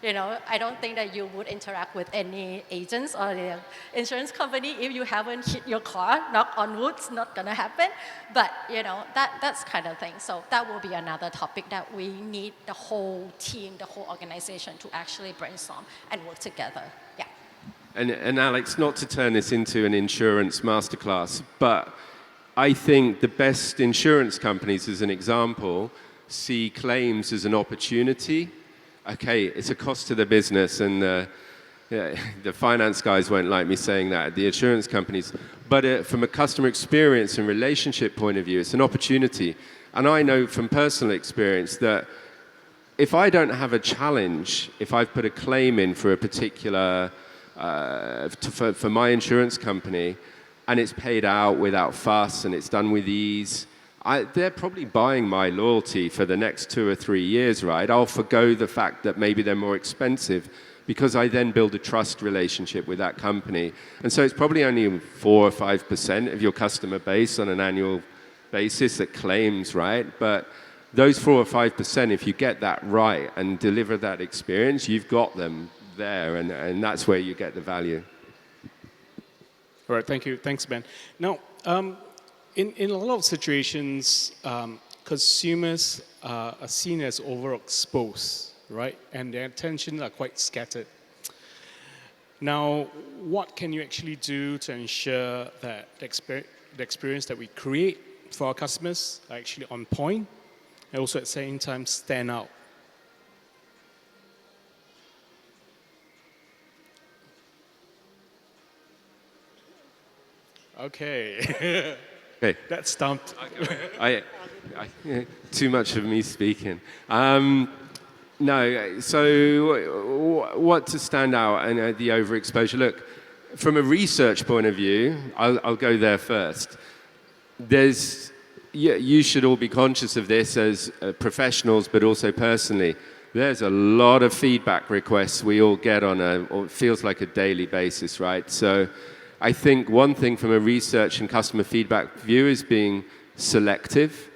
I don't think that you would interact with any agents or the insurance company if you haven't hit your car. Knock on wood, it's not gonna happen. But, that's kind of thing. So that will be another topic that we need the whole team, the whole organization to actually brainstorm and work together. Yeah. And Alex, not to turn this into an insurance masterclass, but I think the best insurance companies, as an example, see claims as an opportunity. Okay, it's a cost to the business, and the finance guys won't like me saying that, the insurance companies. But from a customer experience and relationship point of view, it's an opportunity. And I know from personal experience that if I don't have a challenge, if I've put a claim in for a particular, for my insurance company, and it's paid out without fuss and it's done with ease, they're probably buying my loyalty for the next 2 or 3 years, right? I'll forgo the fact that maybe they're more expensive because I then build a trust relationship with that company. And so it's probably only 4 or 5% of your customer base on an annual basis that claims, right? But those 4 or 5%, if you get that right and deliver that experience, you've got them there, and that's where you get the value. All right, thank you. Thanks, Ben. Now, in a lot of situations, consumers are seen as overexposed, right? And their attention are quite scattered. Now, what can you actually do to ensure that the experience that we create for our customers are actually on point and also at the same time stand out? Okay. Okay. That stumped. Too much of me speaking. No, so what to stand out and the overexposure? Look, from a research point of view, I'll go there first. You should all be conscious of this as professionals, but also personally. There's a lot of feedback requests we all get on it feels like a daily basis, right? So I think one thing from a research and customer feedback view is being selective.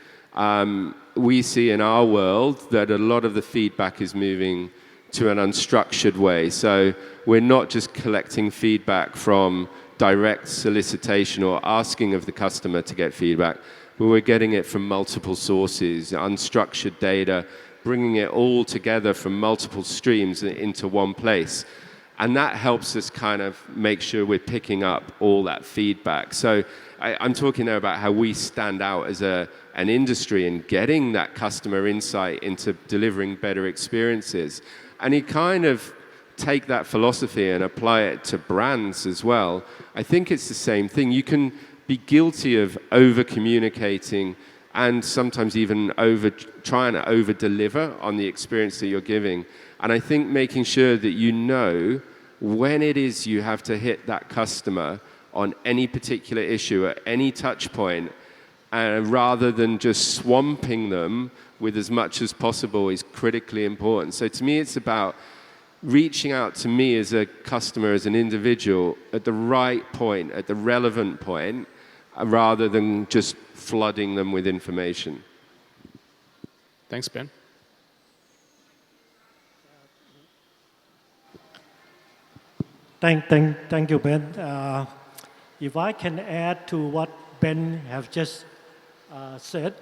We see in our world that a lot of the feedback is moving to an unstructured way. So we're not just collecting feedback from direct solicitation or asking of the customer to get feedback, but we're getting it from multiple sources, unstructured data, bringing it all together from multiple streams into one place. And that helps us kind of make sure we're picking up all that feedback. So I'm talking there about how we stand out as an industry in getting that customer insight into delivering better experiences. And it kind of take that philosophy and apply it to brands as well, I think it's the same thing. You can be guilty of over-communicating and sometimes even trying to over-deliver on the experience that you're giving. And I think making sure that you know when it is you have to hit that customer on any particular issue at any touch point, rather than just swamping them with as much as possible, is critically important. So to me, it's about reaching out to me as a customer, as an individual, at the right point, at the relevant point, rather than just flooding them with information. Thanks, Ben. Thank you, Ben. If I can add to what Ben have just said,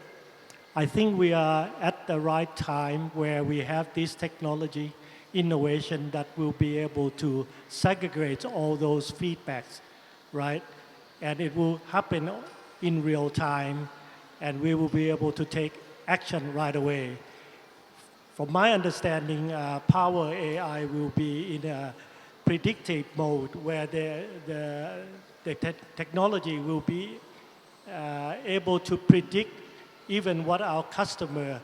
I think we are at the right time where we have this technology innovation that will be able to segregate all those feedbacks, right? And it will happen in real time, and we will be able to take action right away. From my understanding, Power AI will be in a predictive mode where the technology will be able to predict even what our customer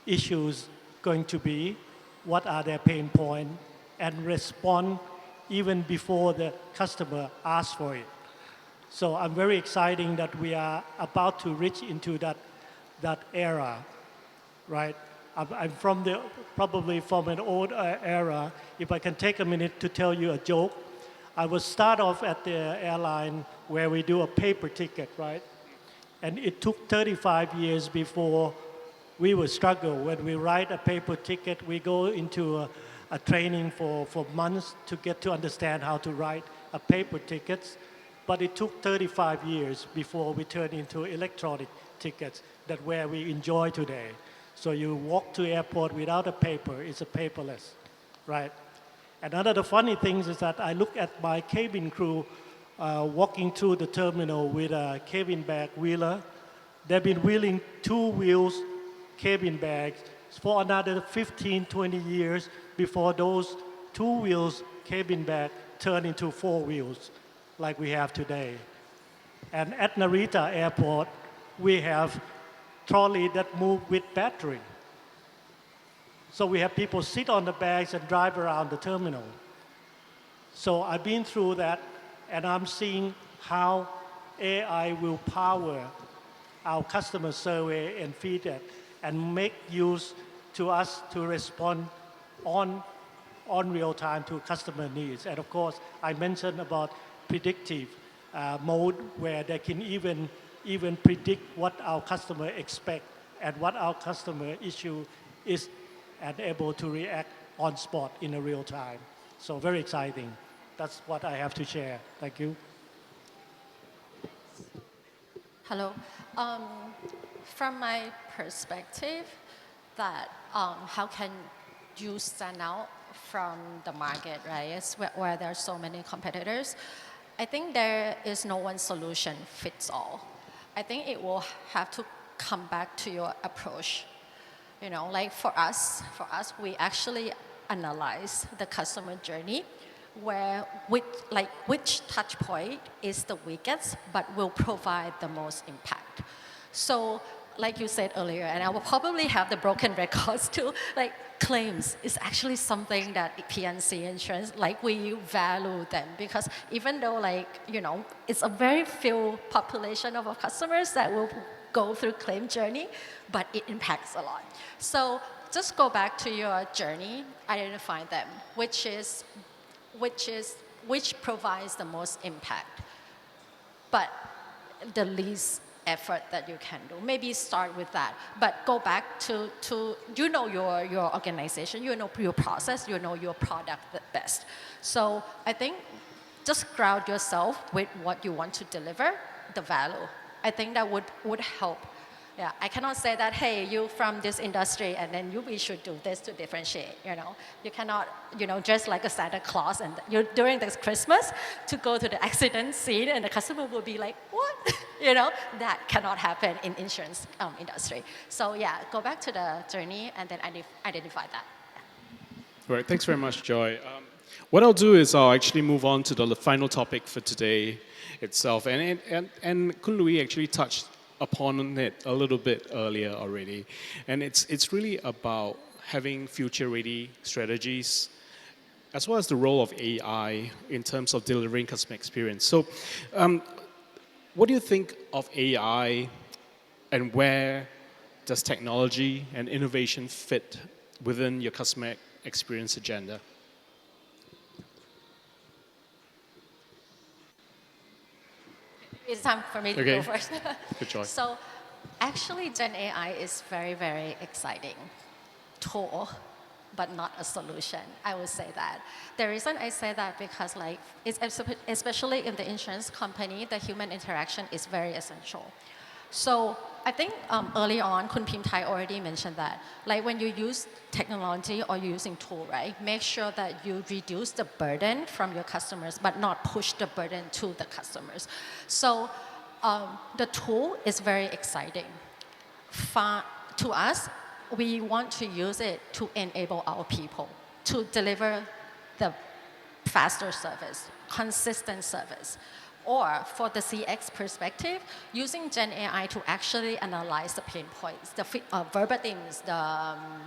issues going to be, what are their pain points, and respond even before the customer asks for it. So I'm very excited that we are about to reach into that era, right? I'm probably from an old era. If I can take a minute to tell you a joke, I will start off at the airline where we do a paper ticket, right? And it took 35 years before we would struggle. When we write a paper ticket, we go into a training for months to get to understand how to write a paper ticket. But it took 35 years before we turned into electronic tickets that where we enjoy today. So you walk to airport without a paper, it's a paperless, right? Another of the funny things is that I look at my cabin crew walking through the terminal with a cabin bag wheeler. They've been wheeling 2 wheels cabin bags for another 15, 20 years before those 2 wheels cabin bag turn into 4 wheels like we have today. And at Narita Airport, we have trolley that move with battery. So we have people sit on the bags and drive around the terminal. So I've been through that, and I'm seeing how AI will power our customer survey and feedback and make use to us to respond on real time to customer needs. And of course, I mentioned about predictive mode where they can even predict what our customer expect and what our customer issue is, and able to react on spot in a real time. So very exciting. That's what I have to share. Thank you. Hello. From my perspective, that how can you stand out from the market, right? It's where there are so many competitors. I think there is no one solution fits all. I think it will have to come back to your approach. You know, like for us, we actually analyze the customer journey, which touch point is the weakest, but will provide the most impact. So, like you said earlier, and I will probably have the broken records too, like claims is actually something that P&C insurance, like we value them, because even though it's a very few population of our customers that will go through claim journey, but it impacts a lot. So just go back to your journey, identify them, which provides the most impact, but the least effort that you can do. Maybe start with that, but go back to you know your organization, you know your process, you know your product the best. So I think just ground yourself with what you want to deliver, the value. I think that would help. Yeah, I cannot say that, hey, you from this industry and then we should do this to differentiate, You cannot, dress like a Santa Claus and during this Christmas to go to the accident scene and the customer will be like, what? That cannot happen in insurance industry. So yeah, go back to the journey and then identify that. All right, thanks very much, Joy. What I'll do is I'll actually move on to the final topic for today itself. And Kun Louis actually touched upon it a little bit earlier already. And it's really about having future-ready strategies, as well as the role of AI in terms of delivering customer experience. So what do you think of AI, and where does technology and innovation fit within your customer experience agenda? It's time for me to Okay. go first. Good choice. So actually, Gen AI is very, very exciting tool, but not a solution. I would say that. The reason I say that because like, it's especially in the insurance company, the human interaction is very essential. So I think early on, Kun Pim Thai already mentioned that. Like when you use technology or using tool, right? Make sure that you reduce the burden from your customers, but not push the burden to the customers. So the tool is very exciting. To us, we want to use it to enable our people to deliver the faster service, consistent service. Or for the CX perspective, using Gen AI to actually analyze the pain points, the verbatims,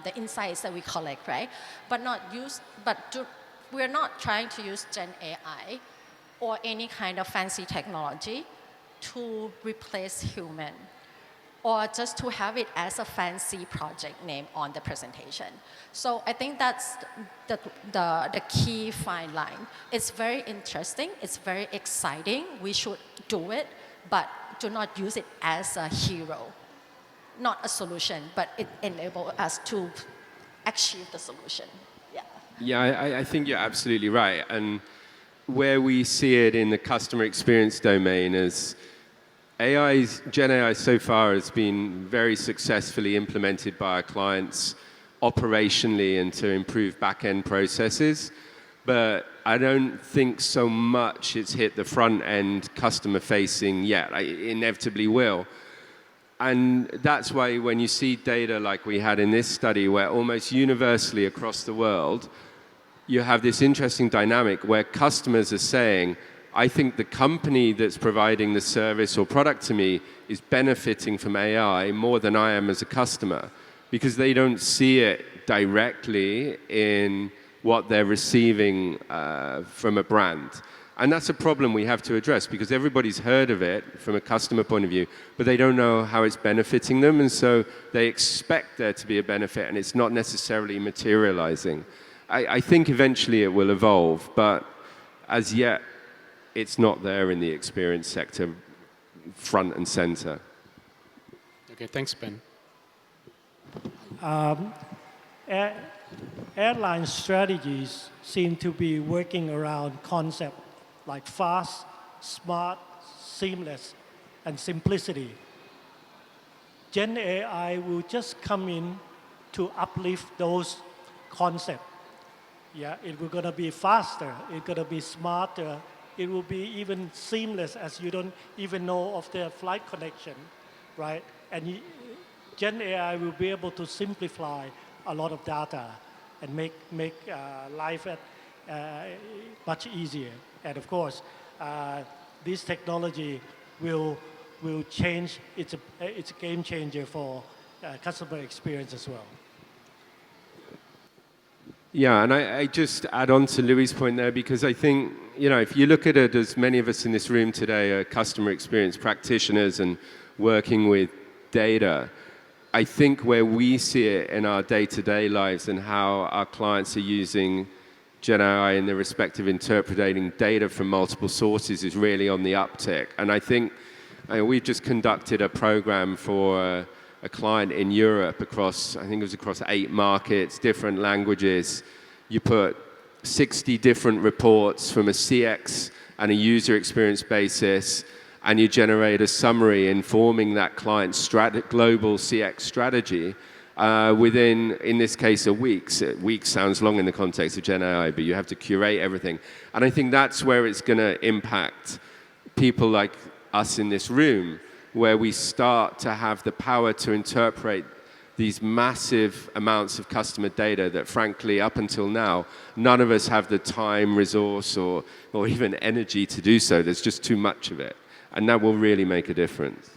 the insights that we collect, right? We're not trying to use Gen AI or any kind of fancy technology to replace human, or just to have it as a fancy project name on the presentation. So I think that's the key fine line. It's very interesting, it's very exciting, we should do it, but do not use it as a hero. Not a solution, but it enables us to achieve the solution. Yeah. Yeah, I think you're absolutely right. And where we see it in the customer experience domain is Gen AI so far has been very successfully implemented by our clients operationally and to improve back-end processes. But I don't think so much it's hit the front-end customer-facing yet. It inevitably will. And that's why when you see data like we had in this study, where almost universally across the world, you have this interesting dynamic where customers are saying, I think the company that's providing the service or product to me is benefiting from AI more than I am as a customer, because they don't see it directly in what they're receiving from a brand. And that's a problem we have to address, because everybody's heard of it from a customer point of view, but they don't know how it's benefiting them, and so they expect there to be a benefit, and it's not necessarily materializing. I think eventually it will evolve, but as yet, it's not there in the experience sector, front and center. Okay, thanks, Ben. Airline strategies seem to be working around concepts like fast, smart, seamless, and simplicity. Gen AI will just come in to uplift those concepts. Yeah, it will gonna be faster, it's gonna be smarter, it will be even seamless as you don't even know of the flight connection, right? And Gen AI will be able to simplify a lot of data and make life much easier. And of course, this technology will change. It's a game changer for customer experience as well. Yeah, and I just add on to Louis' point there, because I think, if you look at it, as many of us in this room today are customer experience practitioners and working with data, I think where we see it in our day-to-day lives and how our clients are using Gen AI in their respective interpreting data from multiple sources is really on the uptick. And I think we've just conducted a program for a client in Europe across 8 markets, different languages. You put 60 different reports from a CX and a user experience basis, and you generate a summary informing that client's global CX strategy within, in this case, a week. So week sounds long in the context of Gen AI, but you have to curate everything. And I think that's where it's going to impact people like us in this room, where we start to have the power to interpret these massive amounts of customer data that frankly, up until now, none of us have the time, resource, or even energy to do so. There's just too much of it. And that will really make a difference.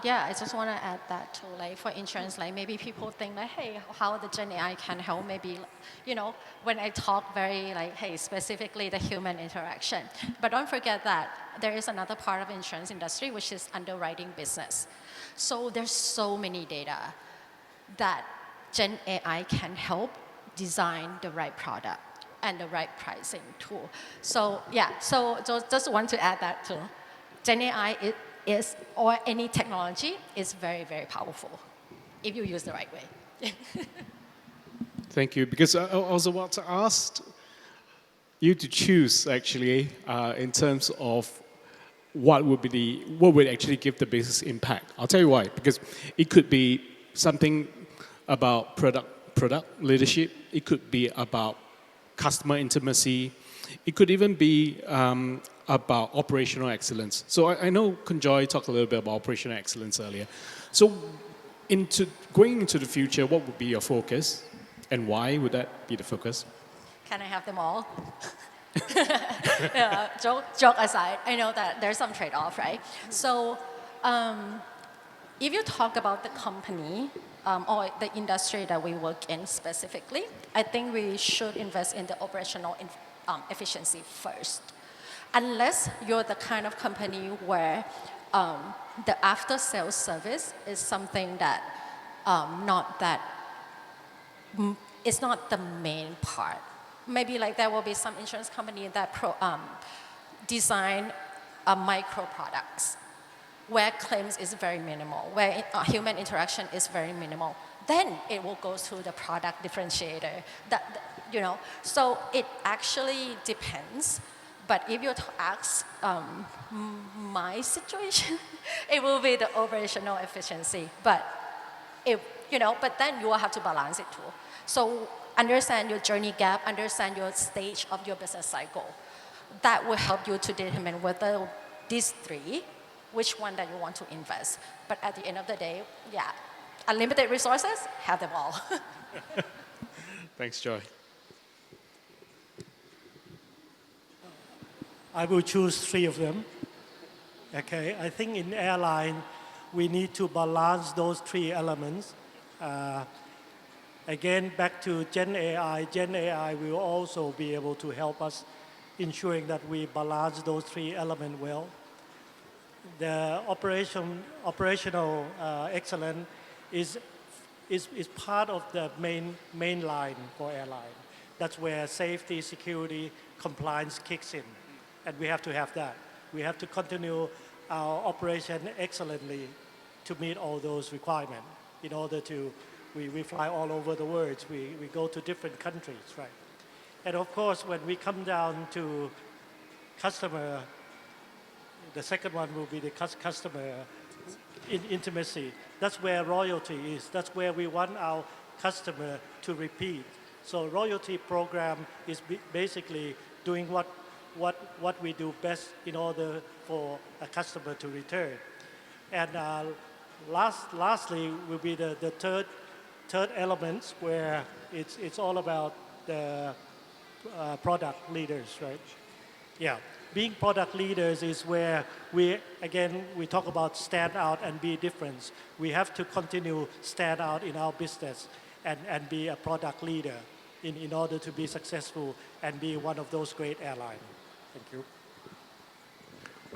Yeah, I just want to add that too. Like for insurance, like maybe people think like, hey, how the Gen AI can help? Maybe, you know, when I talk very like, hey, specifically the human interaction. But don't forget that there is another part of insurance industry which is underwriting business. So there's so many data that Gen AI can help design the right product and the right pricing tool. So yeah, so just want to add that too. Gen AI is, or any technology, is very, very powerful if you use the right way. Thank you. Because I was about to ask you to choose, actually, in terms of what would actually give the business impact. I'll tell you why. Because it could be something about product leadership. It could be about customer intimacy. It could even be about operational excellence. So I know Kunjoy talked a little bit about operational excellence earlier. So going into the future, what would be your focus? And why would that be the focus? Can I have them all? Yeah, joke aside, I know that there's some trade-off, right? So if you talk about the company or the industry that we work in specifically, I think we should invest in the operational efficiency first. Unless you're the kind of company where the after-sales service is something that it's not the main part. Maybe like there will be some insurance company that design micro products where claims is very minimal, where human interaction is very minimal. Then it will go through the product differentiator. You know, so it actually depends. But if you ask my situation, it will be the operational efficiency. But but then you will have to balance it too. So understand your journey gap, understand your stage of your business cycle. That will help you to determine whether these three, which one that you want to invest. But at the end of the day, yeah, unlimited resources, have them all. Thanks, Joy. I will choose 3 of them. Okay, I think in airline, we need to balance those 3 elements. Again, back to Gen AI. Gen AI will also be able to help us ensuring that we balance those 3 elements well. The operational excellence is part of the main line for airline. That's where safety, security, compliance kicks in. And we have to have that. We have to continue our operation excellently to meet all those requirements in order to, we fly all over the world. We go to different countries, right? And of course, when we come down to customer, the second one will be the customer intimacy. That's where loyalty is. That's where we want our customer to repeat. So loyalty program is basically doing what we do best in order for a customer to return. And lastly will be the third element where it's all about the product leaders, right? Yeah, being product leaders is where we talk about stand out and be different. We have to continue stand out in our business and be a product leader in order to be successful and be one of those great airlines. Thank you.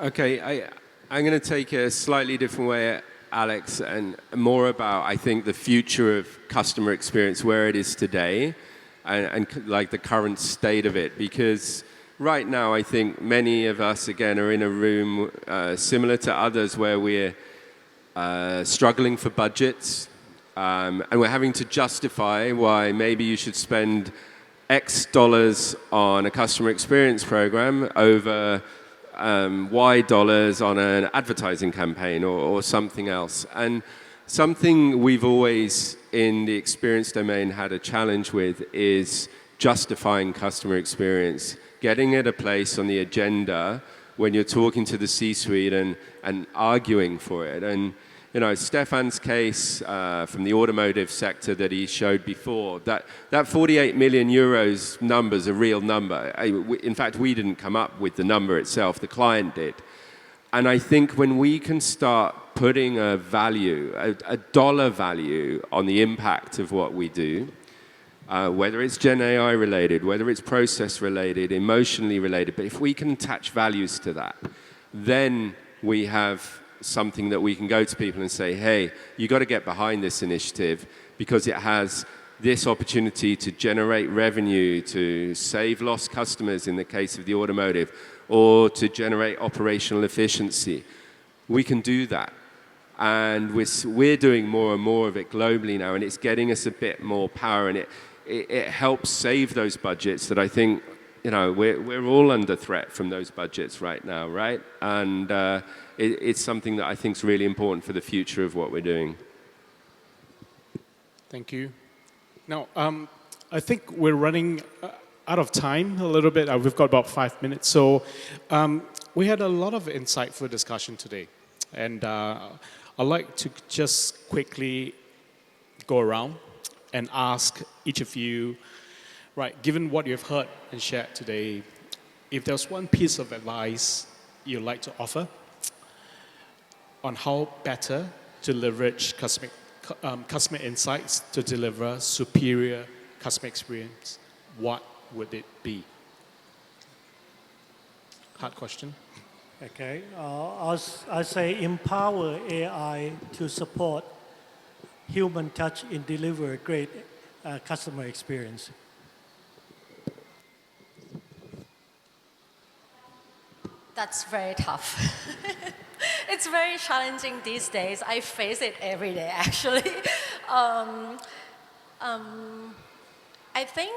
Okay, I'm going to take a slightly different way, Alex, and more about, I think, the future of customer experience, where it is today, and like the current state of it. Because right now, I think many of us, again, are in a room similar to others where we're struggling for budgets, and we're having to justify why maybe you should spend X dollars on a customer experience program over Y dollars on an advertising campaign or something else. And something we've always, in the experience domain, had a challenge with is justifying customer experience, getting it a place on the agenda when you're talking to the C-suite and arguing for it. And You know, Stefan's case from the automotive sector that he showed before, that 48 million euros number is a real number. In fact, we didn't come up with the number itself, the client did. And I think when we can start putting a value, a dollar value on the impact of what we do, whether it's Gen AI related, whether it's process related, emotionally related, but if we can attach values to that, then we have something that we can go to people and say, hey, you got to get behind this initiative because it has this opportunity to generate revenue, to save lost customers in the case of the automotive, or to generate operational efficiency. We can do that. And we're doing more and more of it globally now, and it's getting us a bit more power, and it helps save those budgets that I think, you know, we're all under threat from those budgets right now, right? And it's something that I think is really important for the future of what we're doing. Thank you. Now, I think we're running out of time a little bit. We've got about 5 minutes. So we had a lot of insightful discussion today. And I'd like to just quickly go around and ask each of you, right, given what you've heard and shared today, if there's one piece of advice you'd like to offer on how better to leverage customer insights to deliver superior customer experience, what would it be? Hard question. Okay, I say empower AI to support human touch in deliver great customer experience. That's very tough. It's very challenging these days. I face it every day, actually. I think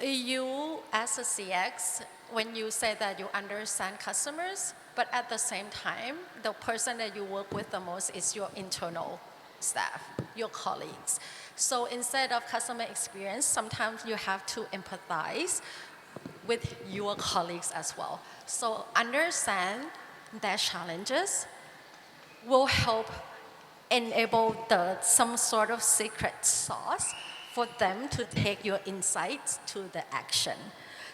you, as a CX, when you say that you understand customers, but at the same time, the person that you work with the most is your internal staff, your colleagues. So instead of customer experience, sometimes you have to empathize with your colleagues as well. So understand their challenges will help enable some sort of secret sauce for them to take your insights to the action.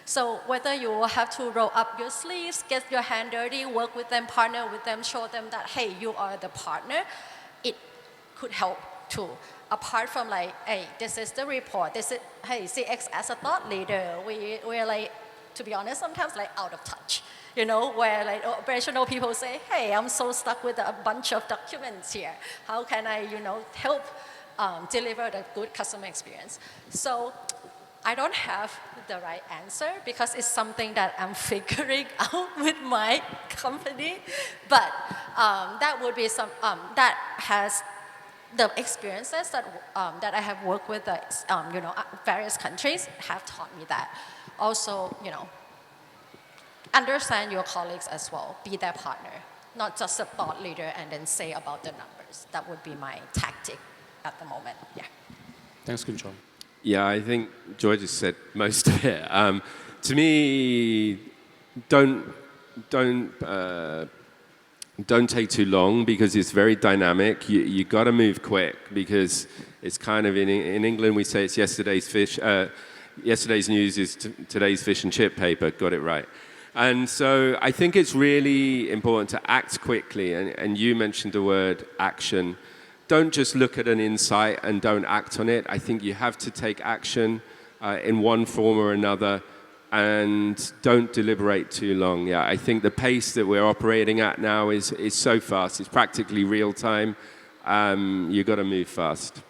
So whether you will have to roll up your sleeves, get your hand dirty, work with them, partner with them, show them that, hey, you are the partner, it could help too. Apart from like, hey, this is the report, this is, hey, CX as a thought leader, we're like, to be honest, sometimes like out of touch. You know, where like operational people say, hey, I'm so stuck with a bunch of documents here. How can I, you know, help deliver the good customer experience? So I don't have the right answer because it's something that I'm figuring out with my company. But that would be some, that has the experiences that I have worked with, you know, various countries have taught me that. Also, you know, understand your colleagues as well. Be their partner, not just a thought leader and then say about the numbers. That would be my tactic at the moment. Yeah. Thanks, Khun Chong. Yeah, I think Joy just said most of it. To me, don't take too long because it's very dynamic. You got to move quick because it's kind of in England we say it's yesterday's fish. Yesterday's news is today's fish and chip paper. Got it right. And so I think it's really important to act quickly. And you mentioned the word action. Don't just look at an insight and don't act on it. I think you have to take action in one form or another and don't deliberate too long. Yeah, I think the pace that we're operating at now is so fast. It's practically real time. You've got to move fast.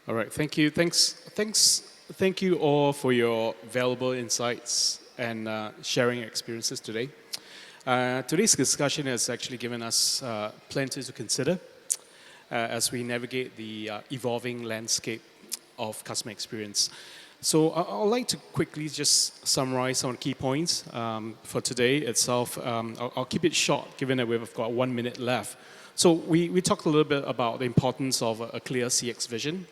All right, thank you. Thank you all for your valuable insights and sharing experiences today. Today's discussion has actually given us plenty to consider as we navigate the evolving landscape of customer experience. So I'd like to quickly just summarize some key points for today itself. I'll keep it short given that we've got 1 minute left. So we talked a little bit about the importance of a clear CX vision.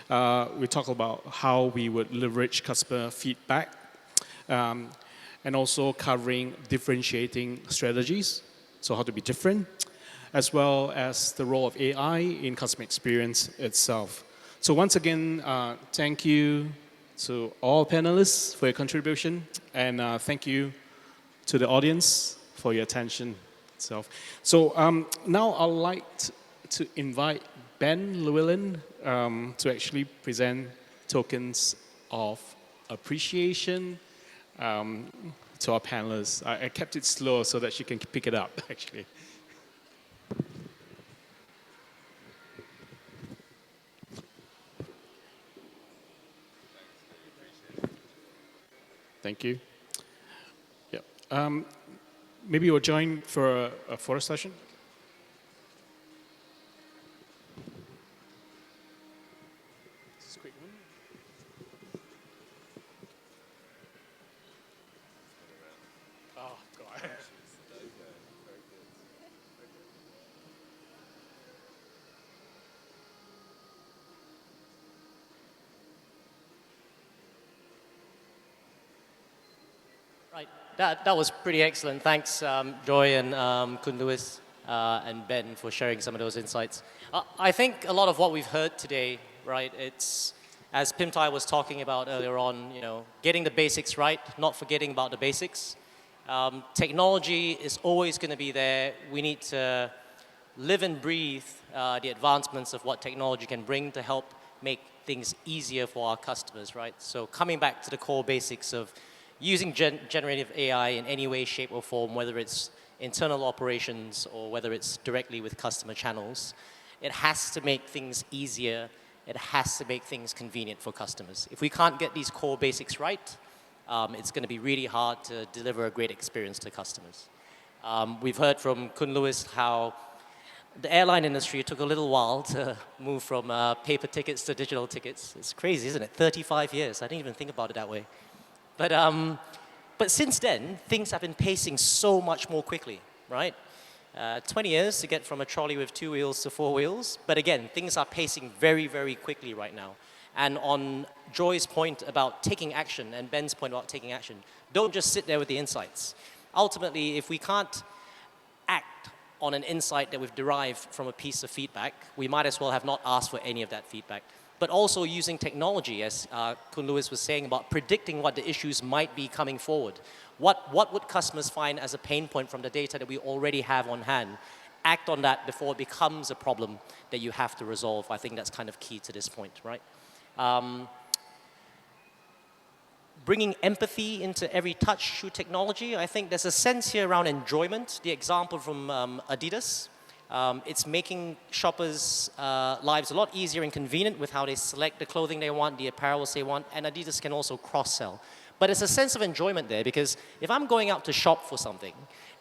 We talked about how we would leverage customer feedback and also covering differentiating strategies, so how to be different. as well as the role of AI in customer experience itself. So once again, thank you to all panelists for your contribution, and thank you to the audience for your attention itself. So now I'd like to invite Ben Llewellyn to actually present tokens of appreciation to our panelists. I kept it slow so that she can pick it up, actually. Thank you. Yeah. Maybe we'll join for a photo session. Right, that was pretty excellent. Thanks, Joy and Kun Lewis and Ben for sharing some of those insights. I think a lot of what we've heard today, right, it's, as Pim Tai was talking about earlier on, you know, getting the basics right, not forgetting about the basics. Technology is always going to be there. We need to live and breathe the advancements of what technology can bring to help make things easier for our customers, right? So coming back to the core basics of using generative AI in any way, shape, or form, whether it's internal operations or whether it's directly with customer channels, it has to make things easier. It has to make things convenient for customers. If we can't get these core basics right, it's going to be really hard to deliver a great experience to customers. We've heard from Kun Lewis how the airline industry took a little while to move from paper tickets to digital tickets. It's crazy, isn't it? 35 years. I didn't even think about it that way. But since then, things have been pacing so much more quickly, right? 20 years to get from a trolley with 2 wheels to 4 wheels. But again, things are pacing very, very quickly right now. And on Joy's point about taking action and Ben's point about taking action, don't just sit there with the insights. Ultimately, if we can't act on an insight that we've derived from a piece of feedback, we might as well have not asked for any of that feedback. But also using technology, as Kun Lewis was saying, about predicting what the issues might be coming forward. What would customers find as a pain point from the data that we already have on hand? Act on that before it becomes a problem that you have to resolve. I think that's kind of key to this point, right? Bringing empathy into every touch through technology. I think there's a sense here around enjoyment. The example from Adidas. It's making shoppers' lives a lot easier and convenient with how they select the clothing they want, the apparels they want, and Adidas can also cross-sell. But it's a sense of enjoyment there, because if I'm going out to shop for something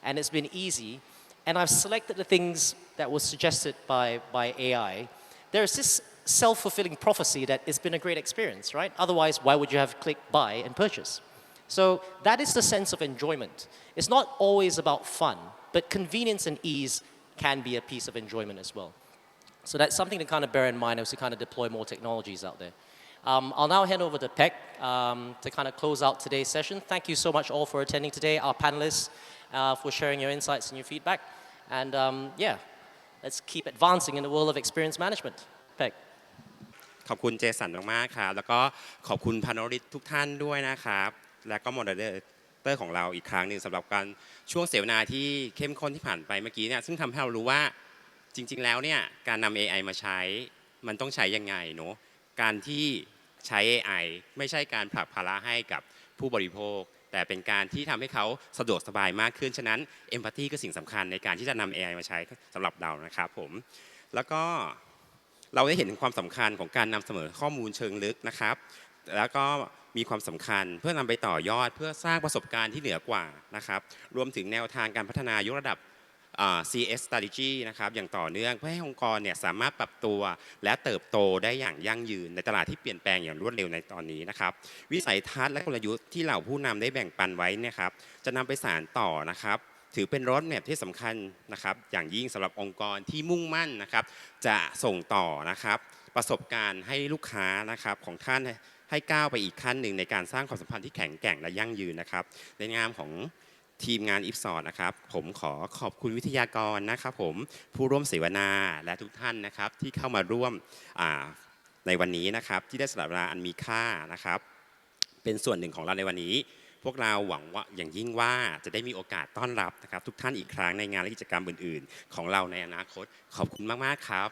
and it's been easy and I've selected the things that were suggested by AI, there's this self-fulfilling prophecy that it's been a great experience, right? Otherwise, why would you have clicked buy and purchase? So that is the sense of enjoyment. It's not always about fun, but convenience and ease can be a piece of enjoyment as well. So that's something to kind of bear in mind as we kind of deploy more technologies out there. I'll now hand over to Peg to kind of close out today's session. Thank you so much all for attending today, our panelists for sharing your insights and your feedback. And yeah, let's keep advancing in the world of experience management. Peg. ขอบคุณเจสันมากๆครับแล้วก็ขอบคุณพาโนลิสต์ทุกท่านด้วยนะครับและก็โมเดเลเตอร์ของเราอีกครั้งหนึ่งสำหรับการช่วงเสวนาที่เข้มข้นที่ผ่านไปเมื่อกี้เนี่ยซึ่งทำให้เรารู้ว่าจริงๆแล้วเนี่ยการนำ AI มาใช้มันต้องใช้ยังไงเนาะการที่ใช้ AI ไม่ใช่การผลักภาระให้กับผู้บริโภคแต่เป็นการที่ทำให้เขาสะดวกสบายมากขึ้นฉะนั้น Empathy คือสิ่งสำคัญในการที่จะนำ AI มาใช้สำหรับเรานะครับผมแล้วก็เราได้เห็นถึงความสำคัญของการนำเสนอข้อมูลเชิงลึกนะครับแล้วก็มีความสำคัญเพื่อนำไปต่อยอดเพื่อสร้างประสบการณ์ที่เหนือกว่านะครับรวมถึงแนวทางการพัฒนายกระดับCX strategy นะครับอย่างต่อเนื่องเพื่อให้องค์กรเนี่ยสามารถปรับตัวและเติบโตได้อย่างยั่งยืนในตลาดที่เปลี่ยนแปลงอย่างรวดเร็วในตอนนี้นะครับวิสัยทัศน์และกลยุทธ์ที่เหล่าผู้นำได้แบ่งปันไว้เนี่ยครับจะนำไปสานต่อนะครับถือเป็นรถแมพที่สำคัญนะครับอย่างยิ่งสำหรับองค์กรที่มุ่งมั่นนะครับจะส่งต่อนะครับประสบการณ์ให้ลูกค้านะครับของท่านให้ก้าวไปอีกขั้นหนึ่งในการสร้างความสัมพันธ์ที่แข็งแกร่งและยั่งยืนนะครับในนามของ ทีมงาน Ipsos นะครับผมขอขอบคุณวิทยากรนะครับผมผู้ร่วมเสวนาและทุกท่านนะครับที่เข้ามาร่วมในวันนี้นะครับที่ได้สละเวลาอันมีค่านะครับเป็นส่วนหนึ่งของเราในวันนี้พวกเราหวังว่าอย่างยิ่งว่าจะได้มีโอกาสต้อนรับนะครับทุกท่านอีกครั้งในงานและกิจกรรมอื่นๆของเราในอนาคตขอบคุณมากๆครับ